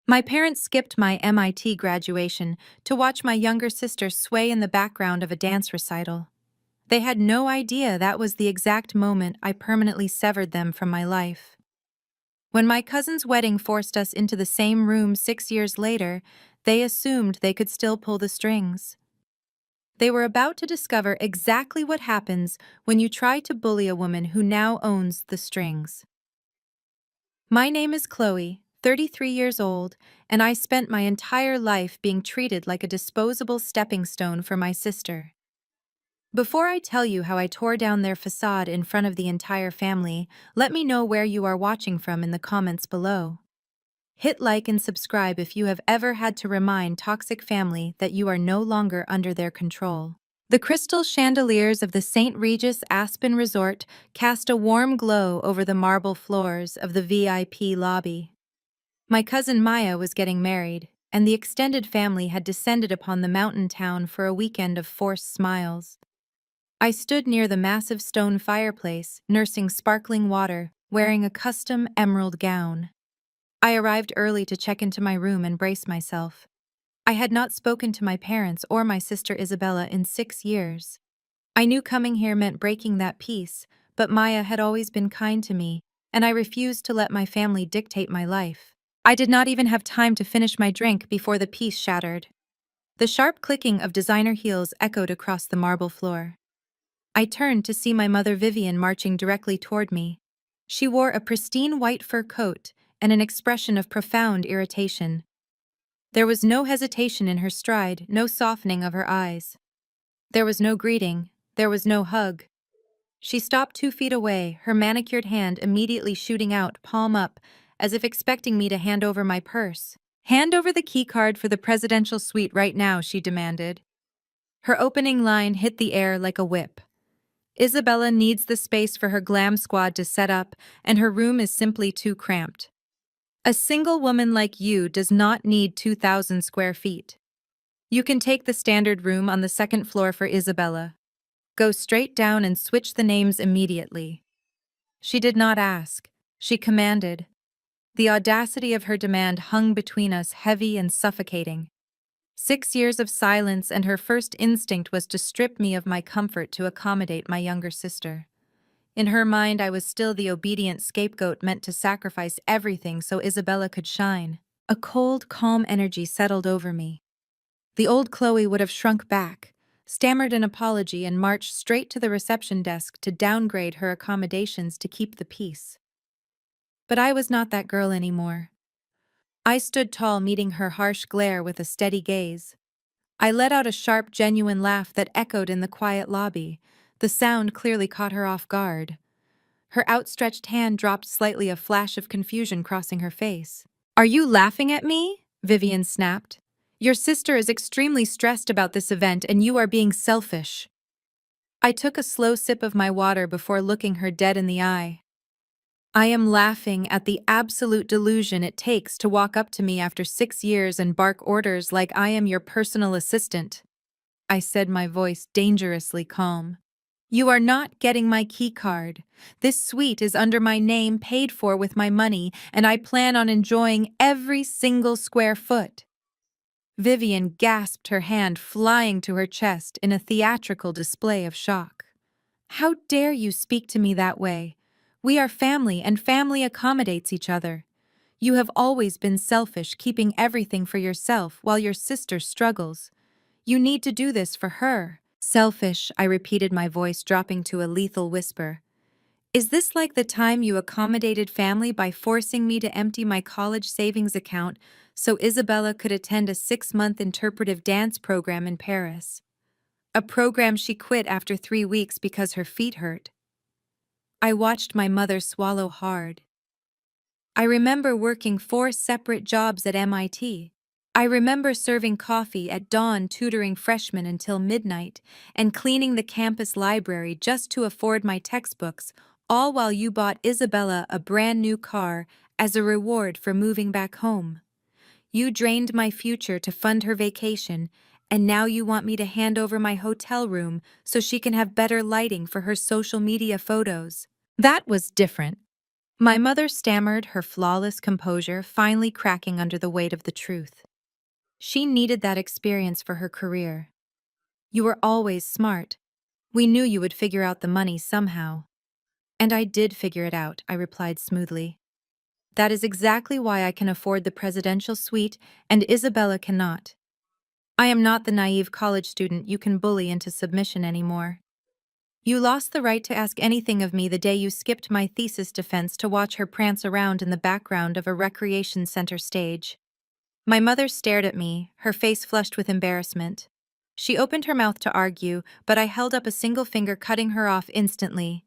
My parents skipped my MIT graduation to watch my younger sister sway in the background of a dance recital. They had no idea that was the exact moment I permanently severed them from my life. When my cousin's wedding forced us into the same room 6 years later, they assumed they could still pull the strings. They were about to discover exactly what happens when you try to bully a woman who now owns the strings. My name is Chloe, 33 years old, and I spent my entire life being treated like a disposable stepping stone for my sister. Before I tell you how I tore down their facade in front of the entire family, let me know where you are watching from in the comments below. Hit like and subscribe if you have ever had to remind toxic family that you are no longer under their control. The crystal chandeliers of the St. Regis Aspen Resort cast a warm glow over the marble floors of the VIP lobby. My cousin Maya was getting married, and the extended family had descended upon the mountain town for a weekend of forced smiles. I stood near the massive stone fireplace, nursing sparkling water, wearing a custom emerald gown. I arrived early to check into my room and brace myself. I had not spoken to my parents or my sister Isabella in 6 years. I knew coming here meant breaking that peace, but Maya had always been kind to me, and I refused to let my family dictate my life. I did not even have time to finish my drink before the peace shattered. The sharp clicking of designer heels echoed across the marble floor. I turned to see my mother Vivian marching directly toward me. She wore a pristine white fur coat and an expression of profound irritation. There was no hesitation in her stride, no softening of her eyes. There was no greeting, there was no hug. She stopped 2 feet away, her manicured hand immediately shooting out, palm up, as if expecting me to hand over my purse. "Hand over the keycard for the presidential suite right now," she demanded. Her opening line hit the air like a whip. Isabella needs the space for her glam squad to set up, and her room is simply too cramped. A single woman like you does not need 2,000 square feet. You can take the standard room on the second floor for Isabella. Go straight down and switch the names immediately. She did not ask. She commanded. The audacity of her demand hung between us, heavy and suffocating. 6 years of silence, and her first instinct was to strip me of my comfort to accommodate my younger sister. In her mind, I was still the obedient scapegoat meant to sacrifice everything so Isabella could shine. A cold, calm energy settled over me. The old Chloe would have shrunk back, stammered an apology, and marched straight to the reception desk to downgrade her accommodations to keep the peace. But I was not that girl anymore. I stood tall, meeting her harsh glare with a steady gaze. I let out a sharp, genuine laugh that echoed in the quiet lobby. The sound clearly caught her off guard. Her outstretched hand dropped slightly, a flash of confusion crossing her face. "Are you laughing at me?" Vivian snapped. "Your sister is extremely stressed about this event, and you are being selfish." I took a slow sip of my water before looking her dead in the eye. "I am laughing at the absolute delusion it takes to walk up to me after 6 years and bark orders like I am your personal assistant," I said, my voice dangerously calm. "You are not getting my key card. This suite is under my name, paid for with my money, and I plan on enjoying every single square foot." Vivian gasped, her hand flying to her chest in a theatrical display of shock. "How dare you speak to me that way? We are family, and family accommodates each other. You have always been selfish, keeping everything for yourself while your sister struggles. You need to do this for her." "Selfish," I repeated, my voice dropping to a lethal whisper. "Is this like the time you accommodated family by forcing me to empty my college savings account so Isabella could attend a 6-month interpretive dance program in Paris? A program she quit after 3 weeks because her feet hurt." I watched my mother swallow hard. I remember working 4 separate jobs at MIT. I remember serving coffee at dawn, tutoring freshmen until midnight, and cleaning the campus library just to afford my textbooks, all while you bought Isabella a brand new car as a reward for moving back home. You drained my future to fund her vacation, and now you want me to hand over my hotel room so she can have better lighting for her social media photos. That was different. My mother stammered, her flawless composure finally cracking under the weight of the truth. She needed that experience for her career. You were always smart. We knew you would figure out the money somehow. And I did figure it out, I replied smoothly. That is exactly why I can afford the presidential suite and Isabella cannot. I am not the naive college student you can bully into submission anymore. You lost the right to ask anything of me the day you skipped my thesis defense to watch her prance around in the background of a recreation center stage. My mother stared at me, her face flushed with embarrassment. She opened her mouth to argue, but I held up a single finger, cutting her off instantly.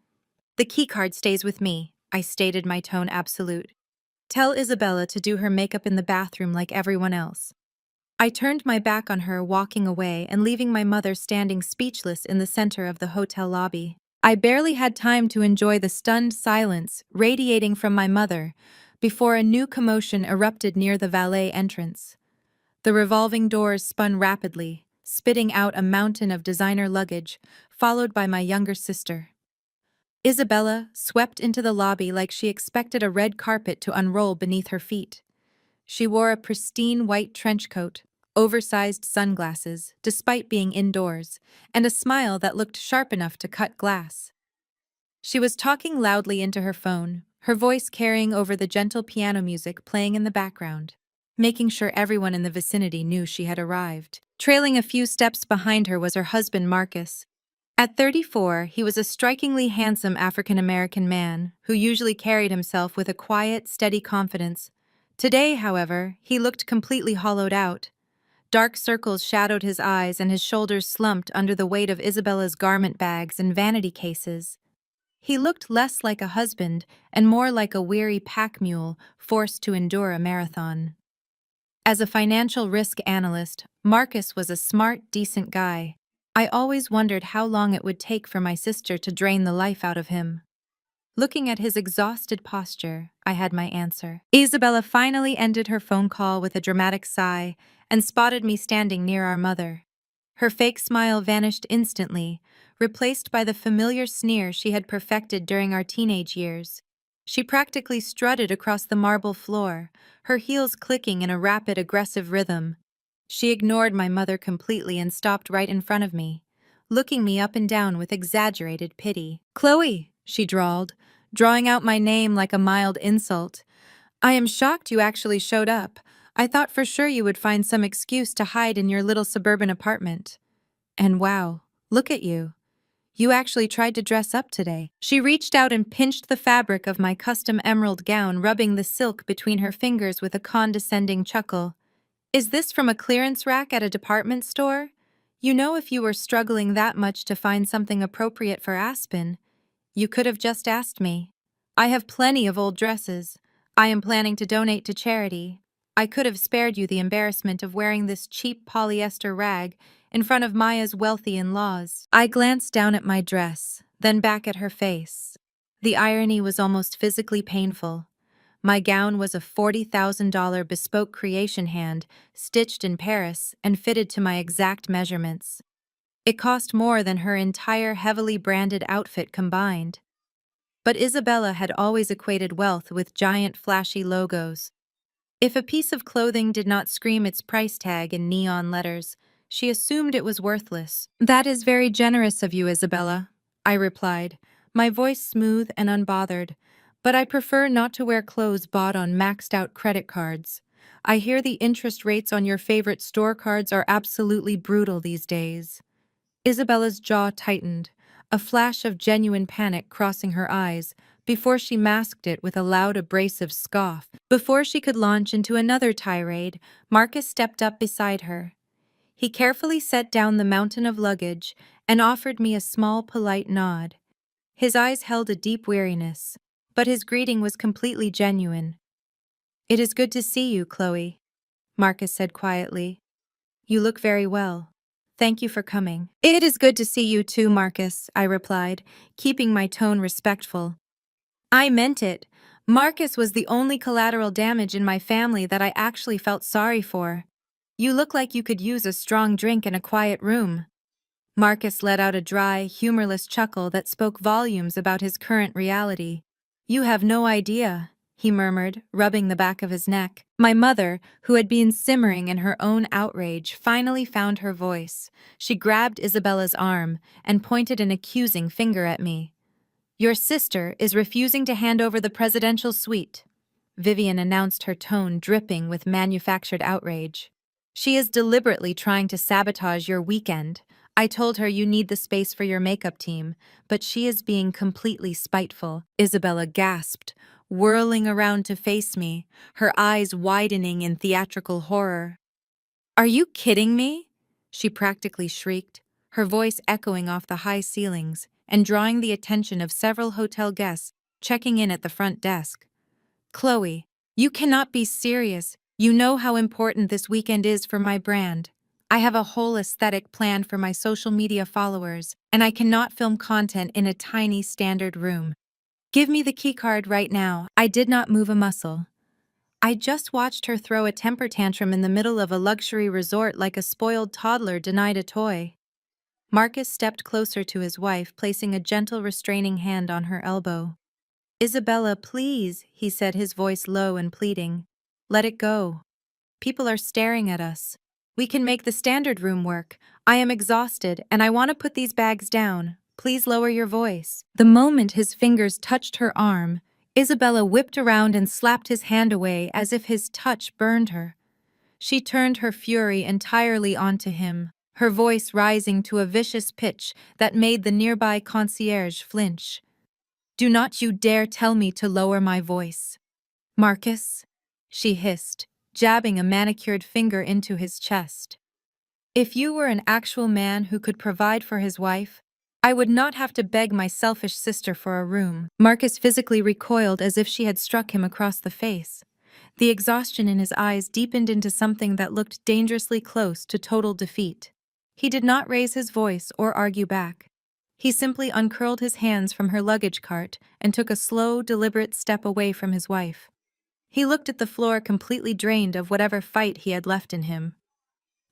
The keycard stays with me, I stated, my tone absolute. Tell Isabella to do her makeup in the bathroom like everyone else. I turned my back on her, walking away and leaving my mother standing speechless in the center of the hotel lobby. I barely had time to enjoy the stunned silence radiating from my mother before a new commotion erupted near the valet entrance. The revolving doors spun rapidly, spitting out a mountain of designer luggage, followed by my younger sister. Isabella swept into the lobby like she expected a red carpet to unroll beneath her feet. She wore a pristine white trench coat, oversized sunglasses, despite being indoors, and a smile that looked sharp enough to cut glass. She was talking loudly into her phone, her voice carrying over the gentle piano music playing in the background, making sure everyone in the vicinity knew she had arrived. Trailing a few steps behind her was her husband, Marcus. At 34, he was a strikingly handsome African-American man who usually carried himself with a quiet, steady confidence. Today, however, he looked completely hollowed out. Dark circles shadowed his eyes and his shoulders slumped under the weight of Isabella's garment bags and vanity cases. He looked less like a husband and more like a weary pack mule forced to endure a marathon. As a financial risk analyst, Marcus was a smart, decent guy. I always wondered how long it would take for my sister to drain the life out of him. Looking at his exhausted posture, I had my answer. Isabella finally ended her phone call with a dramatic sigh and spotted me standing near our mother. Her fake smile vanished instantly, replaced by the familiar sneer she had perfected during our teenage years. She practically strutted across the marble floor, her heels clicking in a rapid, aggressive rhythm. She ignored my mother completely and stopped right in front of me, looking me up and down with exaggerated pity. "Chloe," she drawled, drawing out my name like a mild insult. "I am shocked you actually showed up. I thought for sure you would find some excuse to hide in your little suburban apartment. And wow, look at you. You actually tried to dress up today." She reached out and pinched the fabric of my custom emerald gown, rubbing the silk between her fingers with a condescending chuckle. "Is this from a clearance rack at a department store? You know, if you were struggling that much to find something appropriate for Aspen, you could have just asked me. I have plenty of old dresses. I am planning to donate to charity. I could have spared you the embarrassment of wearing this cheap polyester rag in front of Maya's wealthy in-laws." I glanced down at my dress, then back at her face. The irony was almost physically painful. My gown was a $40,000 bespoke creation hand, stitched in Paris and fitted to my exact measurements. It cost more than her entire heavily branded outfit combined. But Isabella had always equated wealth with giant flashy logos. If a piece of clothing did not scream its price tag in neon letters, she assumed it was worthless. "That is very generous of you, Isabella," I replied, my voice smooth and unbothered. "But I prefer not to wear clothes bought on maxed-out credit cards. I hear the interest rates on your favorite store cards are absolutely brutal these days." Isabella's jaw tightened, a flash of genuine panic crossing her eyes, before she masked it with a loud, abrasive scoff. Before she could launch into another tirade, Marcus stepped up beside her. He carefully set down the mountain of luggage and offered me a small, polite nod. His eyes held a deep weariness, but his greeting was completely genuine. "It is good to see you, Chloe," Marcus said quietly. "You look very well. Thank you for coming." "It is good to see you too, Marcus," I replied, keeping my tone respectful. I meant it. Marcus was the only collateral damage in my family that I actually felt sorry for. "You look like you could use a strong drink in a quiet room." Marcus let out a dry, humorless chuckle that spoke volumes about his current reality. You have no idea, he murmured, rubbing the back of his neck. My mother, who had been simmering in her own outrage, finally found her voice. She grabbed Isabella's arm and pointed an accusing finger at me. Your sister is refusing to hand over the presidential suite, Vivian announced, her tone dripping with manufactured outrage. She is deliberately trying to sabotage your weekend. I told her you need the space for your makeup team, but she is being completely spiteful, Isabella gasped, whirling around to face me, her eyes widening in theatrical horror. Are you kidding me? She practically shrieked, her voice echoing off the high ceilings and drawing the attention of several hotel guests checking in at the front desk. Chloe, you cannot be serious. You know how important this weekend is for my brand. I have a whole aesthetic plan for my social media followers, and I cannot film content in a tiny standard room. Give me the keycard right now. I did not move a muscle. I just watched her throw a temper tantrum in the middle of a luxury resort like a spoiled toddler denied a toy. Marcus stepped closer to his wife, placing a gentle restraining hand on her elbow. Isabella, please, he said, his voice low and pleading. Let it go. People are staring at us. We can make the standard room work. I am exhausted, and I want to put these bags down. Please lower your voice. The moment his fingers touched her arm, Isabella whipped around and slapped his hand away as if his touch burned her. She turned her fury entirely onto him, her voice rising to a vicious pitch that made the nearby concierge flinch. Do not you dare tell me to lower my voice. Marcus, she hissed, jabbing a manicured finger into his chest. If you were an actual man who could provide for his wife, I would not have to beg my selfish sister for a room. Marcus physically recoiled as if she had struck him across the face. The exhaustion in his eyes deepened into something that looked dangerously close to total defeat. He did not raise his voice or argue back. He simply uncurled his hands from her luggage cart and took a slow, deliberate step away from his wife. He looked at the floor completely drained of whatever fight he had left in him.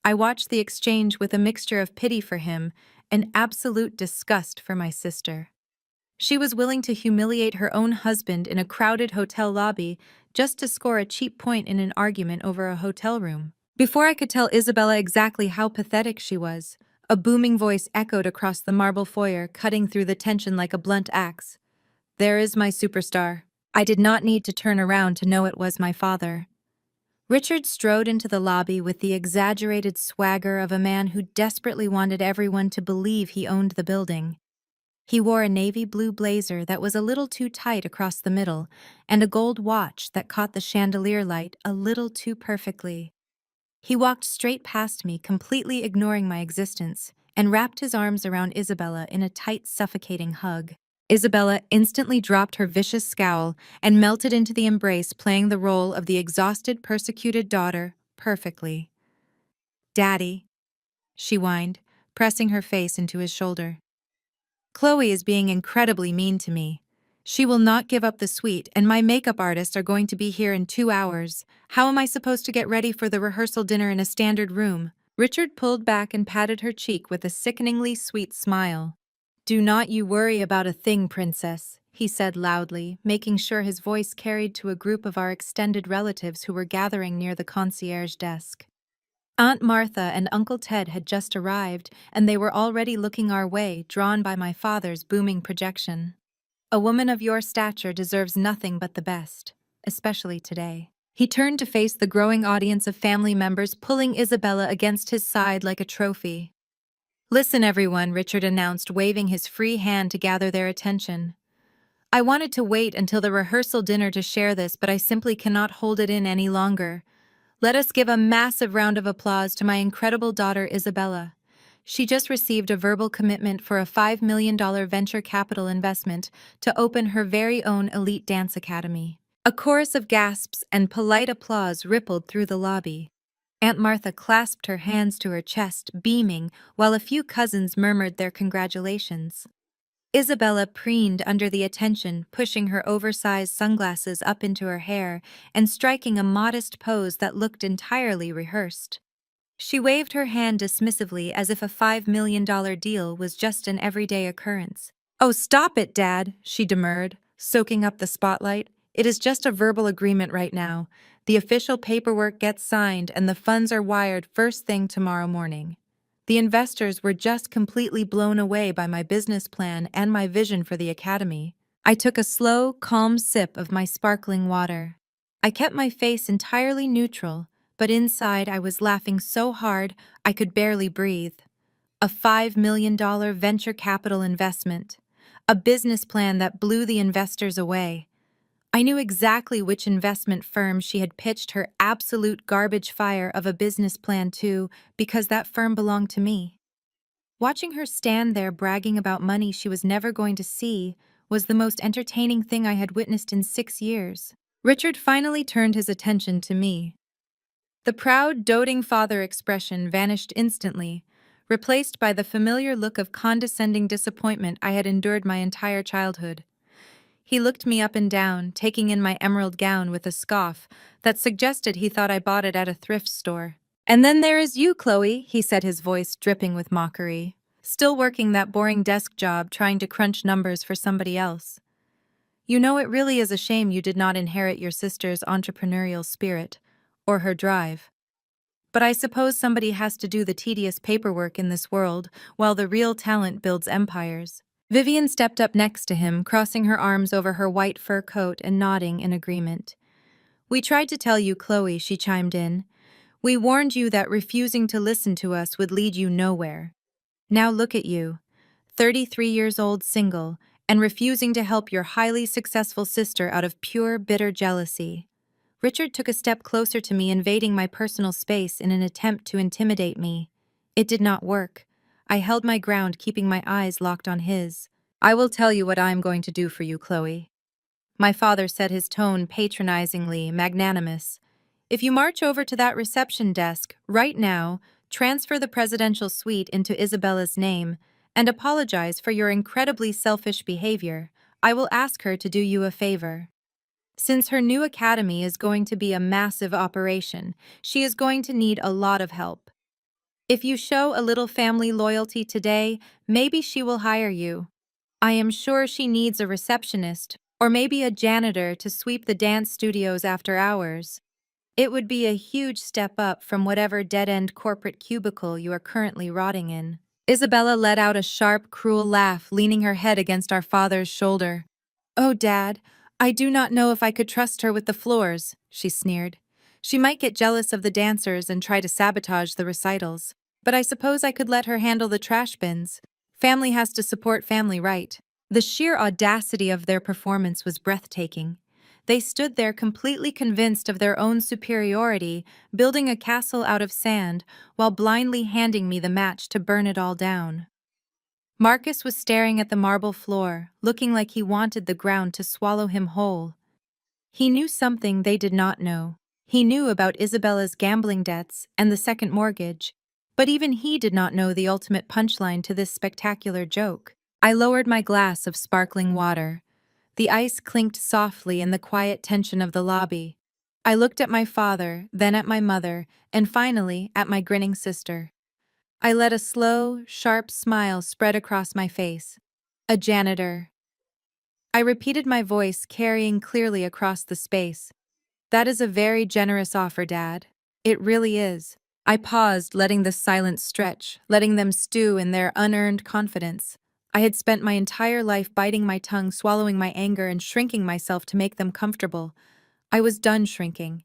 I watched the exchange with a mixture of pity for him and absolute disgust for my sister. She was willing to humiliate her own husband in a crowded hotel lobby just to score a cheap point in an argument over a hotel room. Before I could tell Isabella exactly how pathetic she was, a booming voice echoed across the marble foyer, cutting through the tension like a blunt axe. There is my superstar. I did not need to turn around to know it was my father. Richard strode into the lobby with the exaggerated swagger of a man who desperately wanted everyone to believe he owned the building. He wore a navy blue blazer that was a little too tight across the middle and a gold watch that caught the chandelier light a little too perfectly. He walked straight past me, completely ignoring my existence, and wrapped his arms around Isabella in a tight, suffocating hug. Isabella instantly dropped her vicious scowl and melted into the embrace, playing the role of the exhausted, persecuted daughter perfectly. Daddy, she whined, pressing her face into his shoulder. Chloe is being incredibly mean to me. She will not give up the suite, and my makeup artists are going to be here in 2 hours. How am I supposed to get ready for the rehearsal dinner in a standard room? Richard pulled back and patted her cheek with a sickeningly sweet smile. Do not you worry about a thing, princess, he said loudly, making sure his voice carried to a group of our extended relatives who were gathering near the concierge desk. Aunt Martha and Uncle Ted had just arrived, and they were already looking our way, drawn by my father's booming projection. A woman of your stature deserves nothing but the best, especially today. He turned to face the growing audience of family members, pulling Isabella against his side like a trophy. Listen, everyone, Richard announced, waving his free hand to gather their attention. I wanted to wait until the rehearsal dinner to share this, but I simply cannot hold it in any longer. Let us give a massive round of applause to my incredible daughter, Isabella. She just received a verbal commitment for a $5 million venture capital investment to open her very own elite dance academy. A chorus of gasps and polite applause rippled through the lobby. Aunt Martha clasped her hands to her chest, beaming, while a few cousins murmured their congratulations. Isabella preened under the attention, pushing her oversized sunglasses up into her hair and striking a modest pose that looked entirely rehearsed. She waved her hand dismissively as if a $5 million deal was just an everyday occurrence. Oh, stop it, Dad, she demurred, soaking up the spotlight. It is just a verbal agreement right now. The official paperwork gets signed and the funds are wired first thing tomorrow morning. The investors were just completely blown away by my business plan and my vision for the academy. I took a slow, calm sip of my sparkling water. I kept my face entirely neutral, but inside I was laughing so hard I could barely breathe. A $5 million venture capital investment. A business plan that blew the investors away. I knew exactly which investment firm she had pitched her absolute garbage fire of a business plan to because that firm belonged to me. Watching her stand there bragging about money she was never going to see was the most entertaining thing I had witnessed in 6 years. Richard finally turned his attention to me. The proud, doting father expression vanished instantly, replaced by the familiar look of condescending disappointment I had endured my entire childhood. He looked me up and down, taking in my emerald gown with a scoff that suggested he thought I bought it at a thrift store. "And then there is you, Chloe," he said, his voice dripping with mockery. "Still working that boring desk job trying to crunch numbers for somebody else. You know, it really is a shame you did not inherit your sister's entrepreneurial spirit, or her drive. But I suppose somebody has to do the tedious paperwork in this world, while the real talent builds empires." Vivian stepped up next to him, crossing her arms over her white fur coat and nodding in agreement. "We tried to tell you, Chloe," she chimed in. "We warned you that refusing to listen to us would lead you nowhere. Now look at you, 33 years old, single, and refusing to help your highly successful sister out of pure, bitter jealousy." Richard took a step closer to me, invading my personal space in an attempt to intimidate me. It did not work. I held my ground, keeping my eyes locked on his. "I will tell you what I am going to do for you, Chloe," my father said, his tone patronizingly magnanimous. "If you march over to that reception desk right now, transfer the presidential suite into Isabella's name, and apologize for your incredibly selfish behavior, I will ask her to do you a favor. Since her new academy is going to be a massive operation, she is going to need a lot of help. If you show a little family loyalty today, maybe she will hire you. I am sure she needs a receptionist, or maybe a janitor to sweep the dance studios after hours. It would be a huge step up from whatever dead-end corporate cubicle you are currently rotting in." Isabella let out a sharp, cruel laugh, leaning her head against our father's shoulder. "Oh, Dad, I do not know if I could trust her with the floors," she sneered. "She might get jealous of the dancers and try to sabotage the recitals. But I suppose I could let her handle the trash bins. Family has to support family, right?" The sheer audacity of their performance was breathtaking. They stood there completely convinced of their own superiority, building a castle out of sand, while blindly handing me the match to burn it all down. Marcus was staring at the marble floor, looking like he wanted the ground to swallow him whole. He knew something they did not know. He knew about Isabella's gambling debts and the second mortgage, but even he did not know the ultimate punchline to this spectacular joke. I lowered my glass of sparkling water. The ice clinked softly in the quiet tension of the lobby. I looked at my father, then at my mother, and finally at my grinning sister. I let a slow, sharp smile spread across my face. "A janitor." I repeated, my voice carrying clearly across the space. "That is a very generous offer, Dad. It really is." I paused, letting the silence stretch, letting them stew in their unearned confidence. I had spent my entire life biting my tongue, swallowing my anger, and shrinking myself to make them comfortable. I was done shrinking.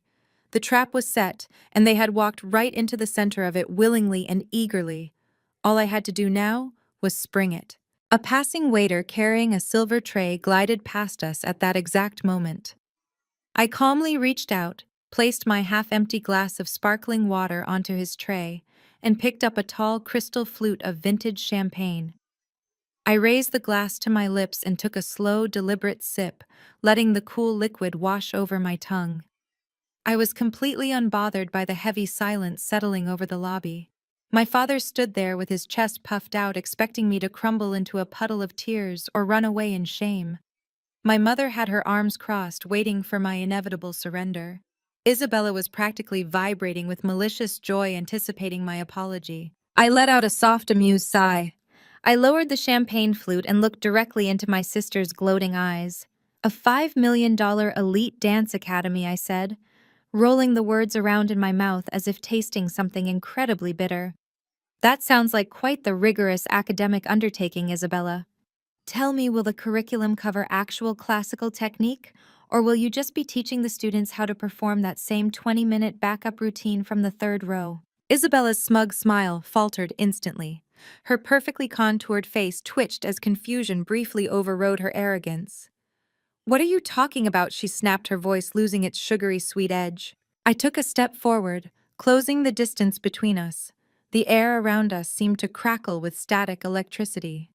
The trap was set, and they had walked right into the center of it willingly and eagerly. All I had to do now was spring it. A passing waiter carrying a silver tray glided past us at that exact moment. I calmly reached out, placed my half-empty glass of sparkling water onto his tray, and picked up a tall crystal flute of vintage champagne. I raised the glass to my lips and took a slow, deliberate sip, letting the cool liquid wash over my tongue. I was completely unbothered by the heavy silence settling over the lobby. My father stood there with his chest puffed out, expecting me to crumble into a puddle of tears or run away in shame. My mother had her arms crossed, waiting for my inevitable surrender. Isabella was practically vibrating with malicious joy, anticipating my apology. I let out a soft, amused sigh. I lowered the champagne flute and looked directly into my sister's gloating eyes. A $5 million elite dance academy, I said, rolling the words around in my mouth as if tasting something incredibly bitter. That sounds like quite the rigorous academic undertaking, Isabella. Tell me, will the curriculum cover actual classical technique, or will you just be teaching the students how to perform that same 20-minute backup routine from the third row? Isabella's smug smile faltered instantly. Her perfectly contoured face twitched as confusion briefly overrode her arrogance. What are you talking about? She snapped, her voice losing its sugary sweet edge. I took a step forward, closing the distance between us. The air around us seemed to crackle with static electricity.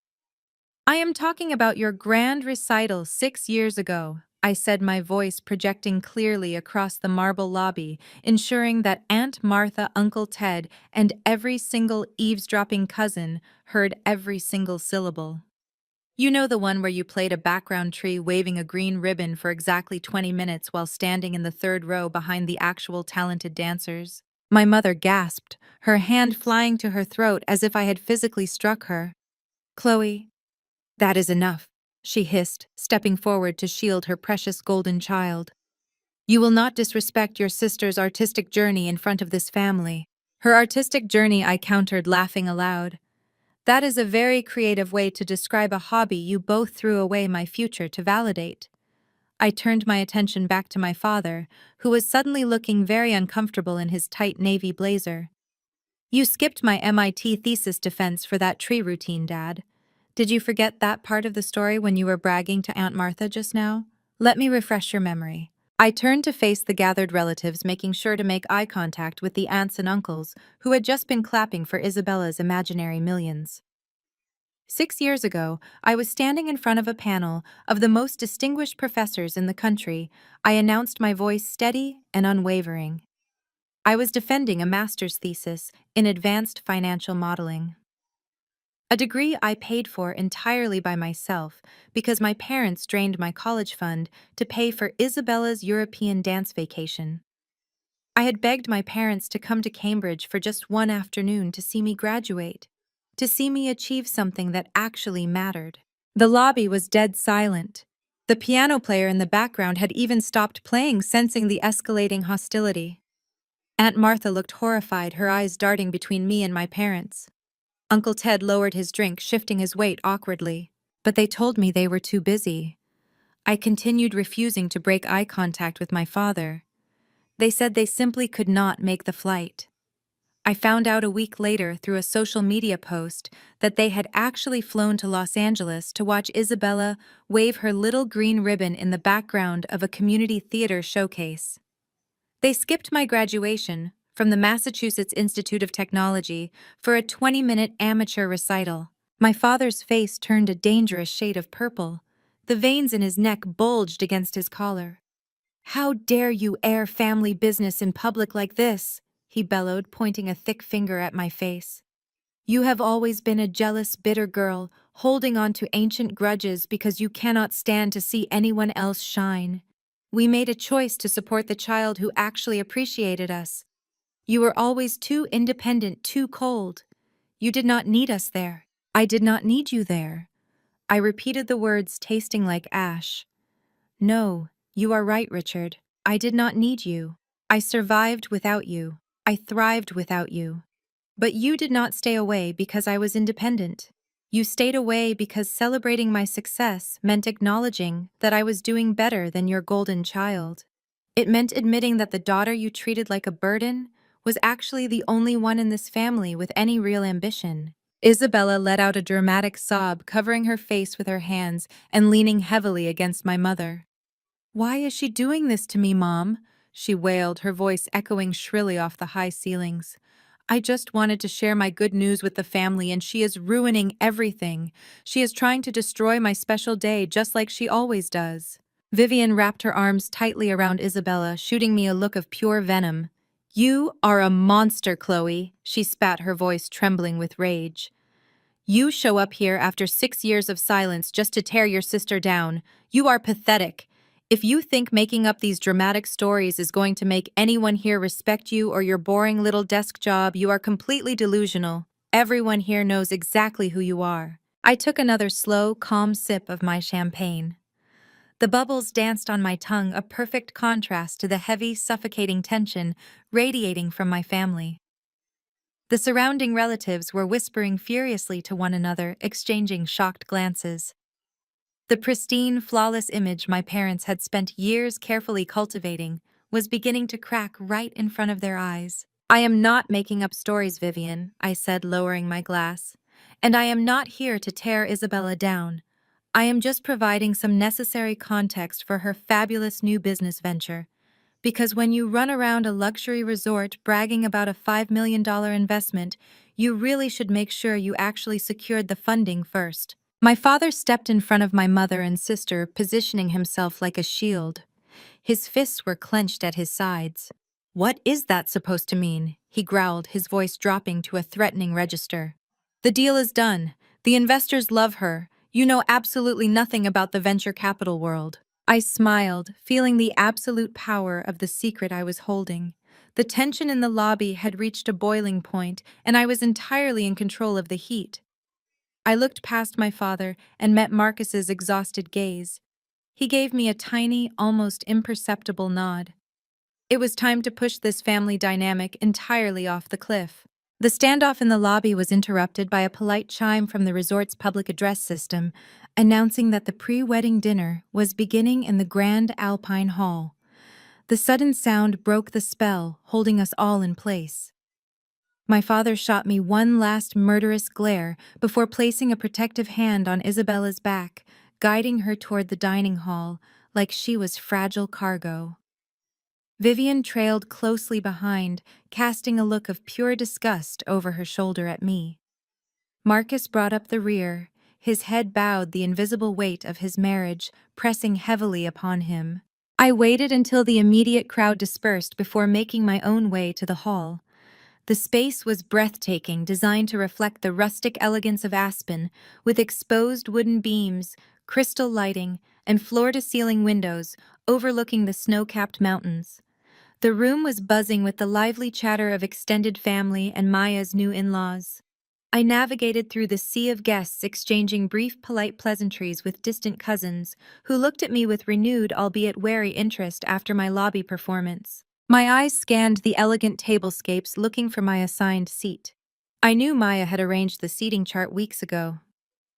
I am talking about your grand recital 6 years ago, I said, my voice projecting clearly across the marble lobby, ensuring that Aunt Martha, Uncle Ted, and every single eavesdropping cousin heard every single syllable. You know, the one where you played a background tree waving a green ribbon for exactly 20 minutes while standing in the third row behind the actual talented dancers? My mother gasped, her hand flying to her throat as if I had physically struck her. Chloe, that is enough, she hissed, stepping forward to shield her precious golden child. You will not disrespect your sister's artistic journey in front of this family. Her artistic journey, I countered, laughing aloud. That is a very creative way to describe a hobby you both threw away my future to validate. I turned my attention back to my father, who was suddenly looking very uncomfortable in his tight navy blazer. You skipped my MIT thesis defense for that tree routine, Dad. Did you forget that part of the story when you were bragging to Aunt Martha just now? Let me refresh your memory. I turned to face the gathered relatives, making sure to make eye contact with the aunts and uncles who had just been clapping for Isabella's imaginary millions. 6 years ago, I was standing in front of a panel of the most distinguished professors in the country. I announced, my voice steady and unwavering. I was defending a master's thesis in advanced financial modeling. A degree I paid for entirely by myself because my parents drained my college fund to pay for Isabella's European dance vacation. I had begged my parents to come to Cambridge for just one afternoon to see me graduate, to see me achieve something that actually mattered. The lobby was dead silent. The piano player in the background had even stopped playing, sensing the escalating hostility. Aunt Martha looked horrified, her eyes darting between me and my parents. Uncle Ted lowered his drink, shifting his weight awkwardly. But they told me they were too busy. I continued, refusing to break eye contact with my father. They said they simply could not make the flight. I found out a week later through a social media post that they had actually flown to Los Angeles to watch Isabella wave her little green ribbon in the background of a community theater showcase. They skipped my graduation from the Massachusetts Institute of Technology for a 20-minute amateur recital. My father's face turned a dangerous shade of purple. The veins in his neck bulged against his collar. How dare you air family business in public like this? He bellowed, pointing a thick finger at my face. You have always been a jealous, bitter girl, holding on to ancient grudges because you cannot stand to see anyone else shine. We made a choice to support the child who actually appreciated us. You were always too independent, too cold. You did not need us there. I did not need you there. I repeated the words, tasting like ash. No, you are right, Richard. I did not need you. I survived without you. I thrived without you. But you did not stay away because I was independent. You stayed away because celebrating my success meant acknowledging that I was doing better than your golden child. It meant admitting that the daughter you treated like a burden was actually the only one in this family with any real ambition. Isabella let out a dramatic sob, covering her face with her hands and leaning heavily against my mother. Why is she doing this to me, Mom? She wailed, her voice echoing shrilly off the high ceilings. I just wanted to share my good news with the family, and she is ruining everything. She is trying to destroy my special day, just like she always does. Vivian wrapped her arms tightly around Isabella, shooting me a look of pure venom. You are a monster, Chloe, she spat, her voice trembling with rage. You show up here after 6 years of silence just to tear your sister down. You are pathetic. If you think making up these dramatic stories is going to make anyone here respect you or your boring little desk job, you are completely delusional. Everyone here knows exactly who you are. I took another slow, calm sip of my champagne. The bubbles danced on my tongue, a perfect contrast to the heavy, suffocating tension radiating from my family. The surrounding relatives were whispering furiously to one another, exchanging shocked glances. The pristine, flawless image my parents had spent years carefully cultivating was beginning to crack right in front of their eyes. I am not making up stories, Vivian, I said, lowering my glass. And I am not here to tear Isabella down. I am just providing some necessary context for her fabulous new business venture. Because when you run around a luxury resort bragging about a $5 million investment, you really should make sure you actually secured the funding first. My father stepped in front of my mother and sister, positioning himself like a shield. His fists were clenched at his sides. "What is that supposed to mean?" he growled, his voice dropping to a threatening register. "The deal is done. The investors love her. You know absolutely nothing about the venture capital world." I smiled, feeling the absolute power of the secret I was holding. The tension in the lobby had reached a boiling point, and I was entirely in control of the heat. I looked past my father and met Marcus's exhausted gaze. He gave me a tiny, almost imperceptible nod. It was time to push this family dynamic entirely off the cliff. The standoff in the lobby was interrupted by a polite chime from the resort's public address system, announcing that the pre-wedding dinner was beginning in the Grand Alpine Hall. The sudden sound broke the spell, holding us all in place. My father shot me one last murderous glare before placing a protective hand on Isabella's back, guiding her toward the dining hall like she was fragile cargo. Vivian trailed closely behind, casting a look of pure disgust over her shoulder at me. Marcus brought up the rear, his head bowed, the invisible weight of his marriage pressing heavily upon him. I waited until the immediate crowd dispersed before making my own way to the hall. The space was breathtaking, designed to reflect the rustic elegance of Aspen, with exposed wooden beams, crystal lighting, and floor-to-ceiling windows overlooking the snow-capped mountains. The room was buzzing with the lively chatter of extended family and Maya's new in-laws. I navigated through the sea of guests, exchanging brief, polite pleasantries with distant cousins, who looked at me with renewed, albeit wary, interest after my lobby performance. My eyes scanned the elegant tablescapes, looking for my assigned seat. I knew Maya had arranged the seating chart weeks ago.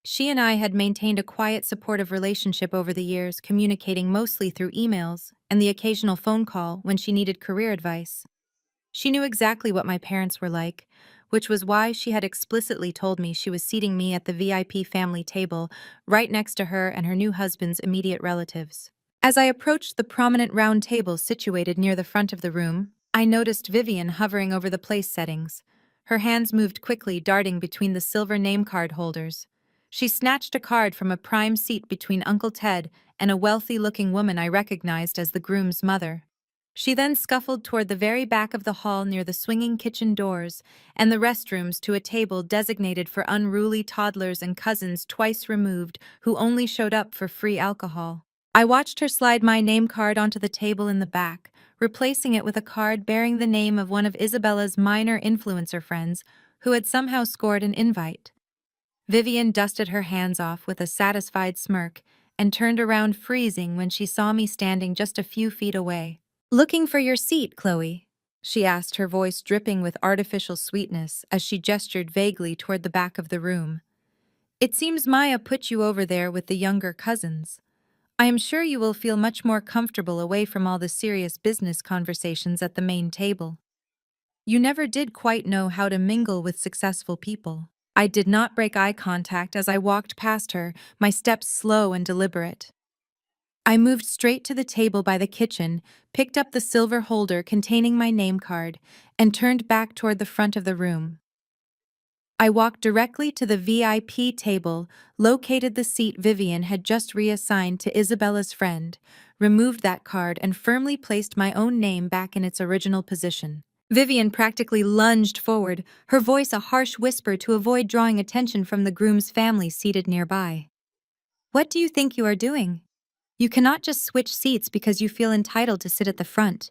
She and I had maintained a quiet, supportive relationship over the years, communicating mostly through emails and the occasional phone call when she needed career advice. She knew exactly what my parents were like, which was why she had explicitly told me she was seating me at the VIP family table, right next to her and her new husband's immediate relatives. As I approached the prominent round table situated near the front of the room, I noticed Vivian hovering over the place settings. Her hands moved quickly, darting between the silver name card holders. She snatched a card from a prime seat between Uncle Ted and a wealthy-looking woman I recognized as the groom's mother. She then scuffled toward the very back of the hall near the swinging kitchen doors and the restrooms to a table designated for unruly toddlers and cousins twice removed who only showed up for free alcohol. I watched her slide my name card onto the table in the back, replacing it with a card bearing the name of one of Isabella's minor influencer friends who had somehow scored an invite. Vivian dusted her hands off with a satisfied smirk and turned around, freezing when she saw me standing just a few feet away. "Looking for your seat, Chloe?" she asked, her voice dripping with artificial sweetness as she gestured vaguely toward the back of the room. "It seems Maya put you over there with the younger cousins. I am sure you will feel much more comfortable away from all the serious business conversations at the main table. You never did quite know how to mingle with successful people." I did not break eye contact as I walked past her, my steps slow and deliberate. I moved straight to the table by the kitchen, picked up the silver holder containing my name card, and turned back toward the front of the room. I walked directly to the VIP table, located the seat Vivian had just reassigned to Isabella's friend, removed that card, and firmly placed my own name back in its original position. Vivian practically lunged forward, her voice a harsh whisper to avoid drawing attention from the groom's family seated nearby. "What do you think you are doing? You cannot just switch seats because you feel entitled to sit at the front.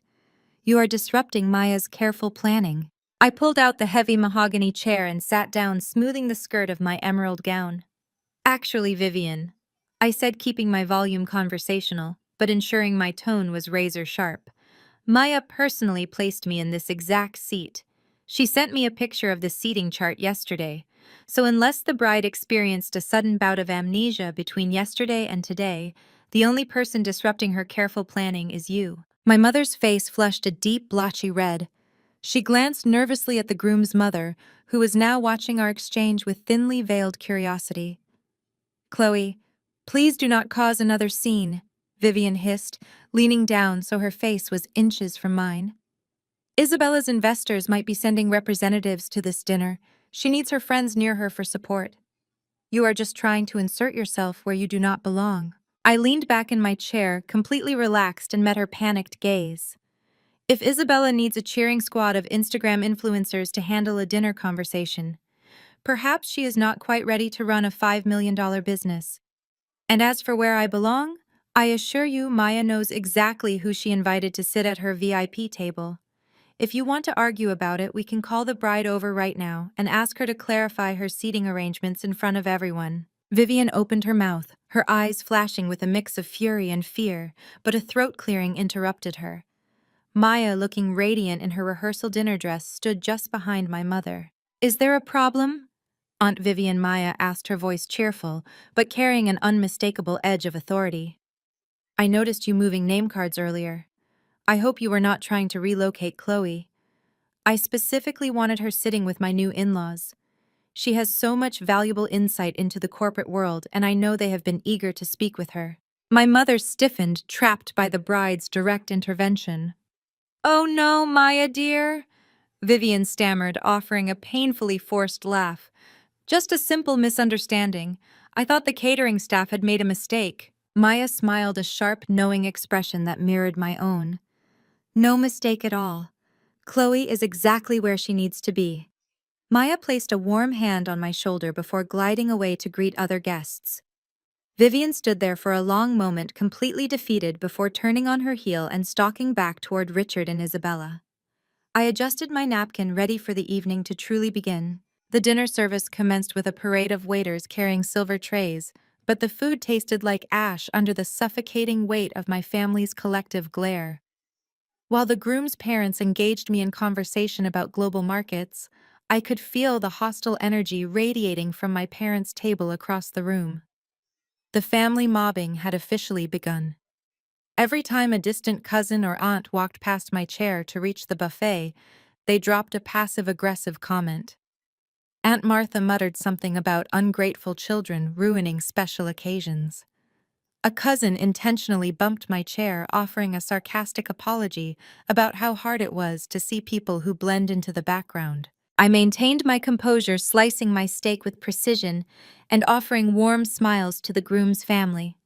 You are disrupting Maya's careful planning." I pulled out the heavy mahogany chair and sat down, smoothing the skirt of my emerald gown. "Actually, Vivian, I said, keeping my volume conversational, but ensuring my tone was razor sharp. Maya personally placed me in this exact seat. She sent me a picture of the seating chart yesterday. So unless the bride experienced a sudden bout of amnesia between yesterday and today, the only person disrupting her careful planning is you. My mother's face flushed a deep, blotchy red. She glanced nervously at the groom's mother, who was now watching our exchange with thinly veiled curiosity. Chloe, please do not cause another scene, Vivian hissed, leaning down so her face was inches from mine. Isabella's investors might be sending representatives to this dinner. She needs her friends near her for support. You are just trying to insert yourself where you do not belong. I leaned back in my chair, completely relaxed, and met her panicked gaze. If Isabella needs a cheering squad of Instagram influencers to handle a dinner conversation, perhaps she is not quite ready to run a $5 million business. And as for where I belong, I assure you Maya knows exactly who she invited to sit at her VIP table. If you want to argue about it, we can call the bride over right now and ask her to clarify her seating arrangements in front of everyone. Vivian opened her mouth, her eyes flashing with a mix of fury and fear, but a throat clearing interrupted her. Maya, looking radiant in her rehearsal dinner dress, stood just behind my mother. Is there a problem? Aunt Vivian, Maya asked, her voice cheerful, but carrying an unmistakable edge of authority. I noticed you moving name cards earlier. I hope you were not trying to relocate Chloe. I specifically wanted her sitting with my new in-laws. She has so much valuable insight into the corporate world, and I know they have been eager to speak with her. My mother stiffened, trapped by the bride's direct intervention. Oh no, Maya dear, Vivian stammered, offering a painfully forced laugh. Just a simple misunderstanding. I thought the catering staff had made a mistake. Maya smiled, a sharp, knowing expression that mirrored my own. No mistake at all. Chloe is exactly where she needs to be. Maya placed a warm hand on my shoulder before gliding away to greet other guests. Vivian stood there for a long moment, completely defeated, before turning on her heel and stalking back toward Richard and Isabella. I adjusted my napkin, ready for the evening to truly begin. The dinner service commenced with a parade of waiters carrying silver trays, but the food tasted like ash under the suffocating weight of my family's collective glare. While the groom's parents engaged me in conversation about global markets, I could feel the hostile energy radiating from my parents' table across the room. The family mobbing had officially begun. Every time a distant cousin or aunt walked past my chair to reach the buffet, they dropped a passive-aggressive comment. Aunt Martha muttered something about ungrateful children ruining special occasions. A cousin intentionally bumped my chair, offering a sarcastic apology about how hard it was to see people who blend into the background. I maintained my composure, slicing my steak with precision and offering warm smiles to the groom's family.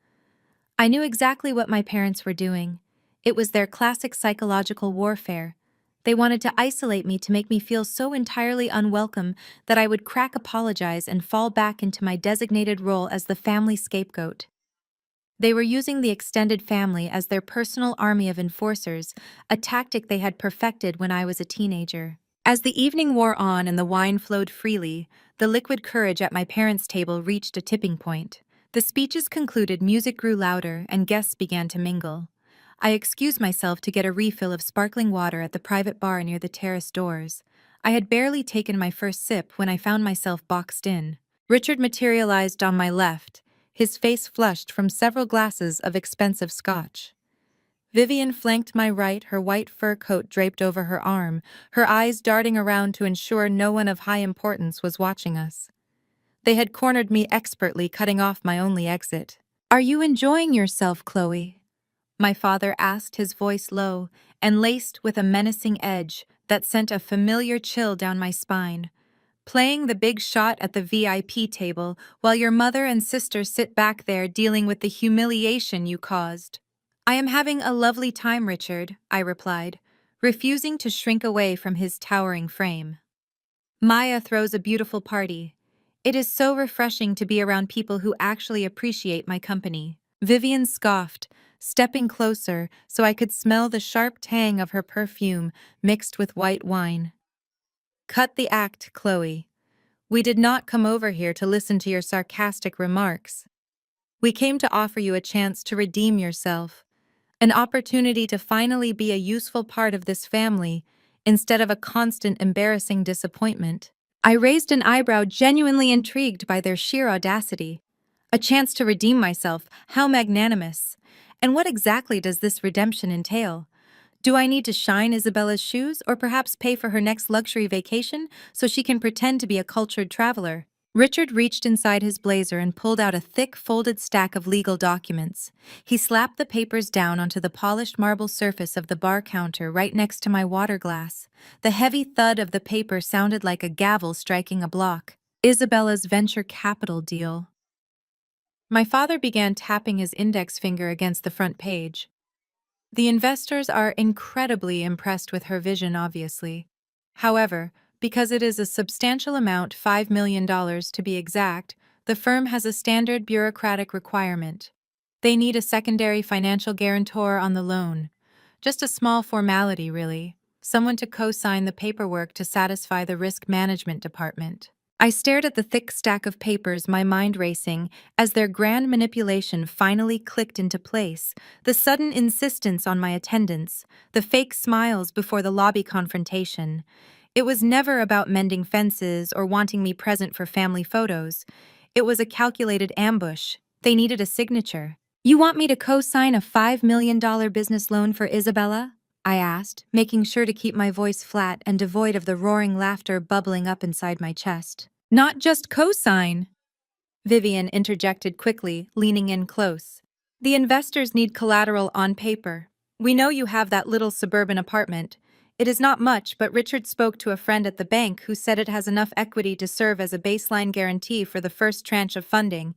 I knew exactly what my parents were doing. It was their classic psychological warfare. They wanted to isolate me to make me feel so entirely unwelcome that I would crack apologize and fall back into my designated role as the family scapegoat. They were using the extended family as their personal army of enforcers, a tactic they had perfected when I was a teenager. As the evening wore on and the wine flowed freely, the liquid courage at my parents' table reached a tipping point. The speeches concluded, music grew louder, and guests began to mingle. I excused myself to get a refill of sparkling water at the private bar near the terrace doors. I had barely taken my first sip when I found myself boxed in. Richard materialized on my left, his face flushed from several glasses of expensive scotch. Vivian flanked my right, her white fur coat draped over her arm, her eyes darting around to ensure no one of high importance was watching us. They had cornered me expertly, cutting off my only exit. "Are you enjoying yourself, Chloe?" my father asked, his voice low and laced with a menacing edge that sent a familiar chill down my spine. "Playing the big shot at the VIP table while your mother and sister sit back there dealing with the humiliation you caused." "I am having a lovely time, Richard," I replied, refusing to shrink away from his towering frame. "Maya throws a beautiful party. It is so refreshing to be around people who actually appreciate my company." Vivian scoffed, stepping closer so I could smell the sharp tang of her perfume mixed with white wine. "Cut the act, Chloe. We did not come over here to listen to your sarcastic remarks." We came to offer you a chance to redeem yourself, an opportunity to finally be a useful part of this family instead of a constant embarrassing disappointment. I raised an eyebrow, genuinely intrigued by their sheer audacity. A chance to redeem myself, how magnanimous. And what exactly does this redemption entail? Do I need to shine Isabella's shoes or perhaps pay for her next luxury vacation so she can pretend to be a cultured traveler? Richard reached inside his blazer and pulled out a thick, folded stack of legal documents. He slapped the papers down onto the polished marble surface of the bar counter right next to my water glass. The heavy thud of the paper sounded like a gavel striking a block. Isabella's venture capital deal. My father began tapping his index finger against the front page. The investors are incredibly impressed with her vision, obviously. However, because it is a substantial amount, $5 million to be exact, the firm has a standard bureaucratic requirement. They need a secondary financial guarantor on the loan. Just a small formality, really. Someone to co-sign the paperwork to satisfy the risk management department. I stared at the thick stack of papers, my mind racing, as their grand manipulation finally clicked into place. The sudden insistence on my attendance, the fake smiles before the lobby confrontation. It was never about mending fences or wanting me present for family photos. It was a calculated ambush. They needed a signature. "You want me to co-sign a $5 million business loan for Isabella?" I asked, making sure to keep my voice flat and devoid of the roaring laughter bubbling up inside my chest. "Not just co-sign," Vivian interjected quickly, leaning in close. "The investors need collateral on paper. We know you have that little suburban apartment. It is not much, but Richard spoke to a friend at the bank who said it has enough equity to serve as a baseline guarantee for the first tranche of funding.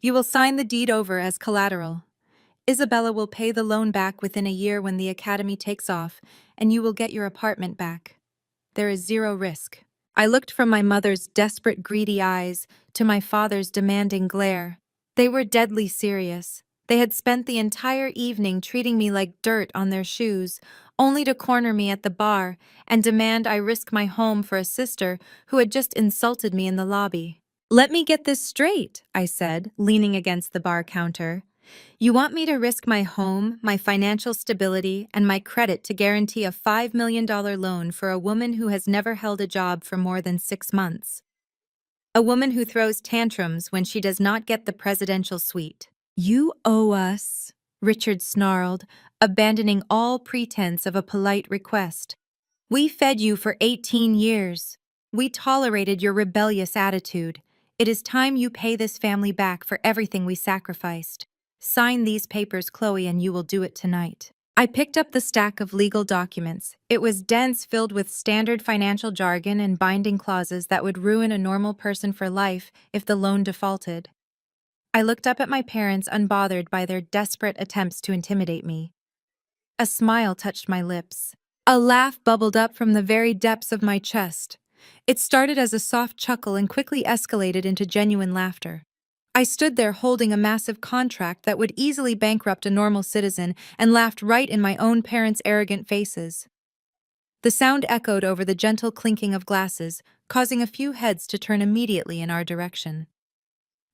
You will sign the deed over as collateral. Isabella will pay the loan back within a year when the academy takes off, and you will get your apartment back. There is zero risk." I looked from my mother's desperate, greedy eyes to my father's demanding glare. They were deadly serious. They had spent the entire evening treating me like dirt on their shoes, only to corner me at the bar and demand I risk my home for a sister who had just insulted me in the lobby. "Let me get this straight," I said, leaning against the bar counter. "You want me to risk my home, my financial stability, and my credit to guarantee a $5 million loan for a woman who has never held a job for more than 6 months? A woman who throws tantrums when she does not get the presidential suite." "You owe us," Richard snarled, abandoning all pretense of a polite request. "We fed you for 18 years. We tolerated your rebellious attitude. It is time you pay this family back for everything we sacrificed. Sign these papers, Chloe, and you will do it tonight." I picked up the stack of legal documents. It was dense, filled with standard financial jargon and binding clauses that would ruin a normal person for life if the loan defaulted. I looked up at my parents, unbothered by their desperate attempts to intimidate me. A smile touched my lips. A laugh bubbled up from the very depths of my chest. It started as a soft chuckle and quickly escalated into genuine laughter. I stood there holding a massive contract that would easily bankrupt a normal citizen and laughed right in my own parents' arrogant faces. The sound echoed over the gentle clinking of glasses, causing a few heads to turn immediately in our direction.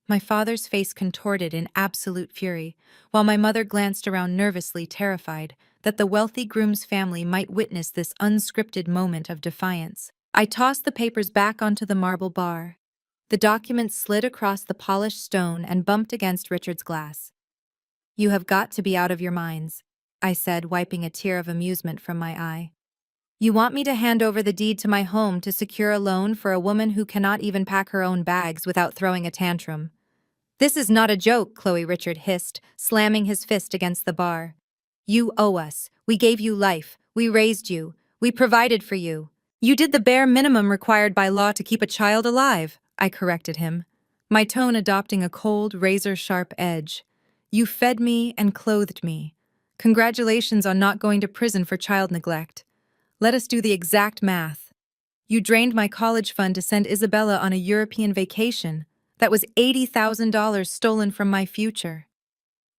My father's face contorted in absolute fury, while my mother glanced around nervously, terrified that the wealthy groom's family might witness this unscripted moment of defiance. I tossed the papers back onto the marble bar. The documents slid across the polished stone and bumped against Richard's glass. "You have got to be out of your minds," I said, wiping a tear of amusement from my eye. "You want me to hand over the deed to my home to secure a loan for a woman who cannot even pack her own bags without throwing a tantrum?" "This is not a joke," Chloe, Richard hissed, slamming his fist against the bar. "You owe us. We gave you life. We raised you. We provided for you. You did the bare minimum required by law to keep a child alive," I corrected him, my tone adopting a cold, razor-sharp edge. "You fed me and clothed me. Congratulations on not going to prison for child neglect. Let us do the exact math. You drained my college fund to send Isabella on a European vacation. That was $80,000 stolen from my future.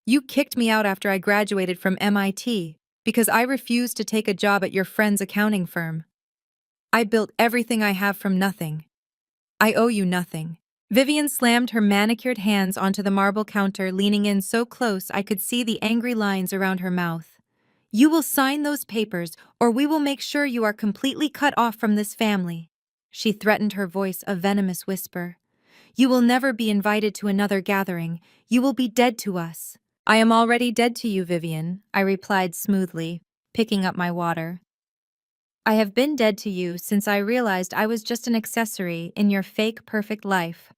You kicked me out after I graduated from MIT because I refused to take a job at your friend's accounting firm. I built everything I have from nothing. I owe you nothing. Vivian slammed her manicured hands onto the marble counter, leaning in so close I could see the angry lines around her mouth. You will sign those papers, or we will make sure you are completely cut off from this family. She threatened, her voice a venomous whisper. You will never be invited to another gathering. You will be dead to us. I am already dead to you, Vivian, I replied smoothly, picking up my water. I have been dead to you since I realized I was just an accessory in your fake perfect life.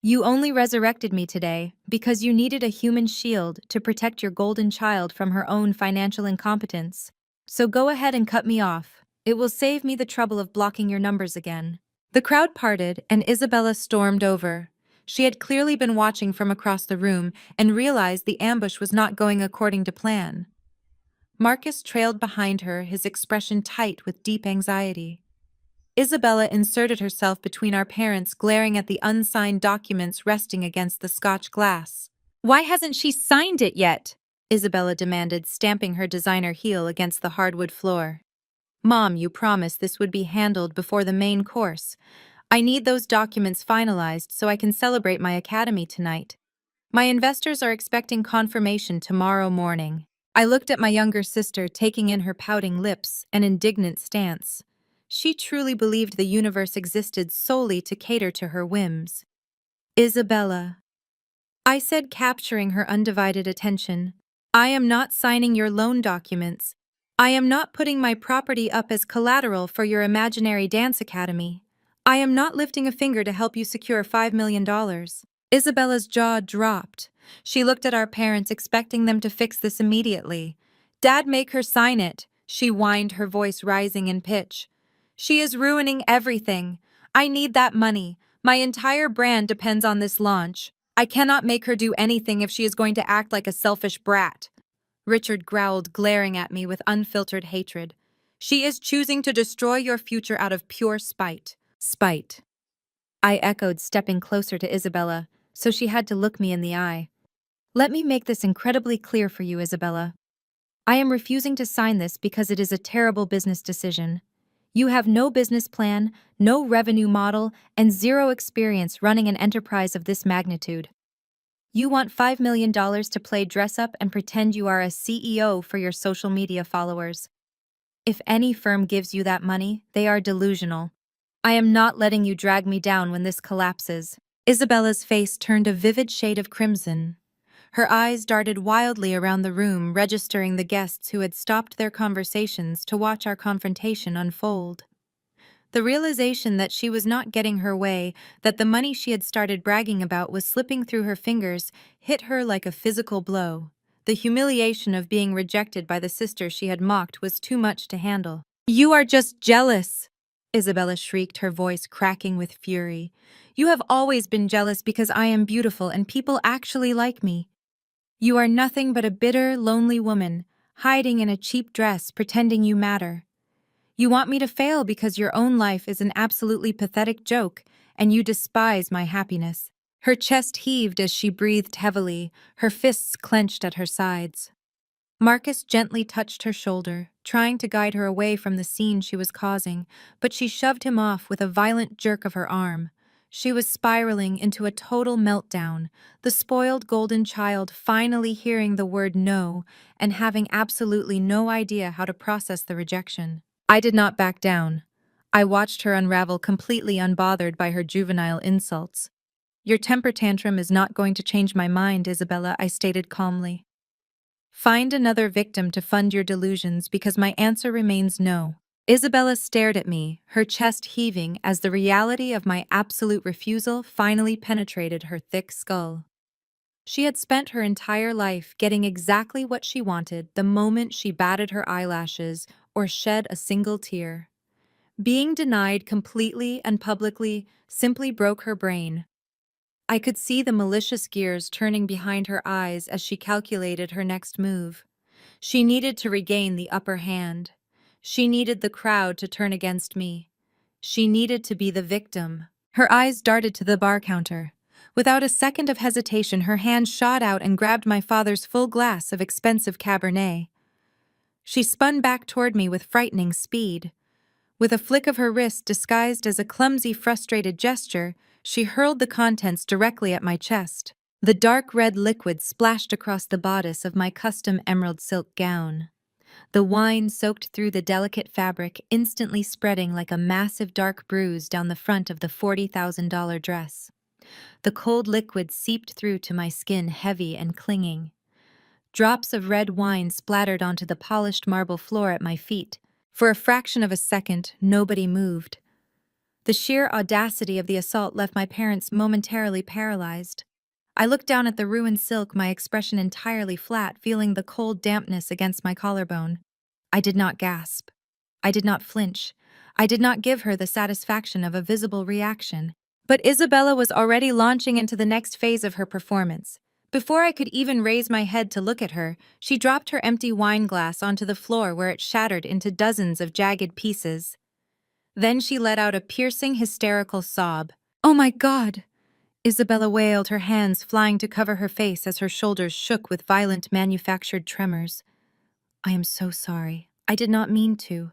You only resurrected me today because you needed a human shield to protect your golden child from her own financial incompetence. So go ahead and cut me off. It will save me the trouble of blocking your numbers again. The crowd parted and Isabella stormed over. She had clearly been watching from across the room and realized the ambush was not going according to plan. Marcus trailed behind her, his expression tight with deep anxiety. Isabella inserted herself between our parents, glaring at the unsigned documents resting against the Scotch glass. Why hasn't she signed it yet? Isabella demanded, stamping her designer heel against the hardwood floor. Mom, you promised this would be handled before the main course. I need those documents finalized so I can celebrate my academy tonight. My investors are expecting confirmation tomorrow morning. I looked at my younger sister, taking in her pouting lips and indignant stance. She truly believed the universe existed solely to cater to her whims. Isabella, I said, capturing her undivided attention, I am not signing your loan documents. I am not putting my property up as collateral for your imaginary dance academy. I am not lifting a finger to help you secure $5 million. Isabella's jaw dropped. She looked at our parents, expecting them to fix this immediately. Dad, make her sign it, she whined, her voice rising in pitch. She is ruining everything. I need that money. My entire brand depends on this launch. I cannot make her do anything if she is going to act like a selfish brat. Richard growled, glaring at me with unfiltered hatred. She is choosing to destroy your future out of pure spite. Spite, I echoed, stepping closer to Isabella, so she had to look me in the eye. Let me make this incredibly clear for you, Isabella. I am refusing to sign this because it is a terrible business decision. You have no business plan, no revenue model, and zero experience running an enterprise of this magnitude. You want $5 million to play dress up and pretend you are a CEO for your social media followers. If any firm gives you that money, they are delusional. I am not letting you drag me down when this collapses. Isabella's face turned a vivid shade of crimson. Her eyes darted wildly around the room, registering the guests who had stopped their conversations to watch our confrontation unfold. The realization that she was not getting her way, that the money she had started bragging about was slipping through her fingers, hit her like a physical blow. The humiliation of being rejected by the sister she had mocked was too much to handle. You are just jealous, Isabella shrieked, her voice cracking with fury. You have always been jealous because I am beautiful and people actually like me. You are nothing but a bitter, lonely woman, hiding in a cheap dress, pretending you matter. You want me to fail because your own life is an absolutely pathetic joke, and you despise my happiness. Her chest heaved as she breathed heavily, her fists clenched at her sides. Marcus gently touched her shoulder, trying to guide her away from the scene she was causing, but she shoved him off with a violent jerk of her arm. She was spiraling into a total meltdown, the spoiled golden child finally hearing the word no and having absolutely no idea how to process the rejection. I did not back down. I watched her unravel, completely unbothered by her juvenile insults. Your temper tantrum is not going to change my mind, Isabella, I stated calmly. Find another victim to fund your delusions because my answer remains no. Isabella stared at me, her chest heaving as the reality of my absolute refusal finally penetrated her thick skull. She had spent her entire life getting exactly what she wanted the moment she batted her eyelashes or shed a single tear. Being denied completely and publicly simply broke her brain. I could see the malicious gears turning behind her eyes as she calculated her next move. She needed to regain the upper hand. She needed the crowd to turn against me. She needed to be the victim. Her eyes darted to the bar counter. Without a second of hesitation, her hand shot out and grabbed my father's full glass of expensive Cabernet. She spun back toward me with frightening speed. With a flick of her wrist disguised as a clumsy, frustrated gesture, She hurled the contents directly at my chest. The dark red liquid splashed across the bodice of my custom emerald silk gown. The wine soaked through the delicate fabric, instantly spreading like a massive dark bruise down the front of the $40,000 dress. The cold liquid seeped through to my skin, heavy and clinging. Drops of red wine splattered onto the polished marble floor at my feet. For a fraction of a second, nobody moved. The sheer audacity of the assault left my parents momentarily paralyzed. I looked down at the ruined silk, my expression entirely flat, feeling the cold dampness against my collarbone. I did not gasp. I did not flinch. I did not give her the satisfaction of a visible reaction. But Isabella was already launching into the next phase of her performance. Before I could even raise my head to look at her, she dropped her empty wine glass onto the floor where it shattered into dozens of jagged pieces. Then she let out a piercing, hysterical sob. "Oh my God!" Isabella wailed, her hands flying to cover her face as her shoulders shook with violent manufactured tremors. "I am so sorry. I did not mean to.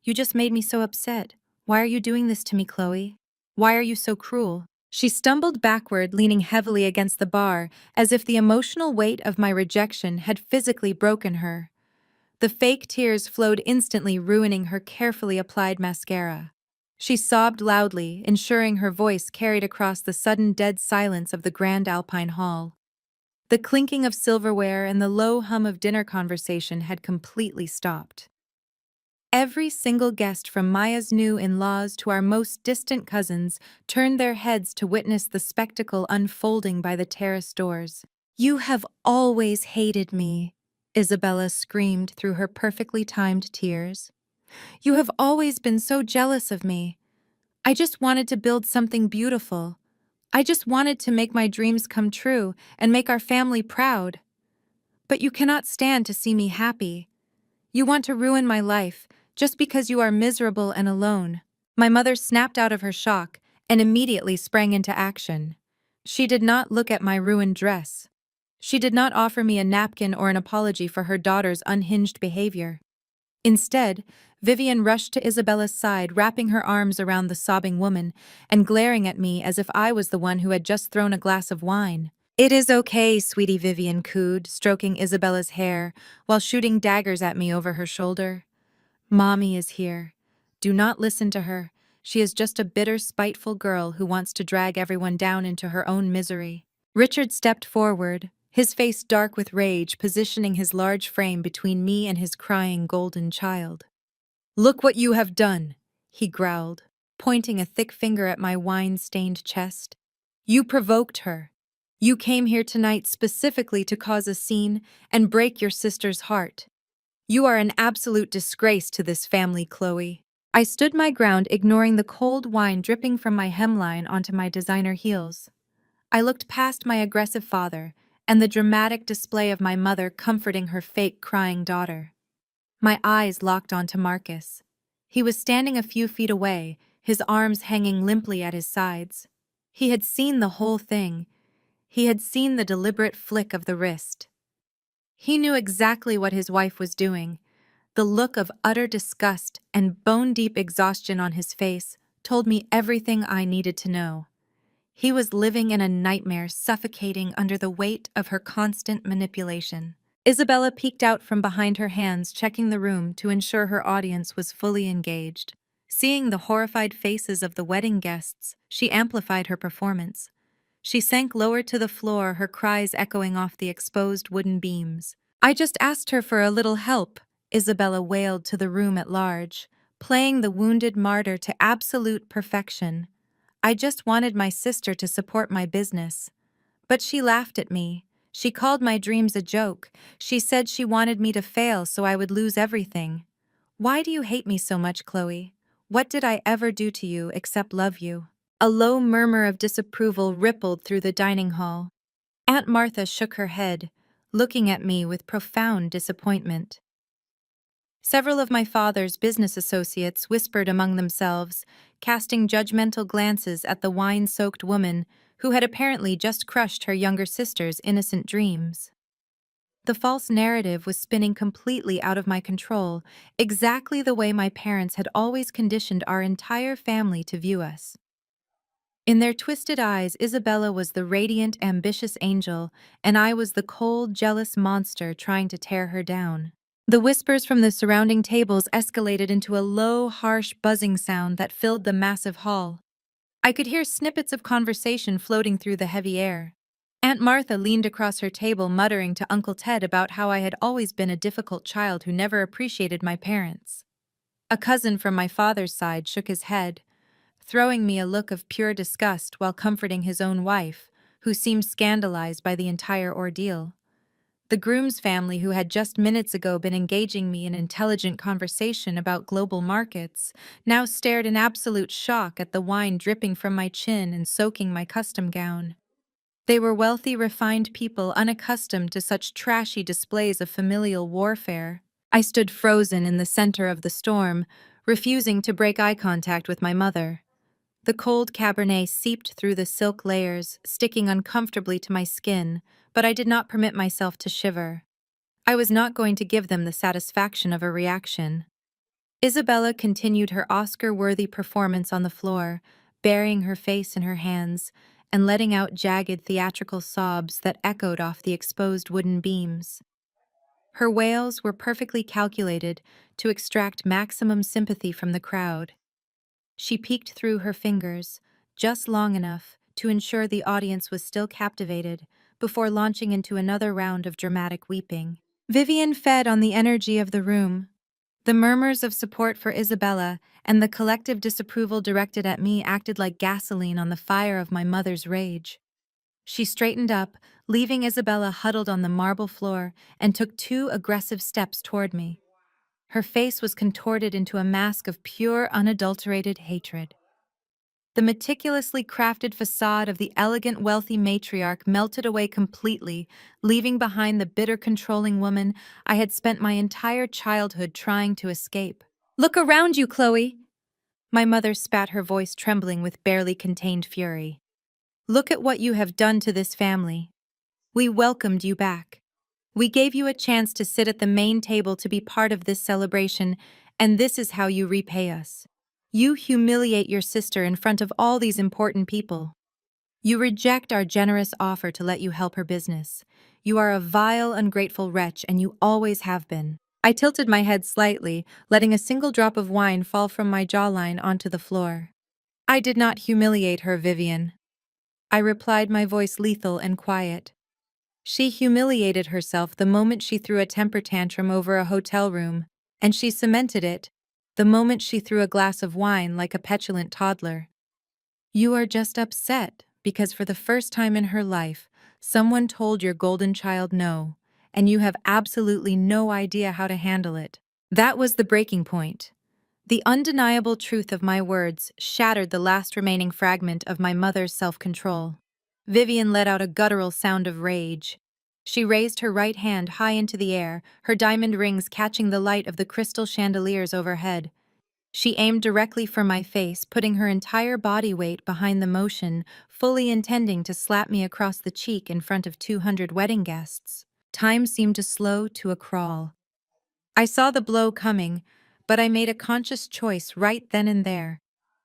You just made me so upset. Why are you doing this to me, Chloe? Why are you so cruel?" She stumbled backward, leaning heavily against the bar, as if the emotional weight of my rejection had physically broken her. The fake tears flowed instantly, ruining her carefully applied mascara. She sobbed loudly, ensuring her voice carried across the sudden dead silence of the Grand Alpine Hall. The clinking of silverware and the low hum of dinner conversation had completely stopped. Every single guest, from Maya's new in-laws to our most distant cousins, turned their heads to witness the spectacle unfolding by the terrace doors. "You have always hated me," Isabella screamed through her perfectly timed tears. "You have always been so jealous of me. I just wanted to build something beautiful. I just wanted to make my dreams come true and make our family proud. But you cannot stand to see me happy. You want to ruin my life just because you are miserable and alone." My mother snapped out of her shock and immediately sprang into action. She did not look at my ruined dress. She did not offer me a napkin or an apology for her daughter's unhinged behavior. Instead, Vivian rushed to Isabella's side, wrapping her arms around the sobbing woman and glaring at me as if I was the one who had just thrown a glass of wine. "It is okay," sweetie Vivian cooed, stroking Isabella's hair while shooting daggers at me over her shoulder. "Mommy is here. Do not listen to her. She is just a bitter, spiteful girl who wants to drag everyone down into her own misery." Richard stepped forward, his face dark with rage, positioning his large frame between me and his crying golden child. "Look what you have done," he growled, pointing a thick finger at my wine-stained chest. "You provoked her. You came here tonight specifically to cause a scene and break your sister's heart. You are an absolute disgrace to this family, Chloe." I stood my ground, ignoring the cold wine dripping from my hemline onto my designer heels. I looked past my aggressive father and the dramatic display of my mother comforting her fake crying daughter. My eyes locked onto Marcus. He was standing a few feet away, his arms hanging limply at his sides. He had seen the whole thing. He had seen the deliberate flick of the wrist. He knew exactly what his wife was doing. The look of utter disgust and bone-deep exhaustion on his face told me everything I needed to know. He was living in a nightmare, suffocating under the weight of her constant manipulation. Isabella peeked out from behind her hands, checking the room to ensure her audience was fully engaged. Seeing the horrified faces of the wedding guests, she amplified her performance. She sank lower to the floor, her cries echoing off the exposed wooden beams. "I just asked her for a little help," Isabella wailed to the room at large, playing the wounded martyr to absolute perfection. "I just wanted my sister to support my business." But she laughed at me. She called my dreams a joke. She said she wanted me to fail so I would lose everything. Why do you hate me so much, Chloe? What did I ever do to you except love you? A low murmur of disapproval rippled through the dining hall. Aunt Martha shook her head, looking at me with profound disappointment. Several of my father's business associates whispered among themselves, casting judgmental glances at the wine-soaked woman who had apparently just crushed her younger sister's innocent dreams. The false narrative was spinning completely out of my control, exactly the way my parents had always conditioned our entire family to view us. In their twisted eyes, Isabella was the radiant, ambitious angel, and I was the cold, jealous monster trying to tear her down. The whispers from the surrounding tables escalated into a low, harsh buzzing sound that filled the massive hall. I could hear snippets of conversation floating through the heavy air. Aunt Martha leaned across her table, muttering to Uncle Ted about how I had always been a difficult child who never appreciated my parents. A cousin from my father's side shook his head, throwing me a look of pure disgust while comforting his own wife, who seemed scandalized by the entire ordeal. The groom's family, who had just minutes ago been engaging me in intelligent conversation about global markets, now stared in absolute shock at the wine dripping from my chin and soaking my custom gown. They were wealthy, refined people unaccustomed to such trashy displays of familial warfare. I stood frozen in the center of the storm, refusing to break eye contact with my mother. The cold Cabernet seeped through the silk layers, sticking uncomfortably to my skin, but I did not permit myself to shiver. I was not going to give them the satisfaction of a reaction. Isabella continued her Oscar-worthy performance on the floor, burying her face in her hands and letting out jagged theatrical sobs that echoed off the exposed wooden beams. Her wails were perfectly calculated to extract maximum sympathy from the crowd. She peeked through her fingers, just long enough to ensure the audience was still captivated, before launching into another round of dramatic weeping. Vivian fed on the energy of the room. The murmurs of support for Isabella and the collective disapproval directed at me acted like gasoline on the fire of my mother's rage. She straightened up, leaving Isabella huddled on the marble floor, and took 2 aggressive steps toward me. Her face was contorted into a mask of pure, unadulterated hatred. The meticulously crafted facade of the elegant, wealthy matriarch melted away completely, leaving behind the bitter, controlling woman I had spent my entire childhood trying to escape. "Look around you, Chloe!" My mother spat, her voice trembling with barely contained fury. "Look at what you have done to this family. We welcomed you back. We gave you a chance to sit at the main table to be part of this celebration, and this is how you repay us. You humiliate your sister in front of all these important people. You reject our generous offer to let you help her business. You are a vile, ungrateful wretch, and you always have been." I tilted my head slightly, letting a single drop of wine fall from my jawline onto the floor. "I did not humiliate her, Vivian," I replied, my voice lethal and quiet. "She humiliated herself the moment she threw a temper tantrum over a hotel room, and she cemented it the moment she threw a glass of wine like a petulant toddler. You are just upset because for the first time in her life, someone told your golden child no, and you have absolutely no idea how to handle it." That was the breaking point. The undeniable truth of my words shattered the last remaining fragment of my mother's self-control. Vivian let out a guttural sound of rage. She raised her right hand high into the air, her diamond rings catching the light of the crystal chandeliers overhead. She aimed directly for my face, putting her entire body weight behind the motion, fully intending to slap me across the cheek in front of 200 wedding guests. Time seemed to slow to a crawl. I saw the blow coming, but I made a conscious choice right then and there.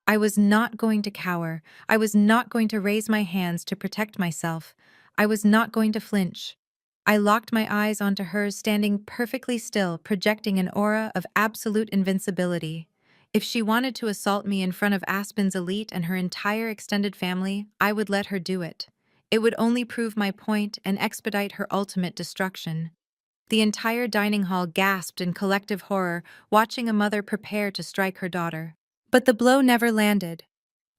I was not going to cower. I was not going to raise my hands to protect myself. I was not going to flinch. I locked my eyes onto hers, standing perfectly still, projecting an aura of absolute invincibility. If she wanted to assault me in front of Aspen's elite and her entire extended family, I would let her do it. It would only prove my point and expedite her ultimate destruction. The entire dining hall gasped in collective horror, watching a mother prepare to strike her daughter. But the blow never landed.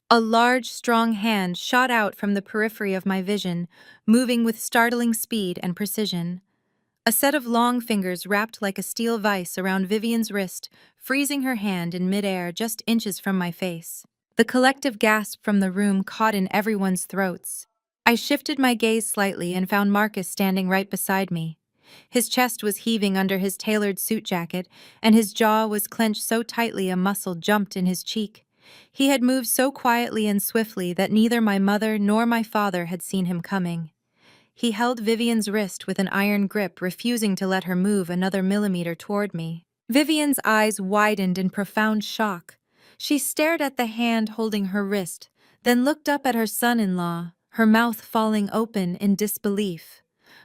A large, strong hand shot out from the periphery of my vision, moving with startling speed and precision. A set of long fingers wrapped like a steel vise around Vivian's wrist, freezing her hand in midair just inches from my face. The collective gasp from the room caught in everyone's throats. I shifted my gaze slightly and found Marcus standing right beside me. His chest was heaving under his tailored suit jacket, and his jaw was clenched so tightly a muscle jumped in his cheek. He had moved so quietly and swiftly that neither my mother nor my father had seen him coming. He held Vivian's wrist with an iron grip, refusing to let her move another millimeter toward me. Vivian's eyes widened in profound shock. She stared at the hand holding her wrist, then looked up at her son-in-law, her mouth falling open in disbelief.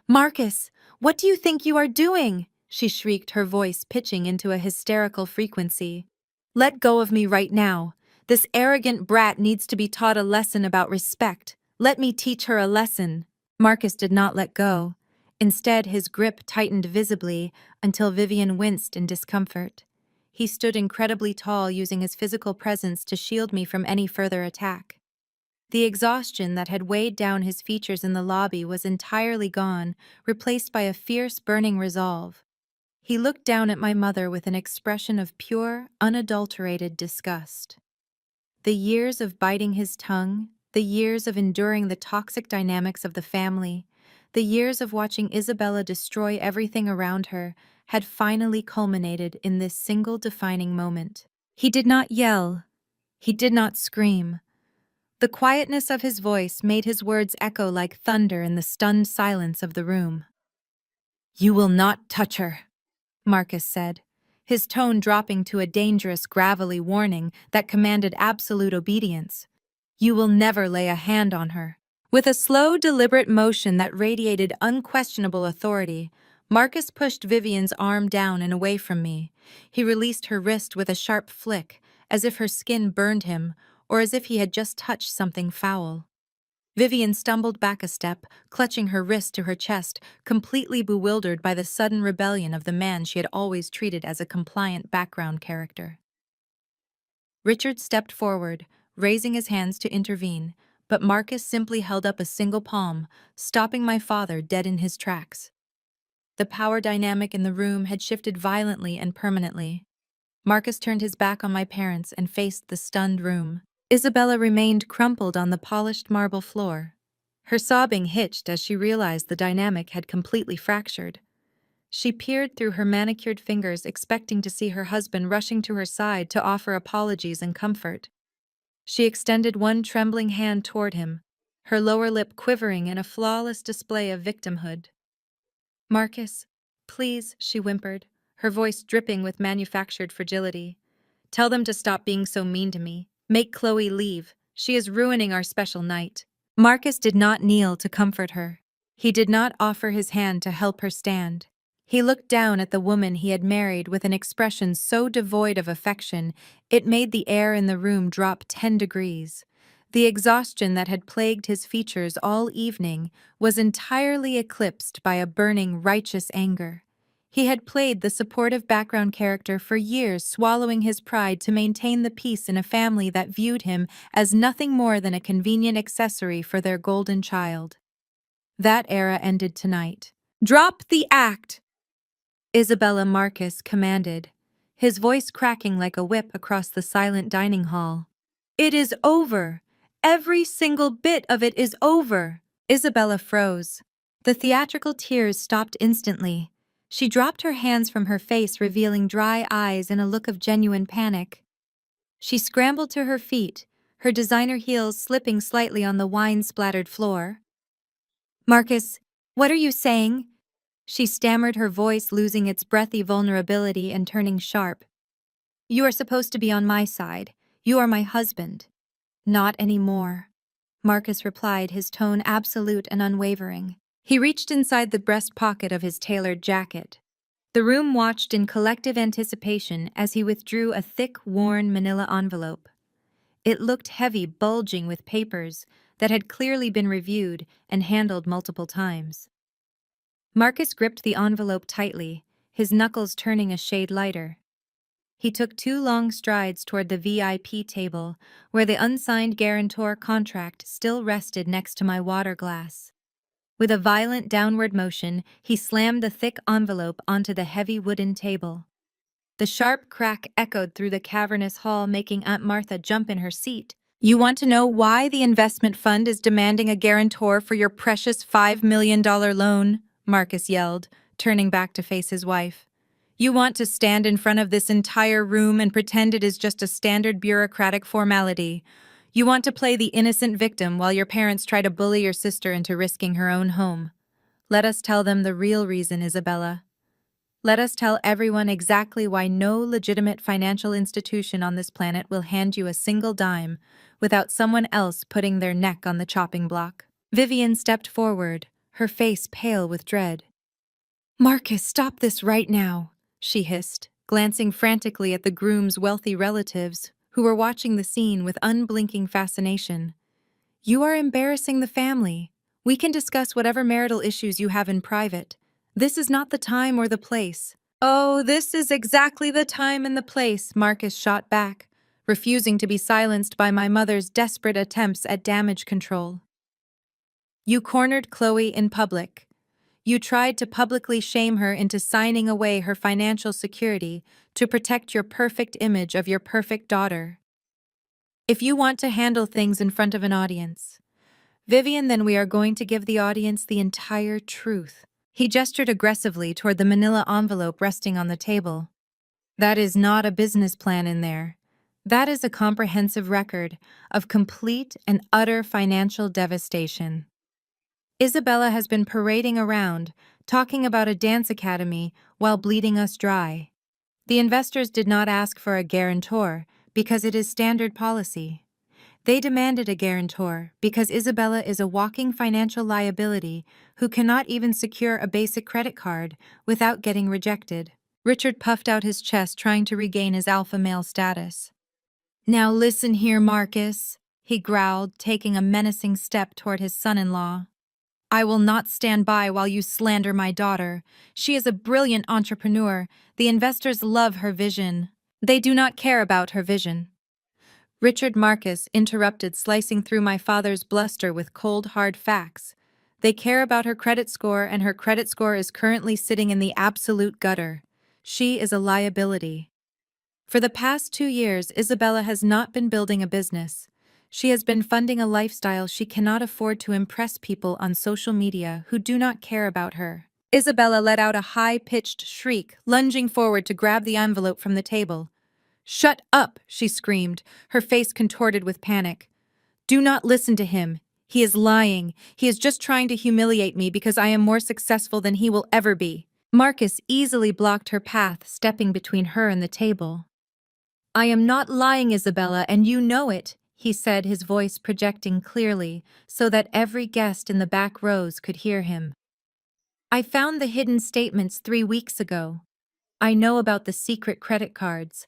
"Marcus, what do you think you are doing?" she shrieked, her voice pitching into a hysterical frequency. "Let go of me right now. This arrogant brat needs to be taught a lesson about respect. Let me teach her a lesson." Marcus did not let go. Instead, his grip tightened visibly until Vivian winced in discomfort. He stood incredibly tall, using his physical presence to shield me from any further attack. The exhaustion that had weighed down his features in the lobby was entirely gone, replaced by a fierce, burning resolve. He looked down at my mother with an expression of pure, unadulterated disgust. The years of biting his tongue, the years of enduring the toxic dynamics of the family, the years of watching Isabella destroy everything around her, had finally culminated in this single defining moment. He did not yell. He did not scream. The quietness of his voice made his words echo like thunder in the stunned silence of the room. "You will not touch her," Marcus said, his tone dropping to a dangerous, gravelly warning that commanded absolute obedience. "You will never lay a hand on her." With a slow, deliberate motion that radiated unquestionable authority, Marcus pushed Vivian's arm down and away from me. He released her wrist with a sharp flick, as if her skin burned him, or as if he had just touched something foul. Vivian stumbled back a step, clutching her wrist to her chest, completely bewildered by the sudden rebellion of the man she had always treated as a compliant background character. Richard stepped forward, raising his hands to intervene, but Marcus simply held up a single palm, stopping my father dead in his tracks. The power dynamic in the room had shifted violently and permanently. Marcus turned his back on my parents and faced the stunned room. Isabella remained crumpled on the polished marble floor. Her sobbing hitched as she realized the dynamic had completely fractured. She peered through her manicured fingers, expecting to see her husband rushing to her side to offer apologies and comfort. She extended one trembling hand toward him, her lower lip quivering in a flawless display of victimhood. "Marcus, please," she whimpered, her voice dripping with manufactured fragility. "Tell them to stop being so mean to me. Make Chloe leave. She is ruining our special night." Marcus did not kneel to comfort her. He did not offer his hand to help her stand. He looked down at the woman he had married with an expression so devoid of affection, it made the air in the room drop 10 degrees. The exhaustion that had plagued his features all evening was entirely eclipsed by a burning, righteous anger. He had played the supportive background character for years, swallowing his pride to maintain the peace in a family that viewed him as nothing more than a convenient accessory for their golden child. That era ended tonight. "Drop the act!" Isabella Marcus commanded, his voice cracking like a whip across the silent dining hall. "It is over! Every single bit of it is over!" Isabella froze. The theatrical tears stopped instantly. She dropped her hands from her face, revealing dry eyes and a look of genuine panic. She scrambled to her feet, her designer heels slipping slightly on the wine-splattered floor. "Marcus, what are you saying?" She stammered, her voice losing its breathy vulnerability and turning sharp. "You are supposed to be on my side. You are my husband." "Not anymore," Marcus replied, his tone absolute and unwavering. He reached inside the breast pocket of his tailored jacket. The room watched in collective anticipation as he withdrew a thick, worn manila envelope. It looked heavy, bulging with papers that had clearly been reviewed and handled multiple times. Marcus gripped the envelope tightly, his knuckles turning a shade lighter. He took 2 long strides toward the VIP table, where the unsigned guarantor contract still rested next to my water glass. With a violent downward motion, he slammed the thick envelope onto the heavy wooden table. The sharp crack echoed through the cavernous hall, making Aunt Martha jump in her seat. "You want to know why the investment fund is demanding a guarantor for your precious $5 million loan?" Marcus yelled, turning back to face his wife. "You want to stand in front of this entire room and pretend it is just a standard bureaucratic formality. You want to play the innocent victim while your parents try to bully your sister into risking her own home. Let us tell them the real reason, Isabella." Let us tell everyone exactly why no legitimate financial institution on this planet will hand you a single dime without someone else putting their neck on the chopping block. Vivian stepped forward, her face pale with dread. Marcus, stop this right now, she hissed, glancing frantically at the groom's wealthy relatives, who were watching the scene with unblinking fascination. You are embarrassing the family. We can discuss whatever marital issues you have in private. This is not the time or the place. Oh, this is exactly the time and the place, Marcus shot back, refusing to be silenced by my mother's desperate attempts at damage control. You cornered Chloe in public. You tried to publicly shame her into signing away her financial security to protect your perfect image of your perfect daughter. If you want to handle things in front of an audience, Vivian, then we are going to give the audience the entire truth. He gestured aggressively toward the manila envelope resting on the table. That is not a business plan in there. That is a comprehensive record of complete and utter financial devastation. Isabella has been parading around, talking about a dance academy while bleeding us dry. The investors did not ask for a guarantor because it is standard policy. They demanded a guarantor because Isabella is a walking financial liability who cannot even secure a basic credit card without getting rejected. Richard puffed out his chest, trying to regain his alpha male status. Now listen here, Marcus, he growled, taking a menacing step toward his son-in-law. I will not stand by while you slander my daughter. She is a brilliant entrepreneur. The investors love her vision. They do not care about her vision. Richard Marcus interrupted, slicing through my father's bluster with cold, hard facts. They care about her credit score, and her credit score is currently sitting in the absolute gutter. She is a liability. For the past 2 years, Isabella has not been building a business. She has been funding a lifestyle she cannot afford to impress people on social media who do not care about her. Isabella let out a high-pitched shriek, lunging forward to grab the envelope from the table. Shut up, she screamed, her face contorted with panic. Do not listen to him. He is lying. He is just trying to humiliate me because I am more successful than he will ever be. Marcus easily blocked her path, stepping between her and the table. I am not lying, Isabella, and you know it, he said, his voice projecting clearly so that every guest in the back rows could hear him. I found the hidden statements 3 weeks ago. I know about the secret credit cards.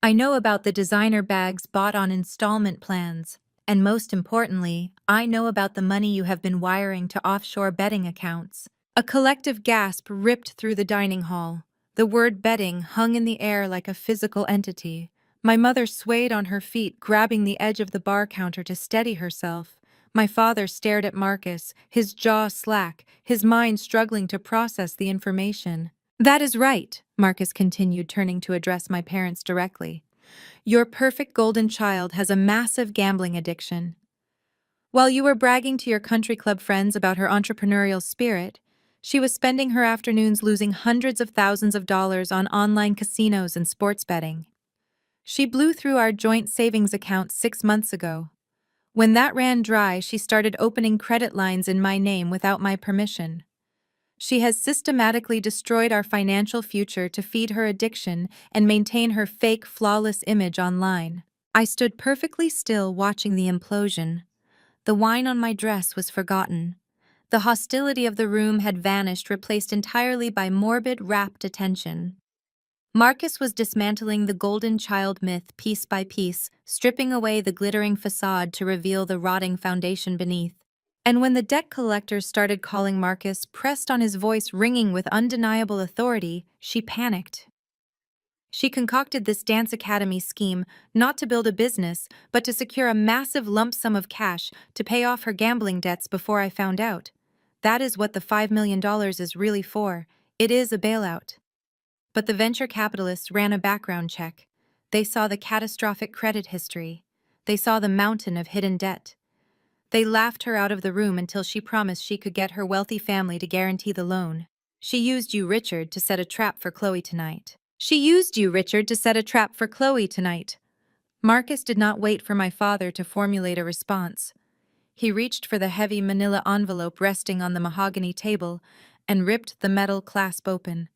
I know about the designer bags bought on installment plans. And most importantly, I know about the money you have been wiring to offshore betting accounts. A collective gasp ripped through the dining hall. The word betting hung in the air like a physical entity. My mother swayed on her feet, grabbing the edge of the bar counter to steady herself. My father stared at Marcus, his jaw slack, his mind struggling to process the information. That is right, Marcus continued, turning to address my parents directly. Your perfect golden child has a massive gambling addiction. While you were bragging to your country club friends about her entrepreneurial spirit, she was spending her afternoons losing hundreds of thousands of dollars on online casinos and sports betting. She blew through our joint savings account 6 months ago. When that ran dry, she started opening credit lines in my name without my permission. She has systematically destroyed our financial future to feed her addiction and maintain her fake, flawless image online. I stood perfectly still, watching the implosion. The wine on my dress was forgotten. The hostility of the room had vanished, replaced entirely by morbid, rapt attention. Marcus was dismantling the golden child myth piece by piece, stripping away the glittering facade to reveal the rotting foundation beneath. And when the debt collector started calling Marcus, pressed on his voice ringing with undeniable authority, she panicked. She concocted this dance academy scheme not to build a business, but to secure a massive lump sum of cash to pay off her gambling debts before I found out. That is what the $5 million is really for. It is a bailout. But the venture capitalists ran a background check. They saw the catastrophic credit history. They saw the mountain of hidden debt. They laughed her out of the room until she promised she could get her wealthy family to guarantee the loan. She used you, Richard, to set a trap for Chloe tonight. She used you, Richard, to set a trap for Chloe tonight. Marcus did not wait for my father to formulate a response. He reached for the heavy manila envelope resting on the mahogany table and ripped the metal clasp open.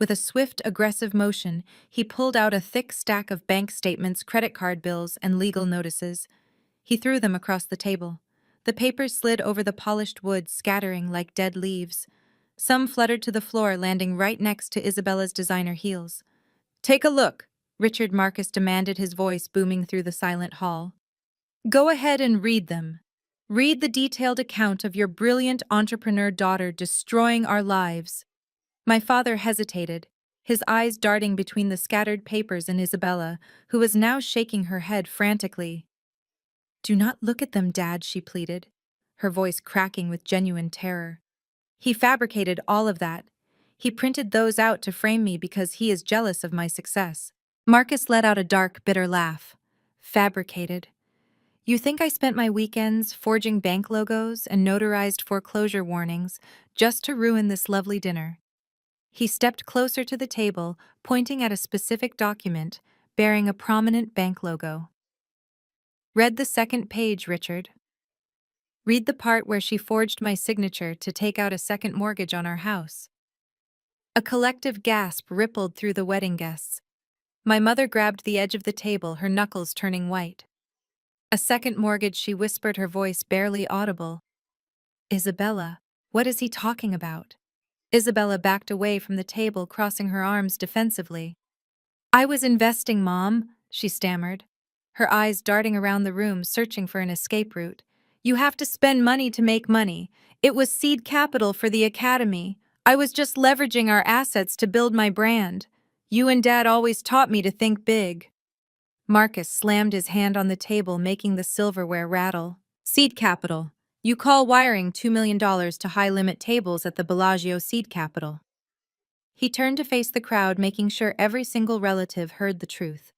With a swift, aggressive motion, he pulled out a thick stack of bank statements, credit card bills, and legal notices. He threw them across the table. The papers slid over the polished wood, scattering like dead leaves. Some fluttered to the floor, landing right next to Isabella's designer heels. "Take a look," Richard Marcus demanded, his voice booming through the silent hall. "Go ahead and read them. Read the detailed account of your brilliant entrepreneur daughter destroying our lives." My father hesitated, his eyes darting between the scattered papers and Isabella, who was now shaking her head frantically. "Do not look at them, Dad," she pleaded, her voice cracking with genuine terror. "He fabricated all of that. He printed those out to frame me because he is jealous of my success." Marcus let out a dark, bitter laugh. "Fabricated? You think I spent my weekends forging bank logos and notarized foreclosure warnings just to ruin this lovely dinner?" He stepped closer to the table, pointing at a specific document bearing a prominent bank logo. "Read the second page, Richard. Read the part where she forged my signature to take out a second mortgage on our house." A collective gasp rippled through the wedding guests. My mother grabbed the edge of the table, her knuckles turning white. "A second mortgage," she whispered, her voice barely audible. "Isabella, what is he talking about?" Isabella backed away from the table, crossing her arms defensively. "I was investing, Mom," she stammered, her eyes darting around the room, searching for an escape route. "You have to spend money to make money. It was seed capital for the academy. I was just leveraging our assets to build my brand. You and Dad always taught me to think big." Marcus slammed his hand on the table, making the silverware rattle. "Seed capital. You call wiring $2 million to high-limit tables at the Bellagio seed capital." He turned to face the crowd, making sure every single relative heard the truth.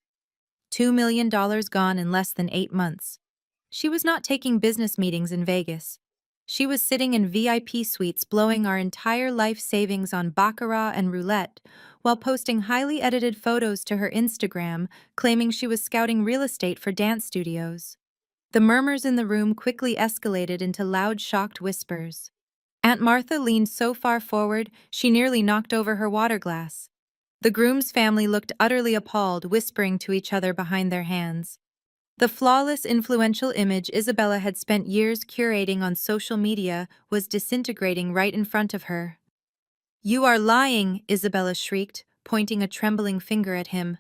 $2 million gone in less than 8 months. She was not taking business meetings in Vegas. She was sitting in VIP suites, blowing our entire life savings on baccarat and roulette, while posting highly edited photos to her Instagram, claiming she was scouting real estate for dance studios. The murmurs in the room quickly escalated into loud, shocked whispers. Aunt Martha leaned so far forward, she nearly knocked over her water glass. The groom's family looked utterly appalled, whispering to each other behind their hands. The flawless, influential image Isabella had spent years curating on social media was disintegrating right in front of her. "You are lying," Isabella shrieked, pointing a trembling finger at him.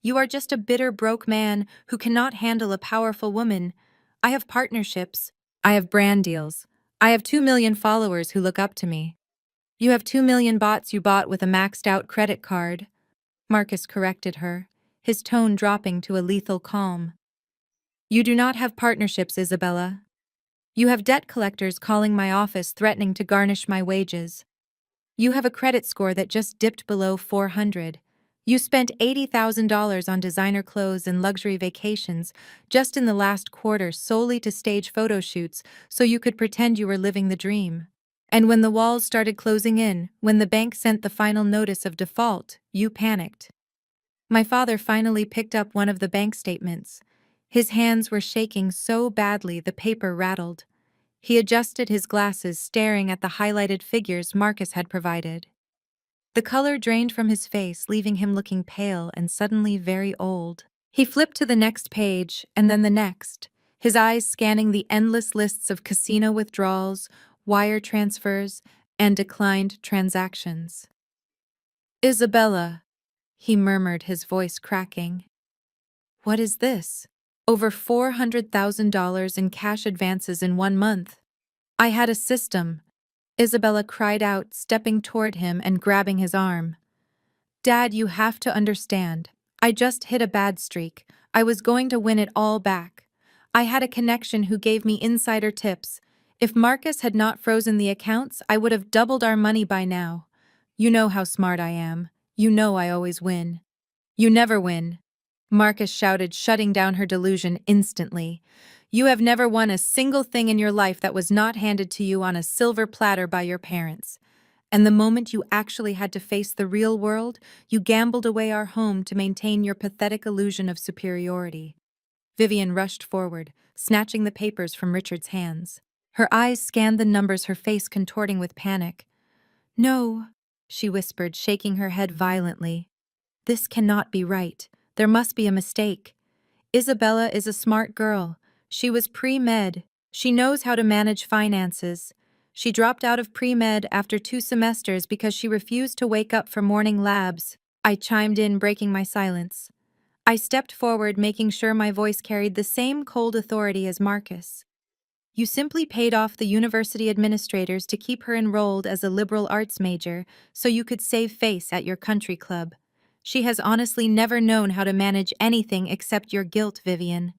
"You are just a bitter, broke man who cannot handle a powerful woman. I have partnerships. I have brand deals. I have 2 million followers who look up to me." "You have 2 million bots you bought with a maxed-out credit card," Marcus corrected her, his tone dropping to a lethal calm. "You do not have partnerships, Isabella. You have debt collectors calling my office, threatening to garnish my wages. You have a credit score that just dipped below 400. You spent $80,000 on designer clothes and luxury vacations just in the last quarter solely to stage photo shoots so you could pretend you were living the dream. And when the walls started closing in, when the bank sent the final notice of default, you panicked." My father finally picked up one of the bank statements. His hands were shaking so badly the paper rattled. He adjusted his glasses, staring at the highlighted figures Marcus had provided. The color drained from his face, leaving him looking pale and suddenly very old. He flipped to the next page, and then the next, his eyes scanning the endless lists of casino withdrawals, wire transfers, and declined transactions. "Isabella," he murmured, his voice cracking. "What is this? Over $400,000 in cash advances in 1 month. I had a system," Isabella cried out, stepping toward him and grabbing his arm. "Dad, you have to understand. I just hit a bad streak. I was going to win it all back. I had a connection who gave me insider tips. If Marcus had not frozen the accounts, I would have doubled our money by now. You know how smart I am. You know I always win." "You never win," Marcus shouted, shutting down her delusion instantly. "You have never won a single thing in your life that was not handed to you on a silver platter by your parents. And the moment you actually had to face the real world, you gambled away our home to maintain your pathetic illusion of superiority." Vivian rushed forward, snatching the papers from Richard's hands. Her eyes scanned the numbers, her face contorting with panic. "No, she whispered, shaking her head violently. This cannot be right. There must be a mistake. Isabella is a smart girl. She was pre-med. She knows how to manage finances. She dropped out of pre-med after 2 semesters because she refused to wake up for morning labs. I chimed in, breaking my silence. I stepped forward, making sure my voice carried the same cold authority as Marcus. You simply paid off the university administrators to keep her enrolled as a liberal arts major so you could save face at your country club. She has honestly never known how to manage anything except your guilt, Vivian.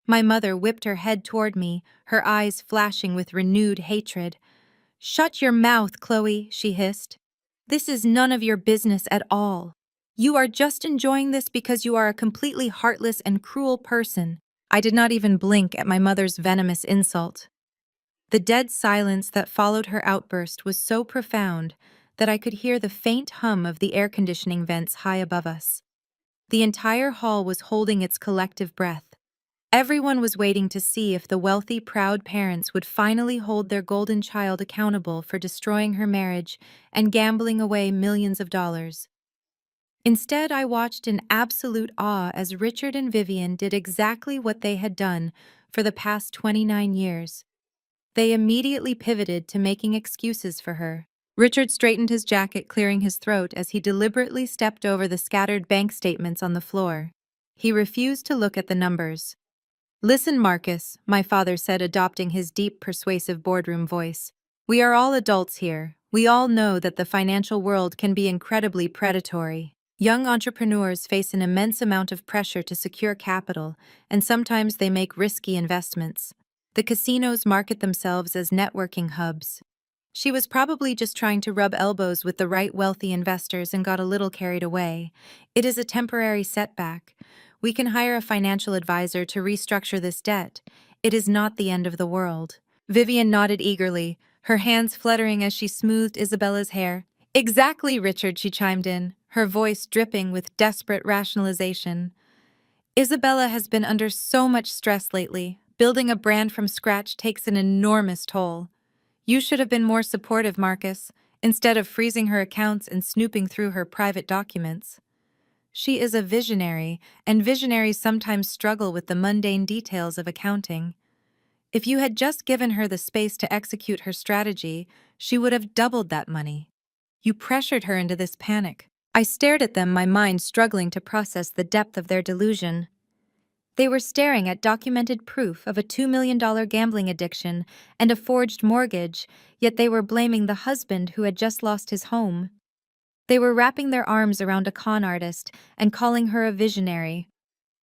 My mother whipped her head toward me, her eyes flashing with renewed hatred. Shut your mouth, Chloe, she hissed. This is none of your business at all. You are just enjoying this because you are a completely heartless and cruel person. I did not even blink at my mother's venomous insult. The dead silence that followed her outburst was so profound that I could hear the faint hum of the air conditioning vents high above us. The entire hall was holding its collective breath. Everyone was waiting to see if the wealthy, proud parents would finally hold their golden child accountable for destroying her marriage and gambling away millions of dollars. Instead, I watched in absolute awe as Richard and Vivian did exactly what they had done for the past 29 years. They immediately pivoted to making excuses for her. Richard straightened his jacket, clearing his throat as he deliberately stepped over the scattered bank statements on the floor. He refused to look at the numbers. Listen, Marcus, my father said, adopting his deep, persuasive boardroom voice. We are all adults here. We all know that the financial world can be incredibly predatory. Young entrepreneurs face an immense amount of pressure to secure capital, and sometimes they make risky investments. The casinos market themselves as networking hubs. She was probably just trying to rub elbows with the right wealthy investors and got a little carried away. It is a temporary setback. We can hire a financial advisor to restructure this debt. It is not the end of the world. Vivian nodded eagerly, her hands fluttering as she smoothed Isabella's hair. Exactly, Richard, she chimed in, her voice dripping with desperate rationalization. Isabella has been under so much stress lately. Building a brand from scratch takes an enormous toll. You should have been more supportive, Marcus, instead of freezing her accounts and snooping through her private documents. She is a visionary, and visionaries sometimes struggle with the mundane details of accounting. If you had just given her the space to execute her strategy, she would have doubled that money. You pressured her into this panic. I stared at them, my mind struggling to process the depth of their delusion. They were staring at documented proof of a $2 million gambling addiction and a forged mortgage, yet they were blaming the husband who had just lost his home. They were wrapping their arms around a con artist and calling her a visionary.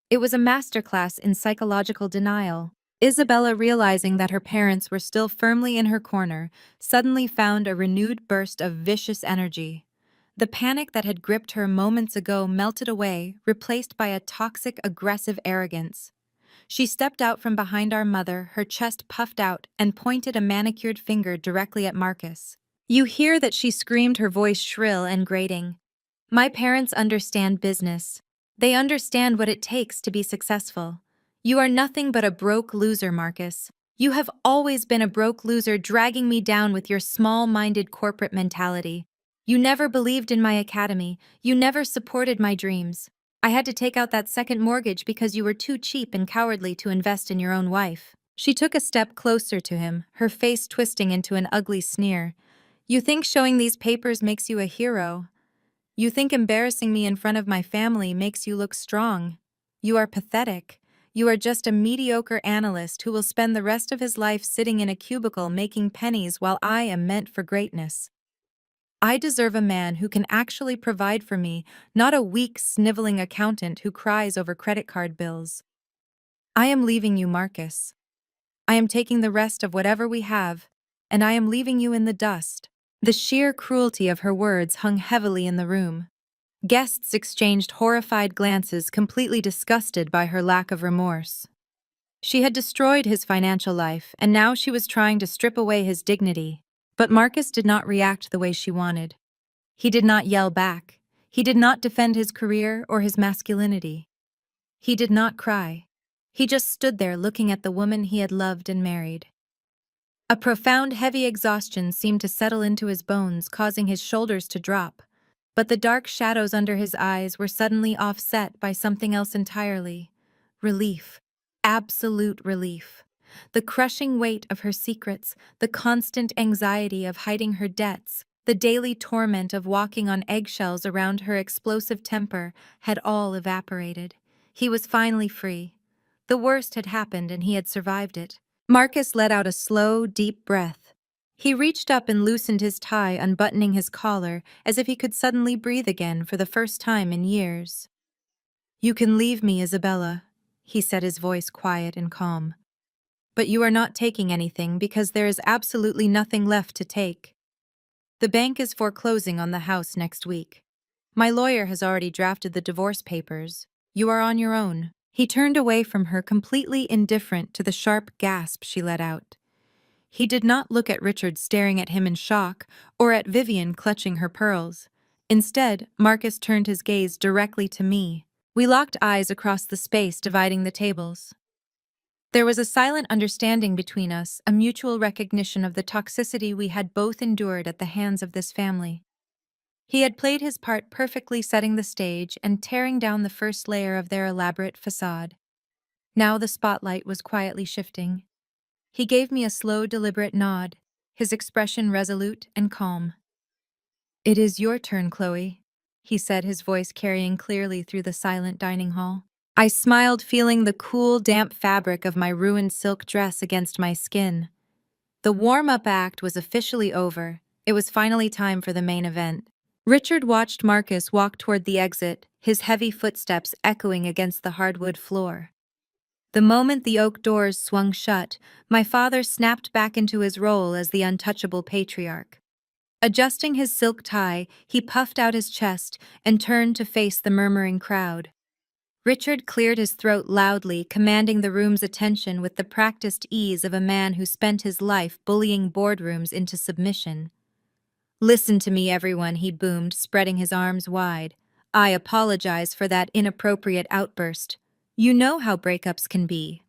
It was a masterclass in psychological denial. Isabella, realizing that her parents were still firmly in her corner, suddenly found a renewed burst of vicious energy. The panic that had gripped her moments ago melted away, replaced by a toxic, aggressive arrogance. She stepped out from behind our mother, her chest puffed out, and pointed a manicured finger directly at Marcus. You hear that, she screamed, her voice shrill and grating. My parents understand business. They understand what it takes to be successful. You are nothing but a broke loser, Marcus. You have always been a broke loser, dragging me down with your small-minded corporate mentality. You never believed in my academy. You never supported my dreams. I had to take out that second mortgage because you were too cheap and cowardly to invest in your own wife. She took a step closer to him, her face twisting into an ugly sneer. You think showing these papers makes you a hero. You think embarrassing me in front of my family makes you look strong. You are pathetic. You are just a mediocre analyst who will spend the rest of his life sitting in a cubicle making pennies while I am meant for greatness. I deserve a man who can actually provide for me, not a weak, sniveling accountant who cries over credit card bills. I am leaving you, Marcus. I am taking the rest of whatever we have, and I am leaving you in the dust. The sheer cruelty of her words hung heavily in the room. Guests exchanged horrified glances, completely disgusted by her lack of remorse. She had destroyed his financial life, and now she was trying to strip away his dignity. But Marcus did not react the way she wanted. He did not yell back. He did not defend his career or his masculinity. He did not cry. He just stood there looking at the woman he had loved and married. A profound, heavy exhaustion seemed to settle into his bones, causing his shoulders to drop. But the dark shadows under his eyes were suddenly offset by something else entirely. Relief. Absolute relief. The crushing weight of her secrets, the constant anxiety of hiding her debts, the daily torment of walking on eggshells around her explosive temper had all evaporated. He was finally free. The worst had happened and he had survived it. Marcus let out a slow, deep breath. He reached up and loosened his tie, unbuttoning his collar, as if he could suddenly breathe again for the first time in years. "You can leave me, Isabella," he said, his voice quiet and calm. "But you are not taking anything because there is absolutely nothing left to take. The bank is foreclosing on the house next week. My lawyer has already drafted the divorce papers. You are on your own." He turned away from her, completely indifferent to the sharp gasp she let out. He did not look at Richard staring at him in shock, or at Vivian clutching her pearls. Instead, Marcus turned his gaze directly to me. We locked eyes across the space dividing the tables. There was a silent understanding between us, a mutual recognition of the toxicity we had both endured at the hands of this family. He had played his part perfectly, setting the stage and tearing down the first layer of their elaborate facade. Now the spotlight was quietly shifting. He gave me a slow, deliberate nod, his expression resolute and calm. "It is your turn, Chloe," he said, his voice carrying clearly through the silent dining hall. I smiled, feeling the cool, damp fabric of my ruined silk dress against my skin. The warm-up act was officially over. It was finally time for the main event. Richard watched Marcus walk toward the exit, his heavy footsteps echoing against the hardwood floor. The moment the oak doors swung shut, my father snapped back into his role as the untouchable patriarch. Adjusting his silk tie, he puffed out his chest and turned to face the murmuring crowd. Richard cleared his throat loudly, commanding the room's attention with the practiced ease of a man who spent his life bullying boardrooms into submission. "Listen to me, everyone," he boomed, spreading his arms wide. "I apologize for that inappropriate outburst. You know how breakups can be.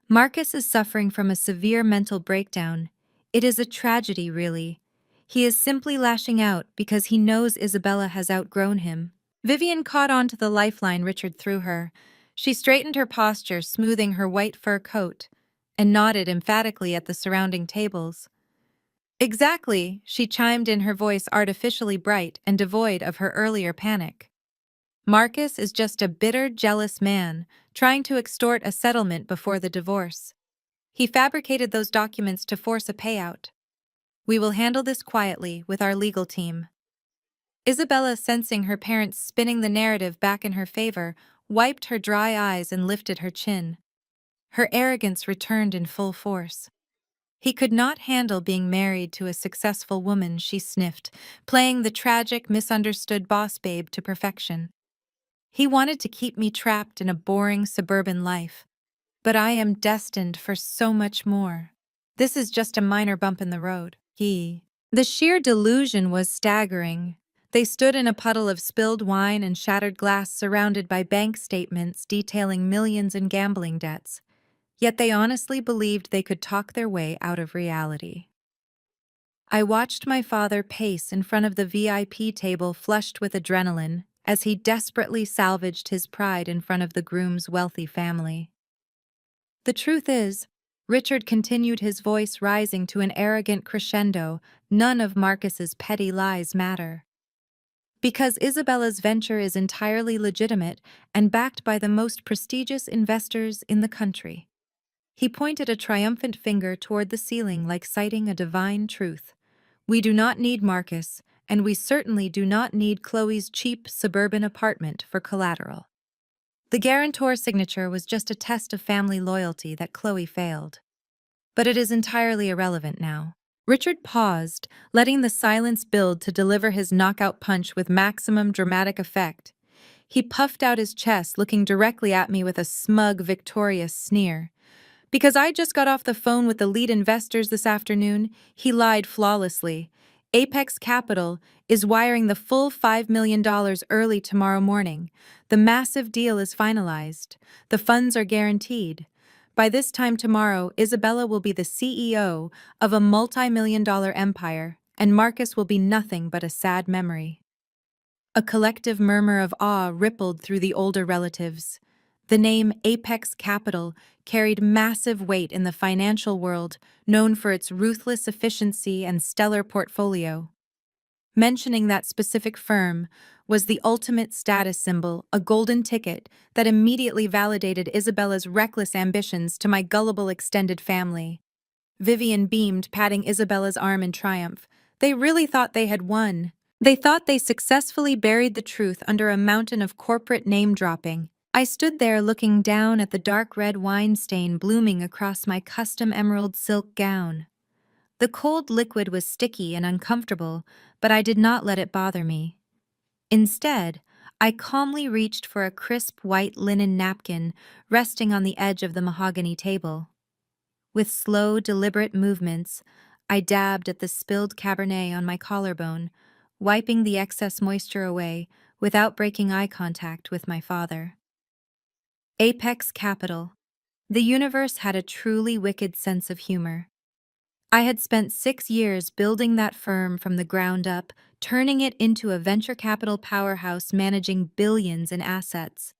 Marcus is suffering from a severe mental breakdown. It is a tragedy, really. He is simply lashing out because he knows Isabella has outgrown him." Vivian caught on to the lifeline Richard threw her. She straightened her posture, smoothing her white fur coat, and nodded emphatically at the surrounding tables. "Exactly," she chimed in, her voice artificially bright and devoid of her earlier panic. "Marcus is just a bitter, jealous man, trying to extort a settlement before the divorce. He fabricated those documents to force a payout. We will handle this quietly with our legal team." Isabella, sensing her parents spinning the narrative back in her favor, wiped her dry eyes and lifted her chin. Her arrogance returned in full force. "He could not handle being married to a successful woman," she sniffed, playing the tragic, misunderstood boss babe to perfection. "He wanted to keep me trapped in a boring suburban life. But I am destined for so much more. This is just a minor bump in the road." The sheer delusion was staggering. They stood in a puddle of spilled wine and shattered glass, surrounded by bank statements detailing millions in gambling debts. Yet they honestly believed they could talk their way out of reality. I watched my father pace in front of the VIP table, flushed with adrenaline, as he desperately salvaged his pride in front of the groom's wealthy family. "The truth is," Richard continued, his voice rising to an arrogant crescendo, "none of Marcus's petty lies matter. Because Isabella's venture is entirely legitimate and backed by the most prestigious investors in the country." He pointed a triumphant finger toward the ceiling, like citing a divine truth. "We do not need Marcus, and we certainly do not need Chloe's cheap suburban apartment for collateral." The guarantor signature was just a test of family loyalty that Chloe failed. But it is entirely irrelevant now. Richard paused, letting the silence build to deliver his knockout punch with maximum dramatic effect. He puffed out his chest, looking directly at me with a smug, victorious sneer. "Because I just got off the phone with the lead investors this afternoon," he lied flawlessly. "Apex Capital is wiring the full $5 million early tomorrow morning. The massive deal is finalized. The funds are guaranteed. By this time tomorrow, Isabella will be the CEO of a multi-million-dollar empire, and Marcus will be nothing but a sad memory. A collective murmur of awe rippled through the older relatives. The name Apex Capital carried massive weight in the financial world, known for its ruthless efficiency and stellar portfolio. Mentioning that specific firm was the ultimate status symbol, a golden ticket that immediately validated Isabella's reckless ambitions to my gullible extended family. Vivian beamed, patting Isabella's arm in triumph. They really thought they had won. They thought they successfully buried the truth under a mountain of corporate name-dropping. I stood there looking down at the dark red wine stain blooming across my custom emerald silk gown. The cold liquid was sticky and uncomfortable, but I did not let it bother me. Instead, I calmly reached for a crisp white linen napkin resting on the edge of the mahogany table. With slow, deliberate movements, I dabbed at the spilled Cabernet on my collarbone, wiping the excess moisture away without breaking eye contact with my father. Apex Capital. The universe had a truly wicked sense of humor. I had spent 6 years building that firm from the ground up, turning it into a venture capital powerhouse managing billions in assets.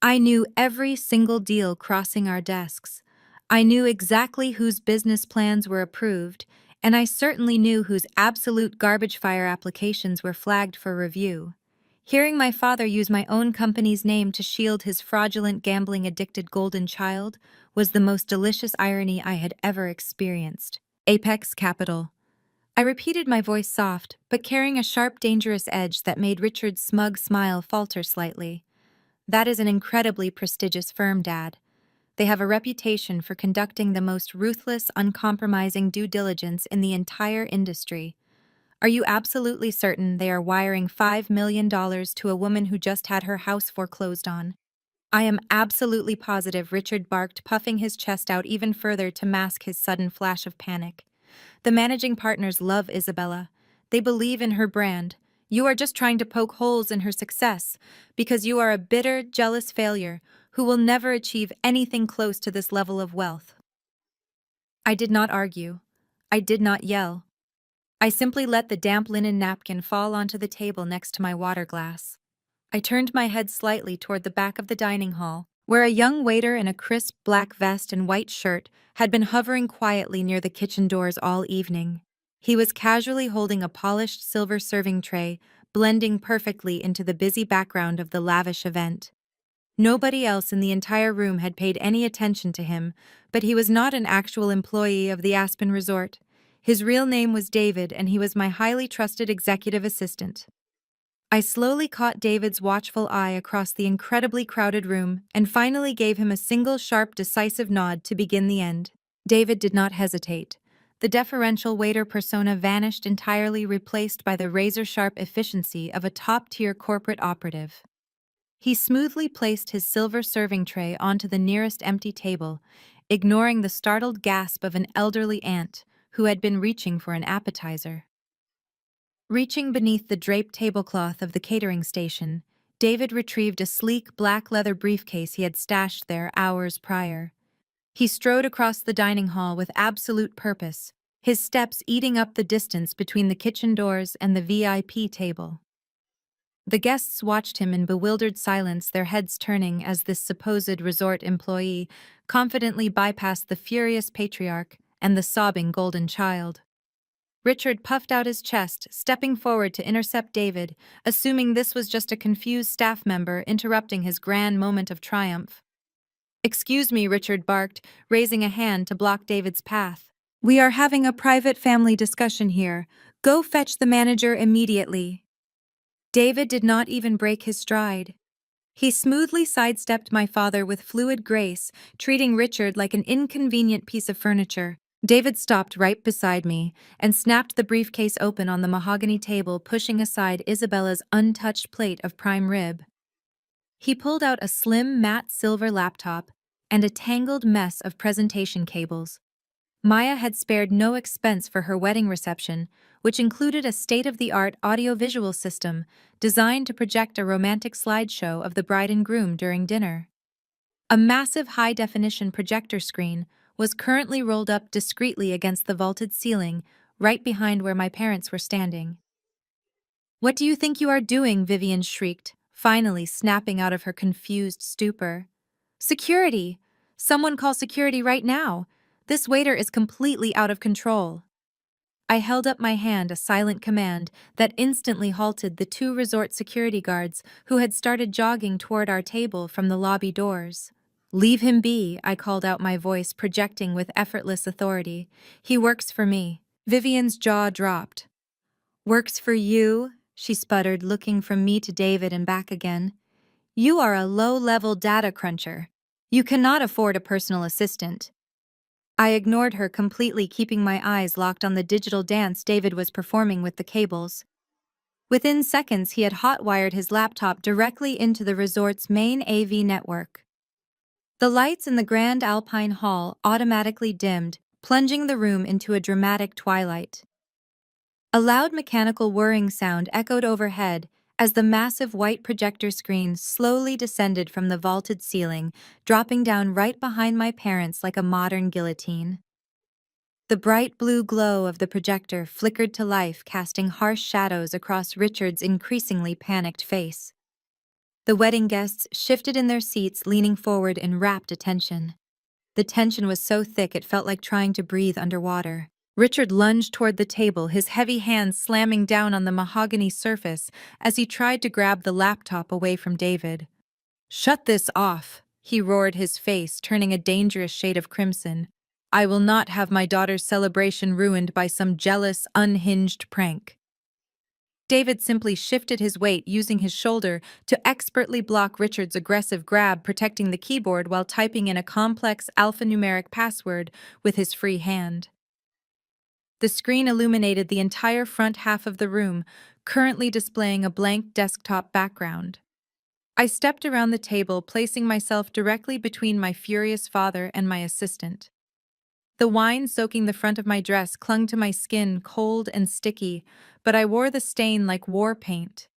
I knew every single deal crossing our desks. I knew exactly whose business plans were approved, and I certainly knew whose absolute garbage fire applications were flagged for review. Hearing my father use my own company's name to shield his fraudulent gambling-addicted golden child was the most delicious irony I had ever experienced. Apex Capital. I repeated, my voice soft, but carrying a sharp, dangerous edge that made Richard's smug smile falter slightly. That is an incredibly prestigious firm, Dad. They have a reputation for conducting the most ruthless, uncompromising due diligence in the entire industry. Are you absolutely certain they are wiring $5 million to a woman who just had her house foreclosed on? I am absolutely positive, Richard barked, puffing his chest out even further to mask his sudden flash of panic. The managing partners love Isabella. They believe in her brand. You are just trying to poke holes in her success because you are a bitter, jealous failure who will never achieve anything close to this level of wealth. I did not argue. I did not yell. I simply let the damp linen napkin fall onto the table next to my water glass. I turned my head slightly toward the back of the dining hall, where a young waiter in a crisp black vest and white shirt had been hovering quietly near the kitchen doors all evening. He was casually holding a polished silver serving tray, blending perfectly into the busy background of the lavish event. Nobody else in the entire room had paid any attention to him, but he was not an actual employee of the Aspen Resort. His real name was David, and he was my highly trusted executive assistant. I slowly caught David's watchful eye across the incredibly crowded room and finally gave him a single sharp, decisive nod to begin the end. David did not hesitate. The deferential waiter persona vanished entirely, replaced by the razor-sharp efficiency of a top-tier corporate operative. He smoothly placed his silver serving tray onto the nearest empty table, ignoring the startled gasp of an elderly aunt who had been reaching for an appetizer. Reaching beneath the draped tablecloth of the catering station, David retrieved a sleek black leather briefcase he had stashed there hours prior. He strode across the dining hall with absolute purpose, his steps eating up the distance between the kitchen doors and the VIP table. The guests watched him in bewildered silence, their heads turning as this supposed resort employee confidently bypassed the furious patriarch and the sobbing golden child. Richard puffed out his chest, stepping forward to intercept David, assuming this was just a confused staff member interrupting his grand moment of triumph. "Excuse me," Richard barked, raising a hand to block David's path. "We are having a private family discussion here. Go fetch the manager immediately." David did not even break his stride. He smoothly sidestepped my father with fluid grace, treating Richard like an inconvenient piece of furniture. David stopped right beside me and snapped the briefcase open on the mahogany table, pushing aside Isabella's untouched plate of prime rib. He pulled out a slim matte silver laptop and a tangled mess of presentation cables. Maya had spared no expense for her wedding reception, which included a state-of-the-art audiovisual system designed to project a romantic slideshow of the bride and groom during dinner. A massive high-definition projector screen was currently rolled up discreetly against the vaulted ceiling, right behind where my parents were standing. "What do you think you are doing?" Vivian shrieked, finally snapping out of her confused stupor. "Security! Someone call security right now! This waiter is completely out of control." I held up my hand, a silent command that instantly halted the two resort security guards who had started jogging toward our table from the lobby doors. "Leave him be," I called out, my voice projecting with effortless authority. "He works for me." Vivian's jaw dropped. "Works for you?" she sputtered, looking from me to David and back again. "You are a low-level data cruncher. You cannot afford a personal assistant." I ignored her completely, keeping my eyes locked on the digital dance David was performing with the cables. Within seconds, he had hot-wired his laptop directly into the resort's main AV network. The lights in the Grand Alpine Hall automatically dimmed, plunging the room into a dramatic twilight. A loud mechanical whirring sound echoed overhead as the massive white projector screen slowly descended from the vaulted ceiling, dropping down right behind my parents like a modern guillotine. The bright blue glow of the projector flickered to life, casting harsh shadows across Richard's increasingly panicked face. The wedding guests shifted in their seats, leaning forward in rapt attention. The tension was so thick it felt like trying to breathe underwater. Richard lunged toward the table, his heavy hands slamming down on the mahogany surface as he tried to grab the laptop away from David. "Shut this off," he roared, his face turning a dangerous shade of crimson. "I will not have my daughter's celebration ruined by some jealous, unhinged prank." David simply shifted his weight, using his shoulder to expertly block Richard's aggressive grab, protecting the keyboard while typing in a complex alphanumeric password with his free hand. The screen illuminated the entire front half of the room, currently displaying a blank desktop background. I stepped around the table, placing myself directly between my furious father and my assistant. The wine soaking the front of my dress clung to my skin, cold and sticky, but I wore the stain like war paint.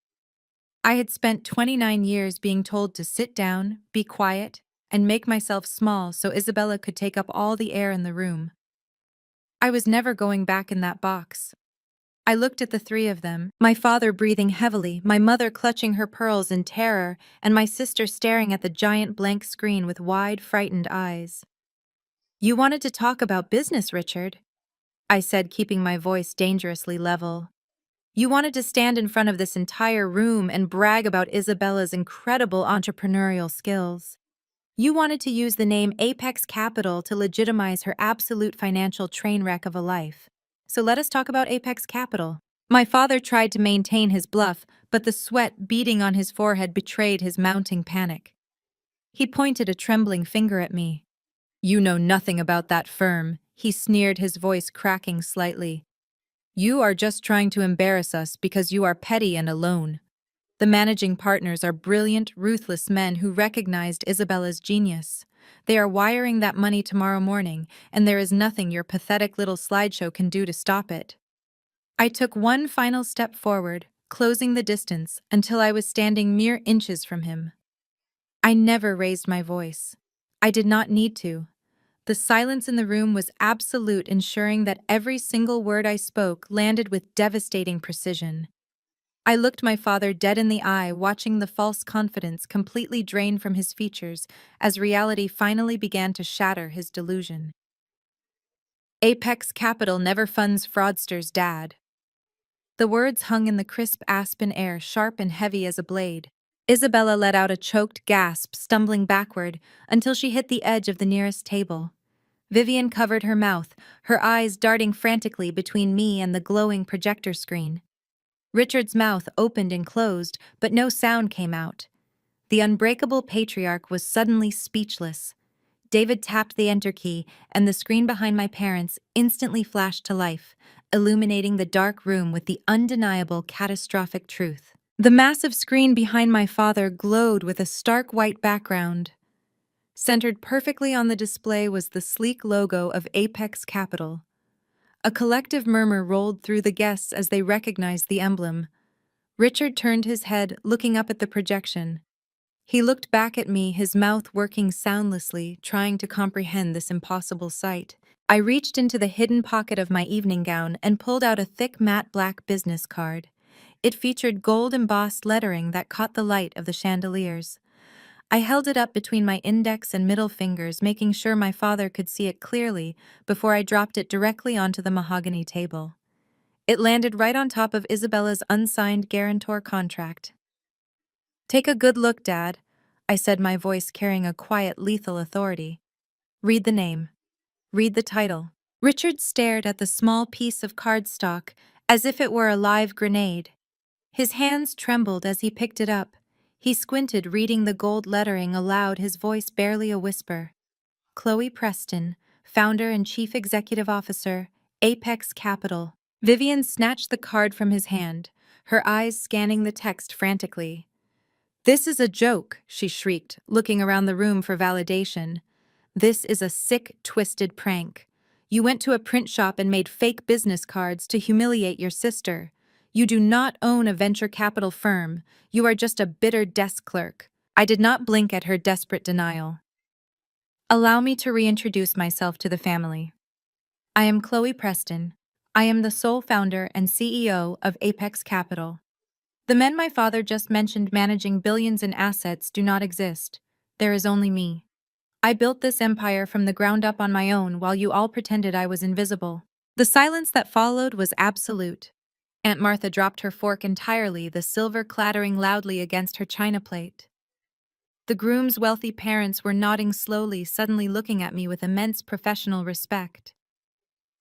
I had spent 29 years being told to sit down, be quiet, and make myself small so Isabella could take up all the air in the room. I was never going back in that box. I looked at the three of them, my father breathing heavily, my mother clutching her pearls in terror, and my sister staring at the giant blank screen with wide, frightened eyes. "You wanted to talk about business, Richard," I said, keeping my voice dangerously level. "You wanted to stand in front of this entire room and brag about Isabella's incredible entrepreneurial skills. You wanted to use the name Apex Capital to legitimize her absolute financial train wreck of a life. So let us talk about Apex Capital." My father tried to maintain his bluff, but the sweat beading on his forehead betrayed his mounting panic. He pointed a trembling finger at me. "You know nothing about that firm," he sneered, his voice cracking slightly. "You are just trying to embarrass us because you are petty and alone. The managing partners are brilliant, ruthless men who recognized Isabella's genius. They are wiring that money tomorrow morning, and there is nothing your pathetic little slideshow can do to stop it." I took one final step forward, closing the distance until I was standing mere inches from him. I never raised my voice. I did not need to. The silence in the room was absolute, ensuring that every single word I spoke landed with devastating precision. I looked my father dead in the eye, watching the false confidence completely drain from his features as reality finally began to shatter his delusion. "Apex Capital never funds fraudsters, Dad." The words hung in the crisp aspen air, sharp and heavy as a blade. Isabella let out a choked gasp, stumbling backward until she hit the edge of the nearest table. Vivian covered her mouth, her eyes darting frantically between me and the glowing projector screen. Richard's mouth opened and closed, but no sound came out. The unbreakable patriarch was suddenly speechless. David tapped the enter key, and the screen behind my parents instantly flashed to life, illuminating the dark room with the undeniable, catastrophic truth. The massive screen behind my father glowed with a stark white background. Centered perfectly on the display was the sleek logo of Apex Capital. A collective murmur rolled through the guests as they recognized the emblem. Richard turned his head, looking up at the projection. He looked back at me, his mouth working soundlessly, trying to comprehend this impossible sight. I reached into the hidden pocket of my evening gown and pulled out a thick matte black business card. It featured gold-embossed lettering that caught the light of the chandeliers. I held it up between my index and middle fingers, making sure my father could see it clearly before I dropped it directly onto the mahogany table. It landed right on top of Isabella's unsigned guarantor contract. "Take a good look, Dad," I said, my voice carrying a quiet, lethal authority. "Read the name. Read the title." Richard stared at the small piece of cardstock as if it were a live grenade. His hands trembled as he picked it up. He squinted, reading the gold lettering aloud, his voice barely a whisper. "Chloe Preston, founder and chief executive officer, Apex Capital." Vivian snatched the card from his hand, her eyes scanning the text frantically. "This is a joke," she shrieked, looking around the room for validation. "This is a sick, twisted prank. You went to a print shop and made fake business cards to humiliate your sister. You do not own a venture capital firm. You are just a bitter desk clerk." I did not blink at her desperate denial. "Allow me to reintroduce myself to the family. I am Chloe Preston. I am the sole founder and CEO of Apex Capital. The men my father just mentioned managing billions in assets do not exist. There is only me. I built this empire from the ground up on my own while you all pretended I was invisible." The silence that followed was absolute. Aunt Martha dropped her fork entirely, the silver clattering loudly against her china plate. The groom's wealthy parents were nodding slowly, suddenly looking at me with immense professional respect.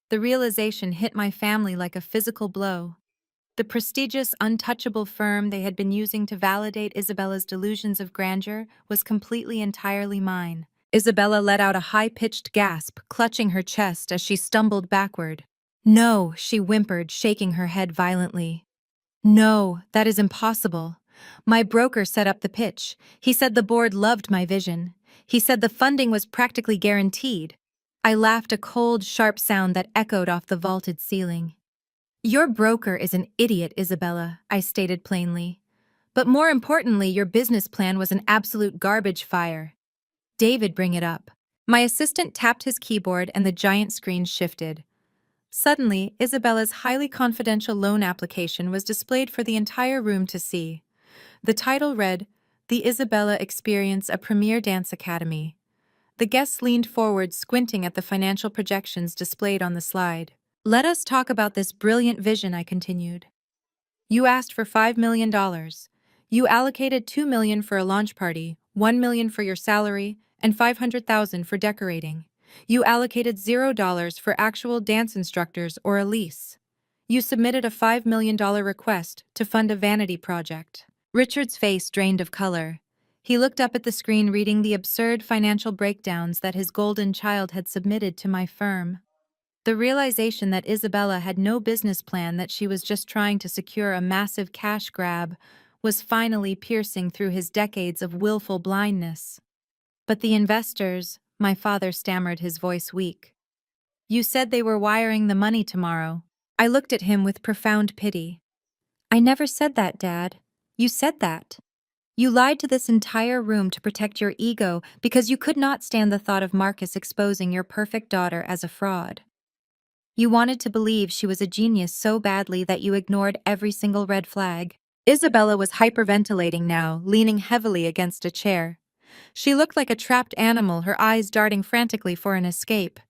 The realization hit my family like a physical blow. The prestigious, untouchable firm they had been using to validate Isabella's delusions of grandeur was completely entirely mine. Isabella let out a high-pitched gasp, clutching her chest as she stumbled backward. "No," she whimpered, shaking her head violently. "No, that is impossible. My broker set up the pitch. He said the board loved my vision. He said the funding was practically guaranteed." I laughed, a cold, sharp sound that echoed off the vaulted ceiling. "Your broker is an idiot, Isabella," I stated plainly. "But more importantly, your business plan was an absolute garbage fire. David, bring it up." My assistant tapped his keyboard and the giant screen shifted. Suddenly, Isabella's highly confidential loan application was displayed for the entire room to see. The title read, "The Isabella Experience, a Premier Dance Academy." The guests leaned forward, squinting at the financial projections displayed on the slide. "Let us talk about this brilliant vision," I continued. "You asked for $5 million. You allocated $2 million for a launch party, $1 million for your salary, and $500,000 for decorating. You allocated $0 for actual dance instructors or a lease. You submitted a $5 million request to fund a vanity project." Richard's face drained of color. He looked up at the screen, reading the absurd financial breakdowns that his golden child had submitted to my firm. The realization that Isabella had no business plan, that she was just trying to secure a massive cash grab, was finally piercing through his decades of willful blindness. "But the investors," my father stammered, his voice weak. "You said they were wiring the money tomorrow." I looked at him with profound pity. "I never said that, Dad. You said that. You lied to this entire room to protect your ego because you could not stand the thought of Marcus exposing your perfect daughter as a fraud. You wanted to believe she was a genius so badly that you ignored every single red flag." Isabella was hyperventilating now, leaning heavily against a chair. She looked like a trapped animal, her eyes darting frantically for an escape.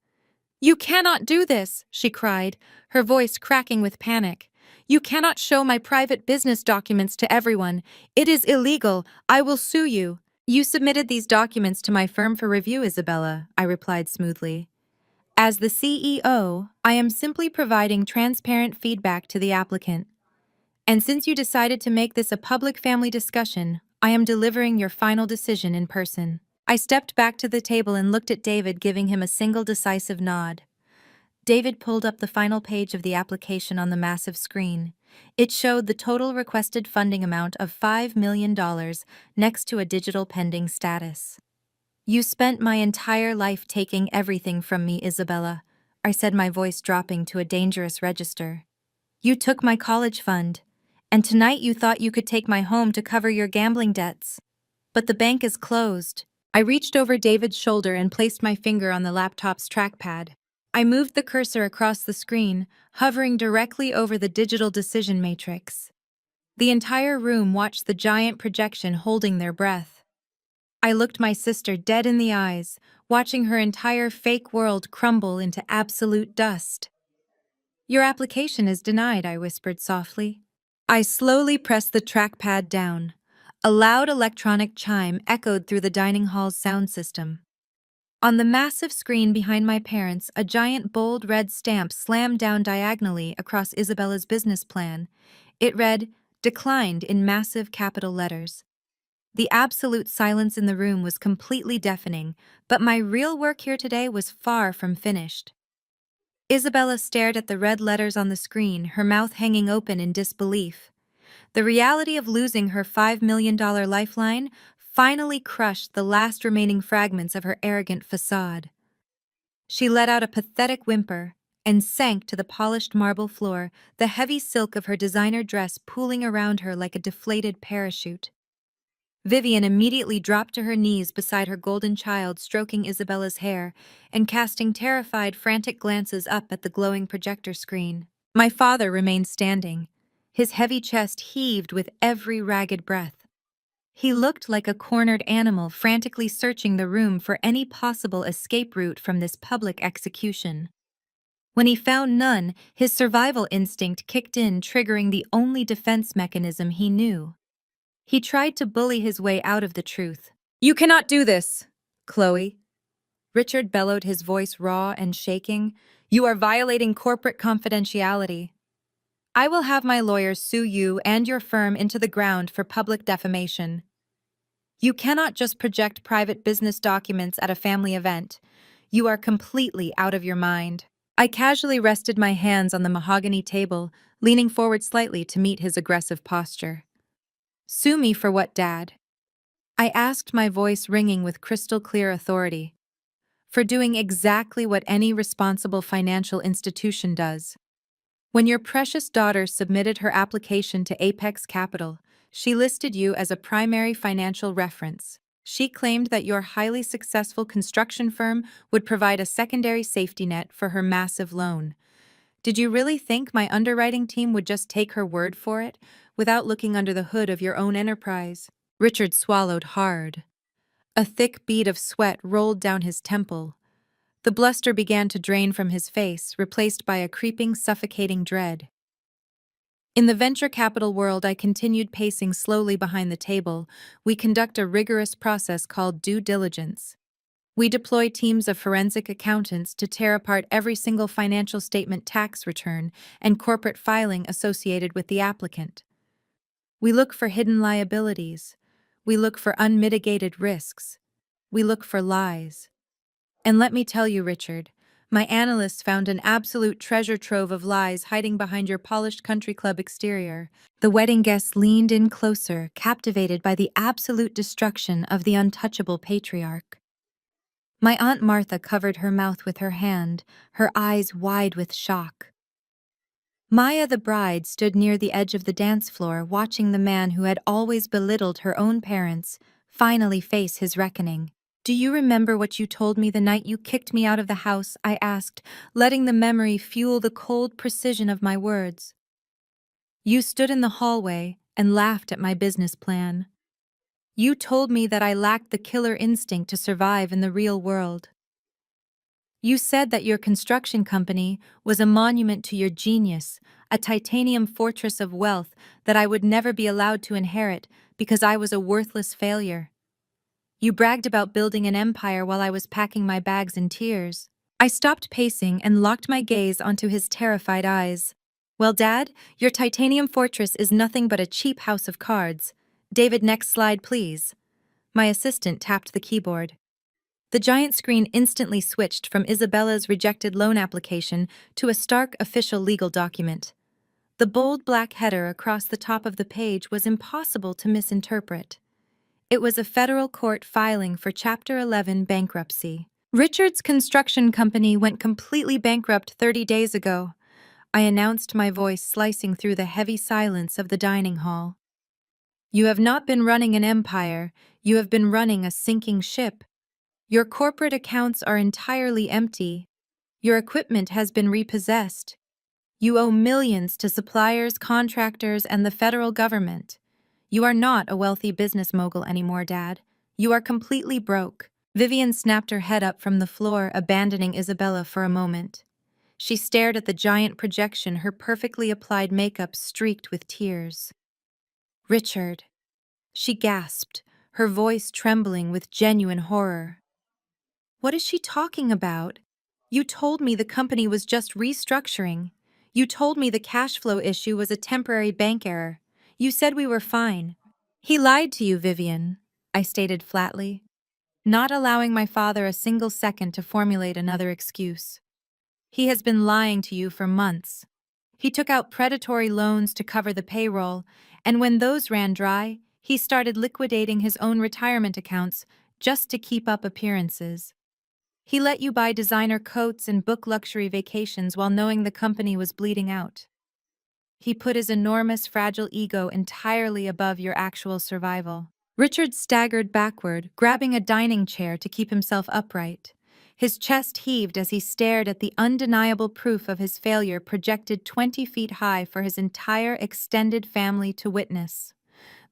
"You cannot do this," she cried, her voice cracking with panic. "You cannot show my private business documents to everyone. It is illegal. I will sue you." "You submitted these documents to my firm for review, Isabella," I replied smoothly. "As the CEO, I am simply providing transparent feedback to the applicant. And since you decided to make this a public family discussion, I am delivering your final decision in person." I stepped back to the table and looked at David, giving him a single decisive nod. David pulled up the final page of the application on the massive screen. It showed the total requested funding amount of $5 million next to a digital pending status. "You spent my entire life taking everything from me, Isabella," I said, my voice dropping to a dangerous register. "You took my college fund, and tonight you thought you could take my home to cover your gambling debts." But the bank is closed. I reached over David's shoulder and placed my finger on the laptop's trackpad. I moved the cursor across the screen, hovering directly over the digital decision matrix. The entire room watched the giant projection holding their breath. I looked my sister dead in the eyes, watching her entire fake world crumble into absolute dust. "Your application is denied," I whispered softly. I slowly pressed the trackpad down. A loud electronic chime echoed through the dining hall's sound system. On the massive screen behind my parents, a giant bold red stamp slammed down diagonally across Isabella's business plan. It read, "Declined," in massive capital letters. The absolute silence in the room was completely deafening, but my real work here today was far from finished. Isabella stared at the red letters on the screen, her mouth hanging open in disbelief. The reality of losing her $5 million lifeline finally crushed the last remaining fragments of her arrogant facade. She let out a pathetic whimper and sank to the polished marble floor, the heavy silk of her designer dress pooling around her like a deflated parachute. Vivian immediately dropped to her knees beside her golden child, stroking Isabella's hair and casting terrified, frantic glances up at the glowing projector screen. My father remained standing. His heavy chest heaved with every ragged breath. He looked like a cornered animal frantically searching the room for any possible escape route from this public execution. When he found none, his survival instinct kicked in, triggering the only defense mechanism he knew. He tried to bully his way out of the truth. "You cannot do this, Chloe." Richard bellowed, his voice raw and shaking. "You are violating corporate confidentiality. I will have my lawyers sue you and your firm into the ground for public defamation. You cannot just project private business documents at a family event. You are completely out of your mind." I casually rested my hands on the mahogany table, leaning forward slightly to meet his aggressive posture. "Sue me for what, Dad?" I asked, my voice ringing with crystal-clear authority. "For doing exactly what any responsible financial institution does. When your precious daughter submitted her application to Apex Capital, she listed you as a primary financial reference. She claimed that your highly successful construction firm would provide a secondary safety net for her massive loan. Did you really think my underwriting team would just take her word for it, without looking under the hood of your own enterprise?" Richard swallowed hard. A thick bead of sweat rolled down his temple. The bluster began to drain from his face, replaced by a creeping, suffocating dread. In the venture capital world, I continued pacing slowly behind the table. We conduct a rigorous process called due diligence. We deploy teams of forensic accountants to tear apart every single financial statement, tax return, and corporate filing associated with the applicant. We look for hidden liabilities. We look for unmitigated risks. We look for lies. And let me tell you, Richard, my analysts found an absolute treasure trove of lies hiding behind your polished country club exterior. The wedding guests leaned in closer, captivated by the absolute destruction of the untouchable patriarch. My Aunt Martha covered her mouth with her hand, her eyes wide with shock. Maya, the bride, stood near the edge of the dance floor, watching the man who had always belittled her own parents finally face his reckoning. "Do you remember what you told me the night you kicked me out of the house?" I asked, letting the memory fuel the cold precision of my words. "You stood in the hallway and laughed at my business plan. You told me that I lacked the killer instinct to survive in the real world. You said that your construction company was a monument to your genius, a titanium fortress of wealth that I would never be allowed to inherit because I was a worthless failure. You bragged about building an empire while I was packing my bags in tears." I stopped pacing and locked my gaze onto his terrified eyes. "Well, Dad, your titanium fortress is nothing but a cheap house of cards. David, next slide, please." My assistant tapped the keyboard. The giant screen instantly switched from Isabella's rejected loan application to a stark official legal document. The bold black header across the top of the page was impossible to misinterpret. It was a federal court filing for Chapter 11 bankruptcy. "Richard's construction company went completely bankrupt 30 days ago," I announced, my voice slicing through the heavy silence of the dining hall. "You have not been running an empire, You have been running a sinking ship. Your corporate accounts are entirely empty. Your equipment has been repossessed. You owe millions to suppliers, contractors, and the federal government. You are not a wealthy business mogul anymore, Dad. You are completely broke. Vivian snapped her head up from the floor, abandoning Isabella for a moment. She stared at the giant projection, her perfectly applied makeup streaked with tears. Richard, she gasped, her voice trembling with genuine horror. What is she talking about? You told me the company was just restructuring. You told me the cash flow issue was a temporary bank error. You said we were fine. He lied to you, Vivian, I stated flatly, not allowing my father a single second to formulate another excuse. He has been lying to you for months. He took out predatory loans to cover the payroll, and when those ran dry, he started liquidating his own retirement accounts just to keep up appearances. He let you buy designer coats and book luxury vacations while knowing the company was bleeding out. He put his enormous, fragile ego entirely above your actual survival. Richard staggered backward, grabbing a dining chair to keep himself upright. His chest heaved as he stared at the undeniable proof of his failure projected 20 feet high for his entire extended family to witness.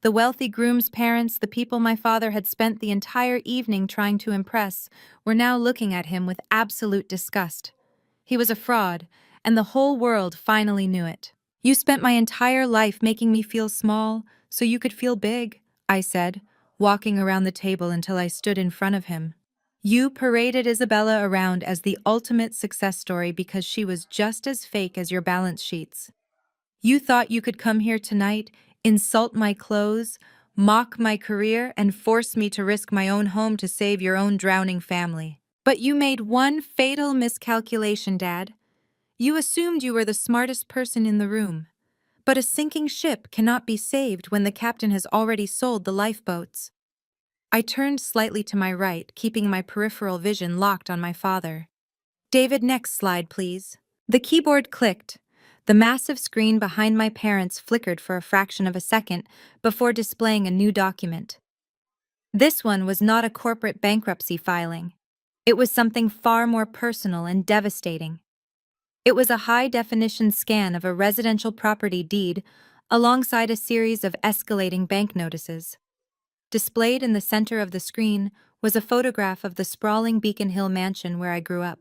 The wealthy groom's parents, the people my father had spent the entire evening trying to impress, were now looking at him with absolute disgust. He was a fraud, and the whole world finally knew it. You spent my entire life making me feel small, so you could feel big, I said, walking around the table until I stood in front of him. You paraded Isabella around as the ultimate success story because she was just as fake as your balance sheets. You thought you could come here tonight, insult my clothes, mock my career, and force me to risk my own home to save your own drowning family. But you made one fatal miscalculation, Dad. You assumed you were the smartest person in the room. But a sinking ship cannot be saved when the captain has already sold the lifeboats. I turned slightly to my right, keeping my peripheral vision locked on my father. David, next slide, please. The keyboard clicked. The massive screen behind my parents flickered for a fraction of a second before displaying a new document. This one was not a corporate bankruptcy filing. It was something far more personal and devastating. It was a high-definition scan of a residential property deed alongside a series of escalating bank notices. Displayed in the center of the screen was a photograph of the sprawling Beacon Hill mansion where I grew up.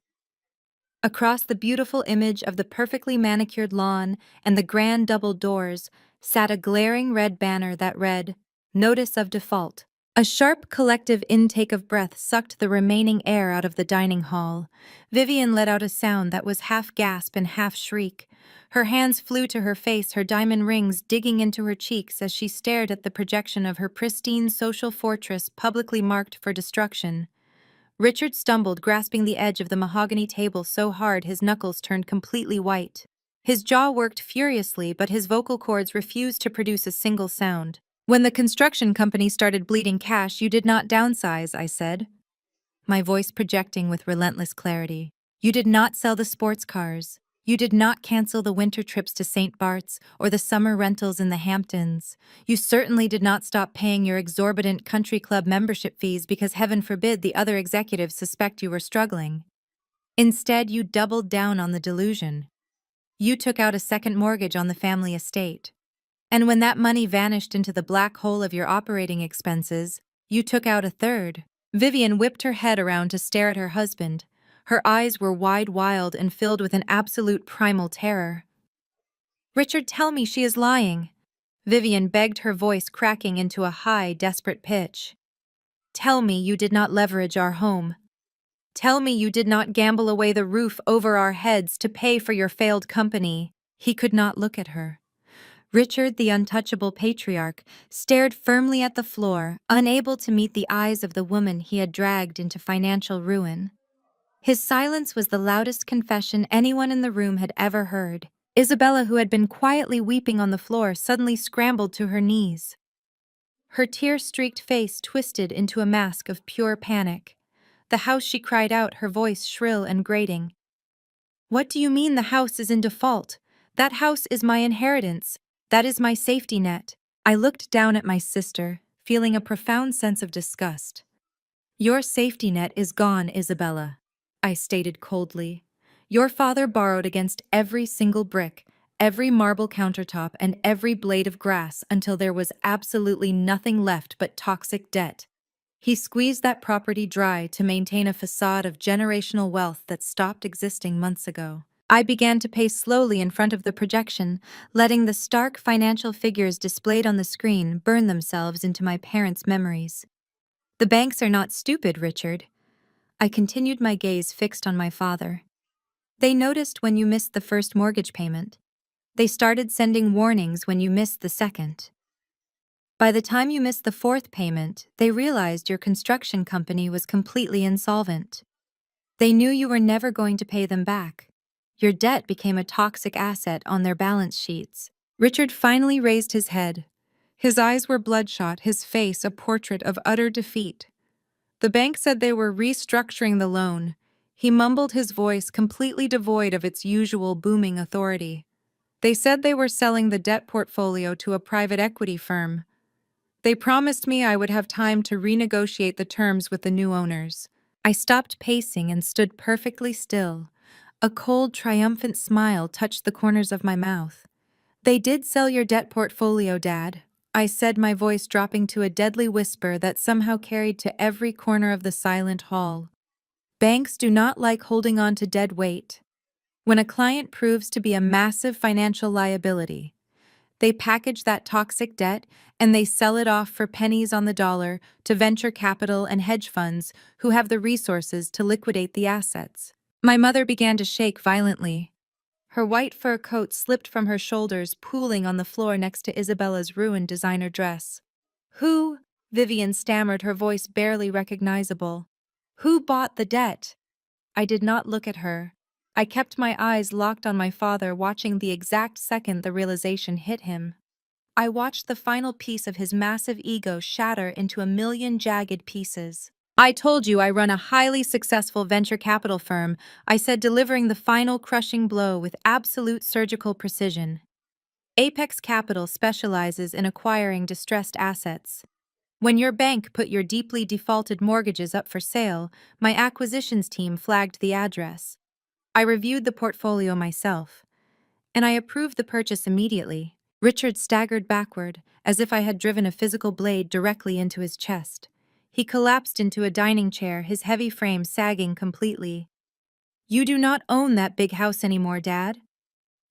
Across the beautiful image of the perfectly manicured lawn and the grand double doors sat a glaring red banner that read, Notice of Default. A sharp collective intake of breath sucked the remaining air out of the dining hall. Vivian let out a sound that was half gasp and half shriek. Her hands flew to her face, her diamond rings digging into her cheeks as she stared at the projection of her pristine social fortress publicly marked for destruction. Richard stumbled, grasping the edge of the mahogany table so hard his knuckles turned completely white. His jaw worked furiously, but his vocal cords refused to produce a single sound. When the construction company started bleeding cash, you did not downsize, I said, my voice projecting with relentless clarity. You did not sell the sports cars. You did not cancel the winter trips to St. Bart's or the summer rentals in the Hamptons. You certainly did not stop paying your exorbitant country club membership fees because heaven forbid the other executives suspect you were struggling. Instead, you doubled down on the delusion. You took out a second mortgage on the family estate. And when that money vanished into the black hole of your operating expenses, you took out a third. Vivian whipped her head around to stare at her husband. Her eyes were wide and filled with an absolute primal terror. Richard, tell me she is lying. Vivian begged, her voice cracking into a high, desperate pitch. Tell me you did not leverage our home. Tell me you did not gamble away the roof over our heads to pay for your failed company. He could not look at her. Richard, the untouchable patriarch, stared firmly at the floor, unable to meet the eyes of the woman he had dragged into financial ruin. His silence was the loudest confession anyone in the room had ever heard. Isabella, who had been quietly weeping on the floor, suddenly scrambled to her knees. Her tear-streaked face twisted into a mask of pure panic. The house, she cried out, her voice shrill and grating. What do you mean the house is in default? That house is my inheritance. That is my safety net. I looked down at my sister, feeling a profound sense of disgust. Your safety net is gone, Isabella, I stated coldly. Your father borrowed against every single brick, every marble countertop, and every blade of grass until there was absolutely nothing left but toxic debt. He squeezed that property dry to maintain a facade of generational wealth that stopped existing months ago. I began to pace slowly in front of the projection, letting the stark financial figures displayed on the screen burn themselves into my parents' memories. The banks are not stupid, Richard. I continued, my gaze fixed on my father. They noticed when you missed the first mortgage payment. They started sending warnings when you missed the second. By the time you missed the fourth payment, they realized your construction company was completely insolvent. They knew you were never going to pay them back. Your debt became a toxic asset on their balance sheets. Richard finally raised his head. His eyes were bloodshot, his face a portrait of utter defeat. The bank said they were restructuring the loan. He mumbled, his voice completely devoid of its usual booming authority. They said they were selling the debt portfolio to a private equity firm. They promised me I would have time to renegotiate the terms with the new owners. I stopped pacing and stood perfectly still. A cold, triumphant smile touched the corners of my mouth. They did sell your debt portfolio, Dad, I said, my voice dropping to a deadly whisper that somehow carried to every corner of the silent hall. Banks do not like holding on to dead weight. When a client proves to be a massive financial liability, they package that toxic debt and they sell it off for pennies on the dollar to venture capital and hedge funds who have the resources to liquidate the assets. My mother began to shake violently. Her white fur coat slipped from her shoulders, pooling on the floor next to Isabella's ruined designer dress. Who? Vivian stammered, her voice barely recognizable. Who bought the debt? I did not look at her. I kept my eyes locked on my father, watching the exact second the realization hit him. I watched the final piece of his massive ego shatter into a million jagged pieces. I told you I run a highly successful venture capital firm, I said, delivering the final crushing blow with absolute surgical precision. Apex Capital specializes in acquiring distressed assets. When your bank put your deeply defaulted mortgages up for sale, my acquisitions team flagged the address. I reviewed the portfolio myself, and I approved the purchase immediately. Richard staggered backward, as if I had driven a physical blade directly into his chest. He collapsed into a dining chair, his heavy frame sagging completely. You do not own that big house anymore, Dad,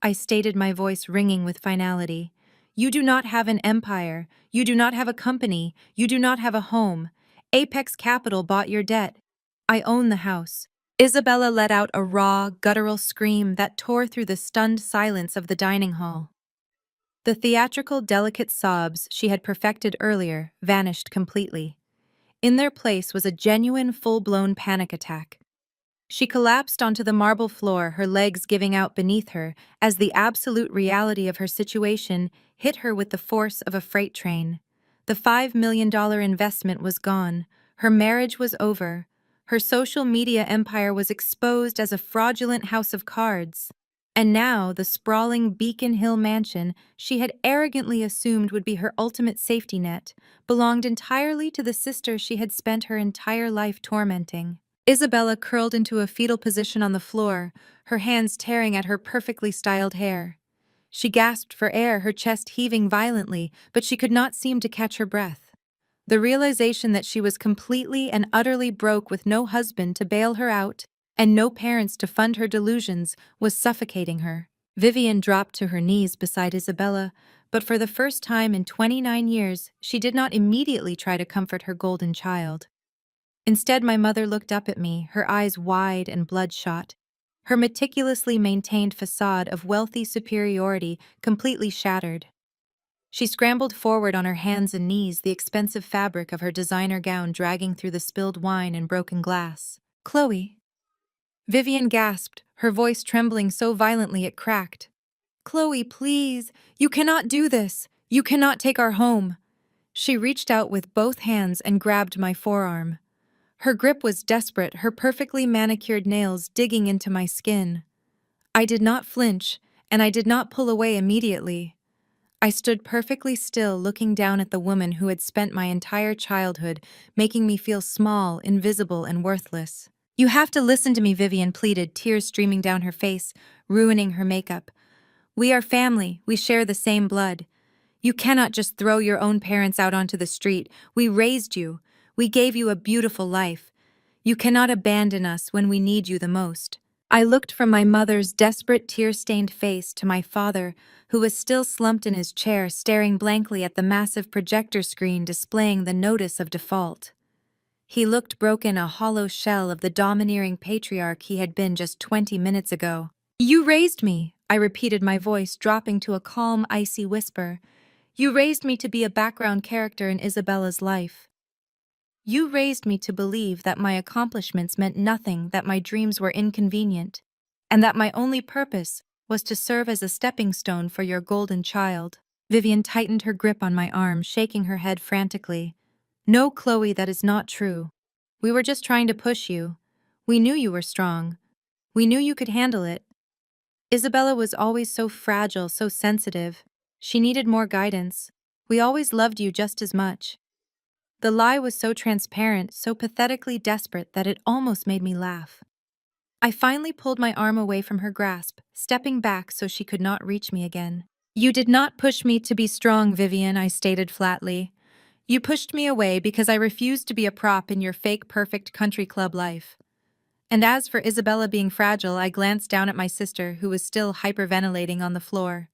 I stated, my voice ringing with finality. You do not have an empire. You do not have a company. You do not have a home. Apex Capital bought your debt. I own the house. Isabella let out a raw, guttural scream that tore through the stunned silence of the dining hall. The theatrical, delicate sobs she had perfected earlier vanished completely. In their place was a genuine, full-blown panic attack. She collapsed onto the marble floor, her legs giving out beneath her, as the absolute reality of her situation hit her with the force of a freight train. The $5 million investment was gone. Her marriage was over. Her social media empire was exposed as a fraudulent house of cards. And now the sprawling Beacon Hill mansion she had arrogantly assumed would be her ultimate safety net belonged entirely to the sister she had spent her entire life tormenting. Isabella curled into a fetal position on the floor, her hands tearing at her perfectly styled hair. She gasped for air, her chest heaving violently, but she could not seem to catch her breath. The realization that she was completely and utterly broke, with no husband to bail her out and no parents to fund her delusions, was suffocating her. Vivian dropped to her knees beside Isabella, but for the first time in 29 years, she did not immediately try to comfort her golden child. Instead, my mother looked up at me, her eyes wide and bloodshot, her meticulously maintained facade of wealthy superiority completely shattered. She scrambled forward on her hands and knees, the expensive fabric of her designer gown dragging through the spilled wine and broken glass. Chloe. Vivian gasped, her voice trembling so violently it cracked. Chloe, please, you cannot do this. You cannot take our home. She reached out with both hands and grabbed my forearm. Her grip was desperate, her perfectly manicured nails digging into my skin. I did not flinch, and I did not pull away immediately. I stood perfectly still, looking down at the woman who had spent my entire childhood making me feel small, invisible, and worthless. You have to listen to me, Vivian pleaded, tears streaming down her face, ruining her makeup. We are family. We share the same blood. You cannot just throw your own parents out onto the street. We raised you. We gave you a beautiful life. You cannot abandon us when we need you the most. I looked from my mother's desperate, tear-stained face to my father, who was still slumped in his chair, staring blankly at the massive projector screen displaying the notice of default. He looked broken, a hollow shell of the domineering patriarch he had been just 20 minutes ago. You raised me, I repeated, my voice dropping to a calm, icy whisper. You raised me to be a background character in Isabella's life. You raised me to believe that my accomplishments meant nothing, that my dreams were inconvenient, and that my only purpose was to serve as a stepping stone for your golden child. Vivian tightened her grip on my arm, shaking her head frantically. No, Chloe, that is not true. We were just trying to push you. We knew you were strong. We knew you could handle it. Isabella was always so fragile, so sensitive. She needed more guidance. We always loved you just as much. The lie was so transparent, so pathetically desperate that it almost made me laugh. I finally pulled my arm away from her grasp, stepping back so she could not reach me again. You did not push me to be strong, Vivian, I stated flatly. You pushed me away because I refused to be a prop in your fake perfect country club life. And as for Isabella being fragile, I glanced down at my sister, who was still hyperventilating on the floor.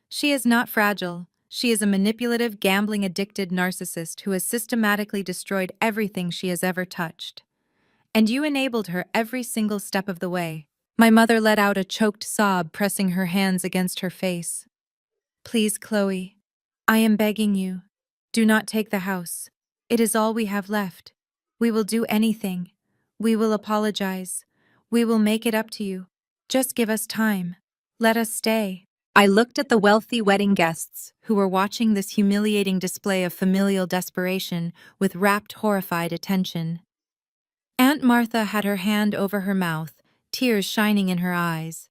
She is not fragile. She is a manipulative, gambling-addicted narcissist who has systematically destroyed everything she has ever touched. And you enabled her every single step of the way. My mother let out a choked sob, pressing her hands against her face. Please, Chloe, I am begging you. Do not take the house. It is all we have left. We will do anything. We will apologize. We will make it up to you. Just give us time. Let us stay. I looked at the wealthy wedding guests who were watching this humiliating display of familial desperation with rapt, horrified attention. Aunt Martha had her hand over her mouth, tears shining in her eyes.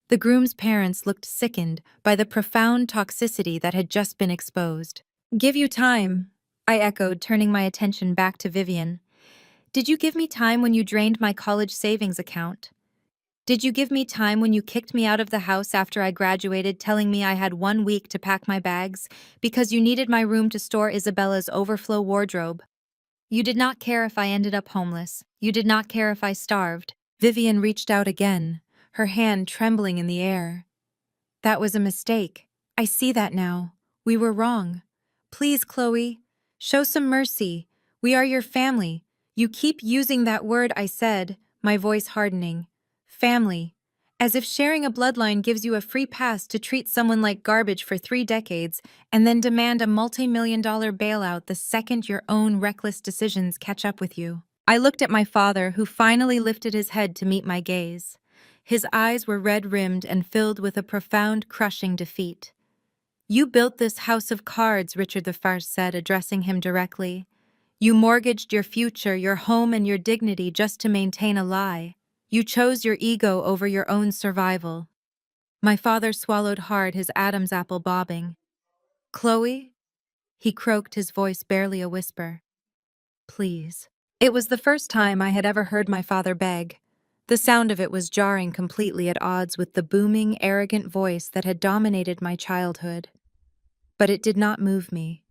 The groom's parents looked sickened by the profound toxicity that had just been exposed. Give you time, I echoed, turning my attention back to Vivian. Did you give me time when you drained my college savings account? Did you give me time when you kicked me out of the house after I graduated, telling me I had 1 week to pack my bags because you needed my room to store Isabella's overflow wardrobe? You did not care if I ended up homeless. You did not care if I starved. Vivian reached out again, her hand trembling in the air. That was a mistake. I see that now. We were wrong. Please, Chloe, show some mercy. We are your family. You keep using that word, I said, my voice hardening. Family. As if sharing a bloodline gives you a free pass to treat someone like garbage for 3 decades and then demand a multi-million-dollar bailout the second your own reckless decisions catch up with you. I looked at my father, who finally lifted his head to meet my gaze. His eyes were red-rimmed and filled with a profound, crushing defeat. You built this house of cards, Richard the First said, addressing him directly. You mortgaged your future, your home, and your dignity just to maintain a lie. You chose your ego over your own survival. My father swallowed hard, his Adam's apple bobbing. Chloe? He croaked, his voice barely a whisper. Please. It was the first time I had ever heard my father beg. The sound of it was jarring, completely at odds with the booming, arrogant voice that had dominated my childhood. But it did not move me.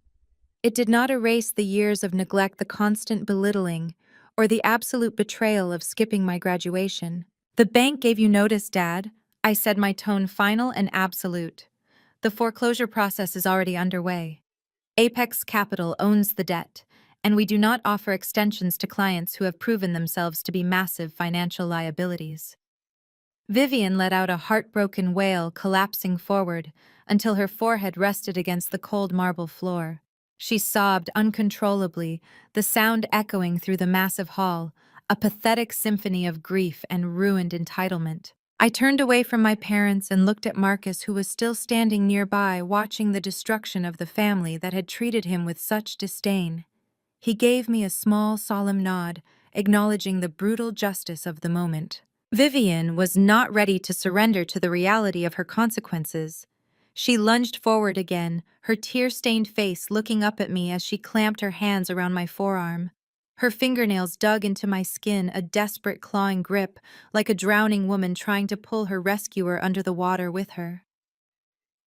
It did not erase the years of neglect, the constant belittling, or the absolute betrayal of skipping my graduation. The bank gave you notice, Dad, I said, my tone final and absolute. The foreclosure process is already underway. Apex Capital owns the debt, and we do not offer extensions to clients who have proven themselves to be massive financial liabilities. Vivian let out a heartbroken wail, collapsing forward until her forehead rested against the cold marble floor. She sobbed uncontrollably, the sound echoing through the massive hall, a pathetic symphony of grief and ruined entitlement. I turned away from my parents and looked at Marcus, who was still standing nearby, watching the destruction of the family that had treated him with such disdain. He gave me a small, solemn nod, acknowledging the brutal justice of the moment. Vivian was not ready to surrender to the reality of her consequences. She lunged forward again, her tear-stained face looking up at me as she clamped her hands around my forearm. Her fingernails dug into my skin, a desperate clawing grip, like a drowning woman trying to pull her rescuer under the water with her.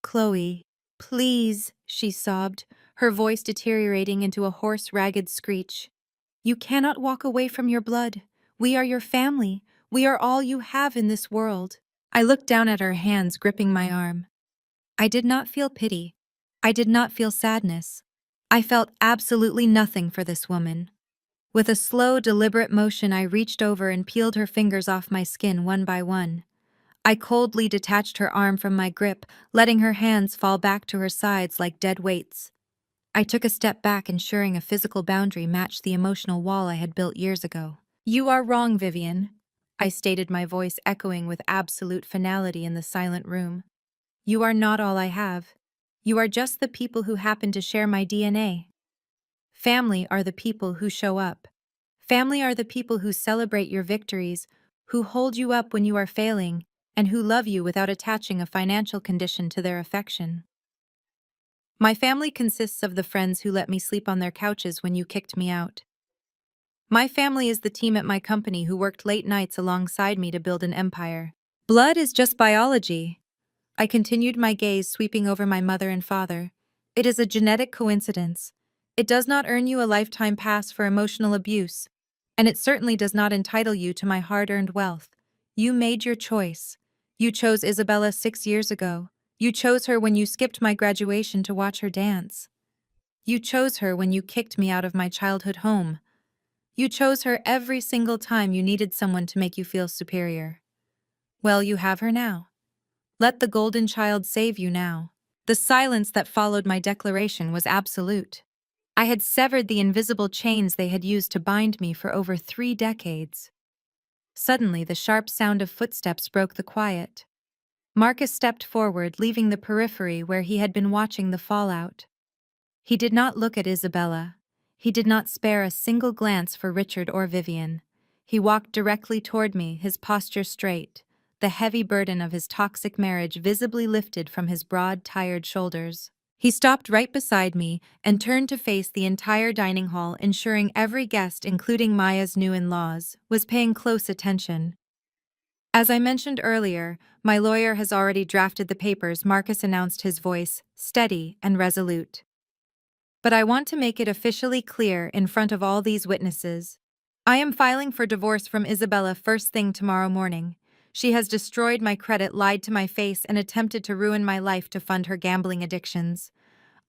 "Chloe, please," she sobbed, her voice deteriorating into a hoarse, ragged screech. "You cannot walk away from your blood. We are your family. We are all you have in this world." I looked down at her hands gripping my arm. I did not feel pity. I did not feel sadness. I felt absolutely nothing for this woman. With a slow, deliberate motion, I reached over and peeled her fingers off my skin one by one. I coldly detached her arm from my grip, letting her hands fall back to her sides like dead weights. I took a step back, ensuring a physical boundary matched the emotional wall I had built years ago. "You are wrong, Vivian," I stated, my voice echoing with absolute finality in the silent room. "You are not all I have. You are just the people who happen to share my DNA. Family are the people who show up. Family are the people who celebrate your victories, who hold you up when you are failing, and who love you without attaching a financial condition to their affection. My family consists of the friends who let me sleep on their couches when you kicked me out. My family is the team at my company who worked late nights alongside me to build an empire. Blood is just biology." I continued, my gaze sweeping over my mother and father. "It is a genetic coincidence. It does not earn you a lifetime pass for emotional abuse, and it certainly does not entitle you to my hard-earned wealth. You made your choice. You chose Isabella 6 years ago. You chose her when you skipped my graduation to watch her dance. You chose her when you kicked me out of my childhood home. You chose her every single time you needed someone to make you feel superior. Well, you have her now. Let the golden child save you now." The silence that followed my declaration was absolute. I had severed the invisible chains they had used to bind me for over 3 decades. Suddenly, the sharp sound of footsteps broke the quiet. Marcus stepped forward, leaving the periphery where he had been watching the fallout. He did not look at Isabella. He did not spare a single glance for Richard or Vivian. He walked directly toward me, his posture straight, the heavy burden of his toxic marriage visibly lifted from his broad, tired shoulders. He stopped right beside me and turned to face the entire dining hall, ensuring every guest, including Maya's new in-laws, was paying close attention. "As I mentioned earlier, my lawyer has already drafted the papers," Marcus announced, his voice steady and resolute. "But I want to make it officially clear in front of all these witnesses. I am filing for divorce from Isabella first thing tomorrow morning. She has destroyed my credit, lied to my face, and attempted to ruin my life to fund her gambling addictions.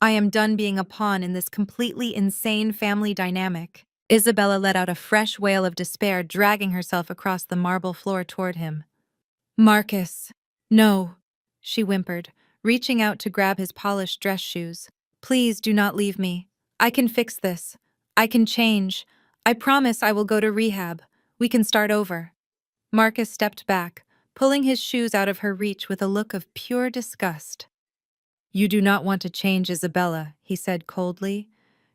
I am done being a pawn in this completely insane family dynamic." Isabella let out a fresh wail of despair, dragging herself across the marble floor toward him. "Marcus, no," she whimpered, reaching out to grab his polished dress shoes. "Please do not leave me. I can fix this. I can change. I promise I will go to rehab. We can start over." Marcus stepped back, pulling his shoes out of her reach with a look of pure disgust. "You do not want to change, Isabella," he said coldly.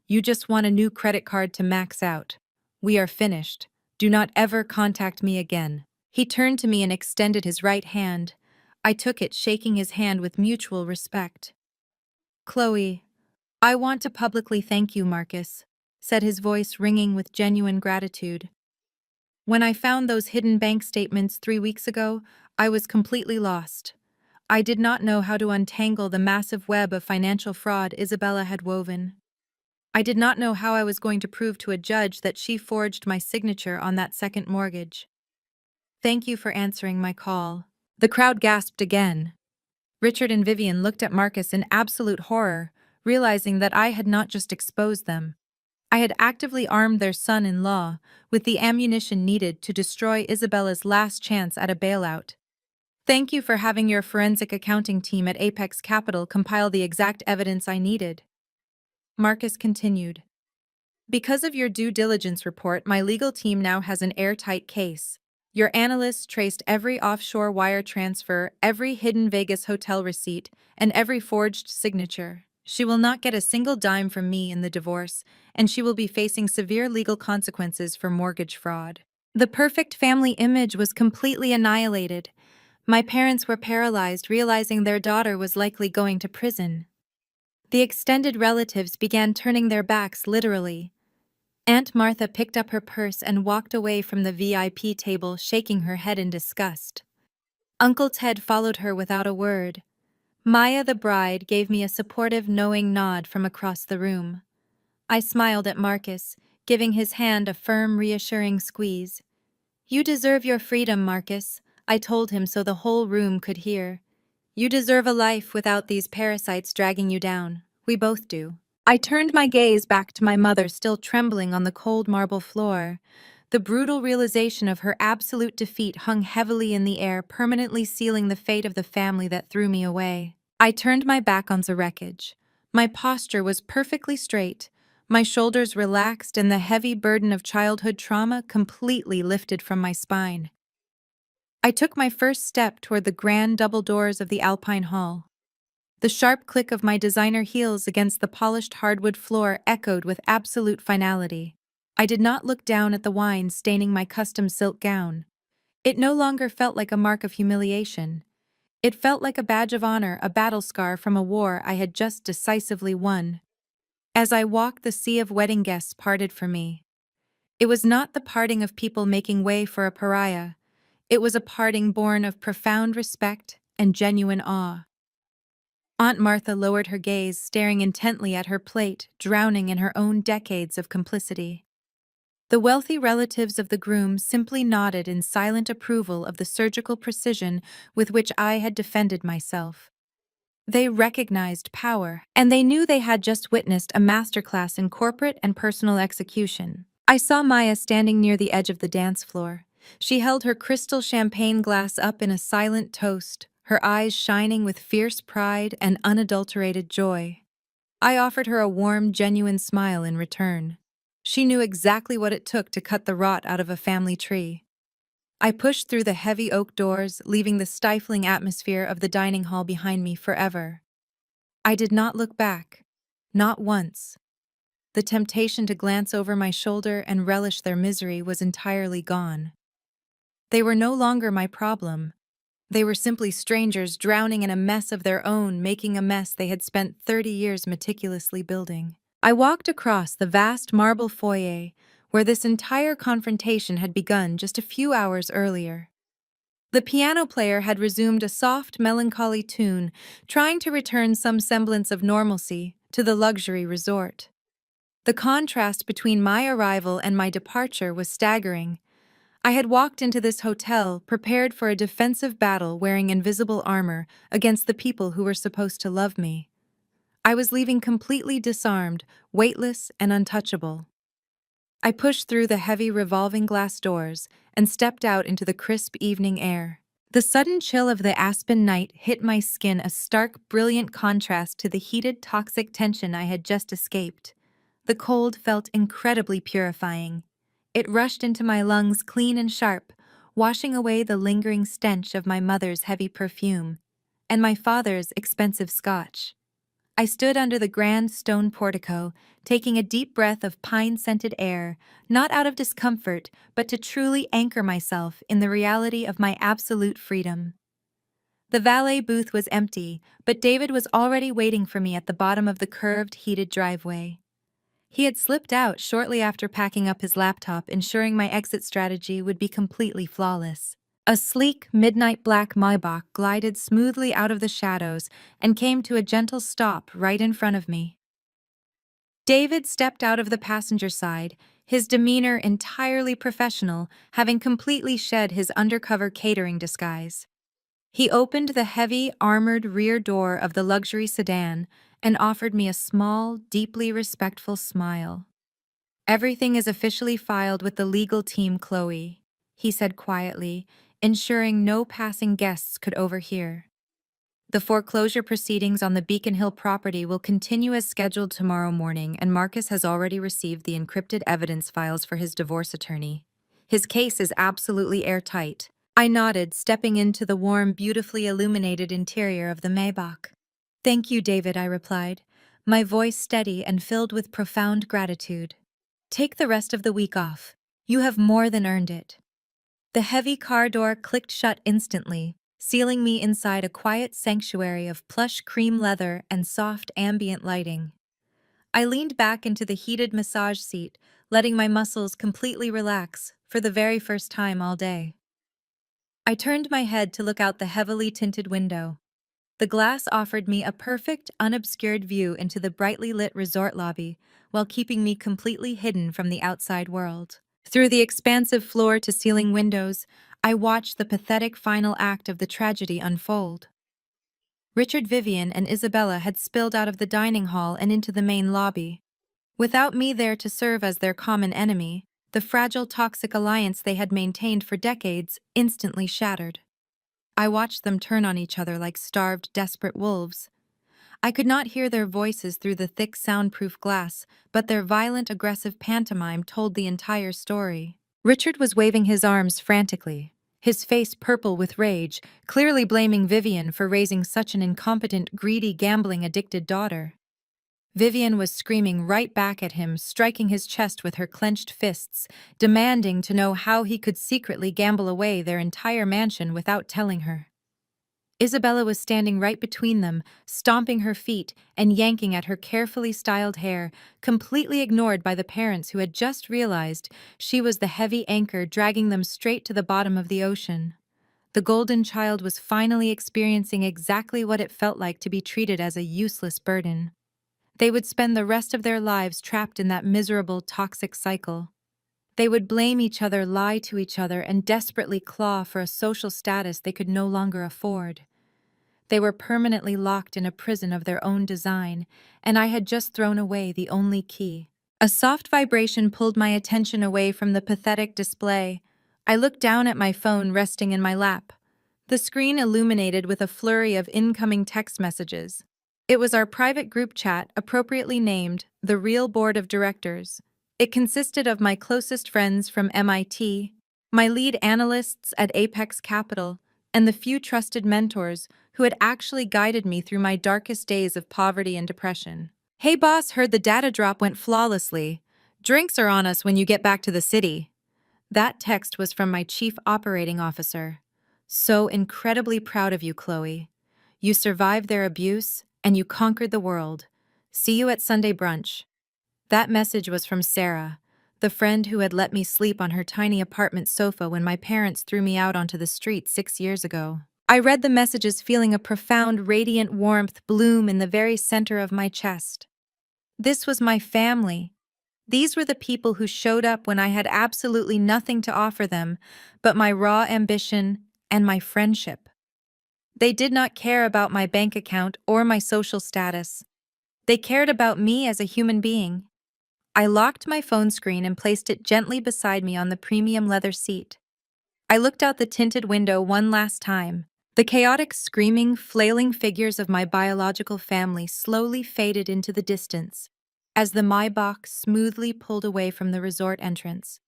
"You just want a new credit card to max out. We are finished. Do not ever contact me again." He turned to me and extended his right hand. I took it, shaking his hand with mutual respect. "Chloe, I want to publicly thank you, Marcus," said his voice ringing with genuine gratitude. "When I found those hidden bank statements 3 weeks ago, I was completely lost. I did not know how to untangle the massive web of financial fraud Isabella had woven. I did not know how I was going to prove to a judge that she forged my signature on that second mortgage. Thank you for answering my call." The crowd gasped again. Richard and Vivian looked at Marcus in absolute horror, realizing that I had not just exposed them. I had actively armed their son-in-law with the ammunition needed to destroy Isabella's last chance at a bailout. "Thank you for having your forensic accounting team at Apex Capital compile the exact evidence I needed," Marcus continued. "Because of your due diligence report, my legal team now has an airtight case. Your analysts traced every offshore wire transfer, every hidden Vegas hotel receipt, and every forged signature. She will not get a single dime from me in the divorce, and she will be facing severe legal consequences for mortgage fraud." The perfect family image was completely annihilated. My parents were paralyzed, realizing their daughter was likely going to prison. The extended relatives began turning their backs literally. Aunt Martha picked up her purse and walked away from the VIP table, shaking her head in disgust. Uncle Ted followed her without a word. Maya, the bride, gave me a supportive, knowing nod from across the room. I smiled at Marcus, giving his hand a firm, reassuring squeeze. "You deserve your freedom, Marcus," I told him so the whole room could hear. "You deserve a life without these parasites dragging you down. We both do." I turned my gaze back to my mother, still trembling on the cold marble floor. The brutal realization of her absolute defeat hung heavily in the air, permanently sealing the fate of the family that threw me away. I turned my back on the wreckage. My posture was perfectly straight, my shoulders relaxed, and the heavy burden of childhood trauma completely lifted from my spine. I took my first step toward the grand double doors of the Alpine Hall. The sharp click of my designer heels against the polished hardwood floor echoed with absolute finality. I did not look down at the wine staining my custom silk gown. It no longer felt like a mark of humiliation. It felt like a badge of honor, a battle scar from a war I had just decisively won. As I walked, the sea of wedding guests parted for me. It was not the parting of people making way for a pariah. It was a parting born of profound respect and genuine awe. Aunt Martha lowered her gaze, staring intently at her plate, drowning in her own decades of complicity. The wealthy relatives of the groom simply nodded in silent approval of the surgical precision with which I had defended myself. They recognized power, and they knew they had just witnessed a masterclass in corporate and personal execution. I saw Maya standing near the edge of the dance floor. She held her crystal champagne glass up in a silent toast, her eyes shining with fierce pride and unadulterated joy. I offered her a warm, genuine smile in return. She knew exactly what it took to cut the rot out of a family tree. I pushed through the heavy oak doors, leaving the stifling atmosphere of the dining hall behind me forever. I did not look back. Not once. The temptation to glance over my shoulder and relish their misery was entirely gone. They were no longer my problem. They were simply strangers drowning in a mess of their own, making a mess they had spent 30 years meticulously building. I walked across the vast marble foyer, where this entire confrontation had begun just a few hours earlier. The piano player had resumed a soft, melancholy tune, trying to return some semblance of normalcy to the luxury resort. The contrast between my arrival and my departure was staggering. I had walked into this hotel prepared for a defensive battle, wearing invisible armor against the people who were supposed to love me. I was leaving completely disarmed, weightless, and untouchable. I pushed through the heavy revolving glass doors and stepped out into the crisp evening air. The sudden chill of the aspen night hit my skin, a stark, brilliant contrast to the heated, toxic tension I had just escaped. The cold felt incredibly purifying. It rushed into my lungs clean and sharp, washing away the lingering stench of my mother's heavy perfume and my father's expensive scotch. I stood under the grand stone portico, taking a deep breath of pine-scented air, not out of discomfort, but to truly anchor myself in the reality of my absolute freedom. The valet booth was empty, but David was already waiting for me at the bottom of the curved, heated driveway. He had slipped out shortly after packing up his laptop, ensuring my exit strategy would be completely flawless. A sleek, midnight black Maybach glided smoothly out of the shadows and came to a gentle stop right in front of me. David stepped out of the passenger side, his demeanor entirely professional, having completely shed his undercover catering disguise. He opened the heavy, armored rear door of the luxury sedan and offered me a small, deeply respectful smile. "Everything is officially filed with the legal team, Chloe," he said quietly, ensuring no passing guests could overhear. "The foreclosure proceedings on the Beacon Hill property will continue as scheduled tomorrow morning, and Marcus has already received the encrypted evidence files for his divorce attorney. His case is absolutely airtight." I nodded, stepping into the warm, beautifully illuminated interior of the Maybach. "Thank you, David," I replied, my voice steady and filled with profound gratitude. "Take the rest of the week off. You have more than earned it." The heavy car door clicked shut instantly, sealing me inside a quiet sanctuary of plush cream leather and soft ambient lighting. I leaned back into the heated massage seat, letting my muscles completely relax for the very first time all day. I turned my head to look out the heavily tinted window. The glass offered me a perfect, unobscured view into the brightly lit resort lobby, while keeping me completely hidden from the outside world. Through the expansive floor-to-ceiling windows, I watched the pathetic final act of the tragedy unfold. Richard, Vivian, and Isabella had spilled out of the dining hall and into the main lobby. Without me there to serve as their common enemy, the fragile, toxic alliance they had maintained for decades instantly shattered. I watched them turn on each other like starved, desperate wolves. I could not hear their voices through the thick, soundproof glass, but their violent, aggressive pantomime told the entire story. Richard was waving his arms frantically, his face purple with rage, clearly blaming Vivian for raising such an incompetent, greedy, gambling-addicted daughter. Vivian was screaming right back at him, striking his chest with her clenched fists, demanding to know how he could secretly gamble away their entire mansion without telling her. Isabella was standing right between them, stomping her feet and yanking at her carefully styled hair, completely ignored by the parents who had just realized she was the heavy anchor dragging them straight to the bottom of the ocean. The golden child was finally experiencing exactly what it felt like to be treated as a useless burden. They would spend the rest of their lives trapped in that miserable, toxic cycle. They would blame each other, lie to each other, and desperately claw for a social status they could no longer afford. They were permanently locked in a prison of their own design, and I had just thrown away the only key. A soft vibration pulled my attention away from the pathetic display. I looked down at my phone resting in my lap. The screen illuminated with a flurry of incoming text messages. It was our private group chat, appropriately named The Real Board of Directors. It consisted of my closest friends from MIT, my lead analysts at Apex Capital, and the few trusted mentors who had actually guided me through my darkest days of poverty and depression. "Hey boss, heard the data drop went flawlessly. Drinks are on us when you get back to the city." That text was from my chief operating officer. "So incredibly proud of you, Chloe. You survived their abuse, and you conquered the world. See you at Sunday brunch." That message was from Sarah, the friend who had let me sleep on her tiny apartment sofa when my parents threw me out onto the street 6 years ago. I read the messages feeling a profound, radiant warmth bloom in the very center of my chest. This was my family. These were the people who showed up when I had absolutely nothing to offer them but my raw ambition and my friendship. They did not care about my bank account or my social status. They cared about me as a human being. I locked my phone screen and placed it gently beside me on the premium leather seat. I looked out the tinted window one last time. The chaotic, screaming, flailing figures of my biological family slowly faded into the distance as the Maybach smoothly pulled away from the resort entrance.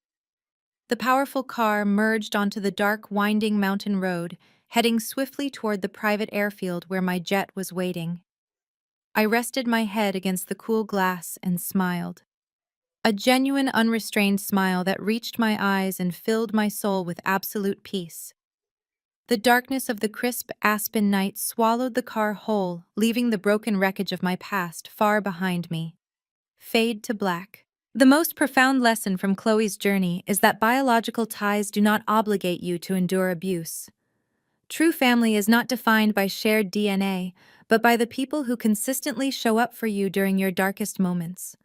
The powerful car merged onto the dark, winding mountain road, heading swiftly toward the private airfield where my jet was waiting. I rested my head against the cool glass and smiled. A genuine, unrestrained smile that reached my eyes and filled my soul with absolute peace. The darkness of the crisp aspen night swallowed the car whole, leaving the broken wreckage of my past far behind me. Fade to black. The most profound lesson from Chloe's journey is that biological ties do not obligate you to endure abuse. True family is not defined by shared DNA, but by the people who consistently show up for you during your darkest moments.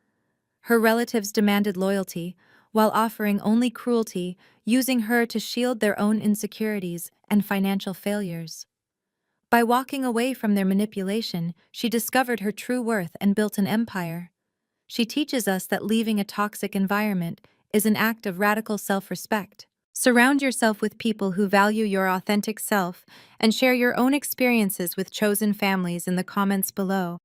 Her relatives demanded loyalty, while offering only cruelty, using her to shield their own insecurities and financial failures. By walking away from their manipulation, she discovered her true worth and built an empire. She teaches us that leaving a toxic environment is an act of radical self-respect. Surround yourself with people who value your authentic self and share your own experiences with chosen families in the comments below.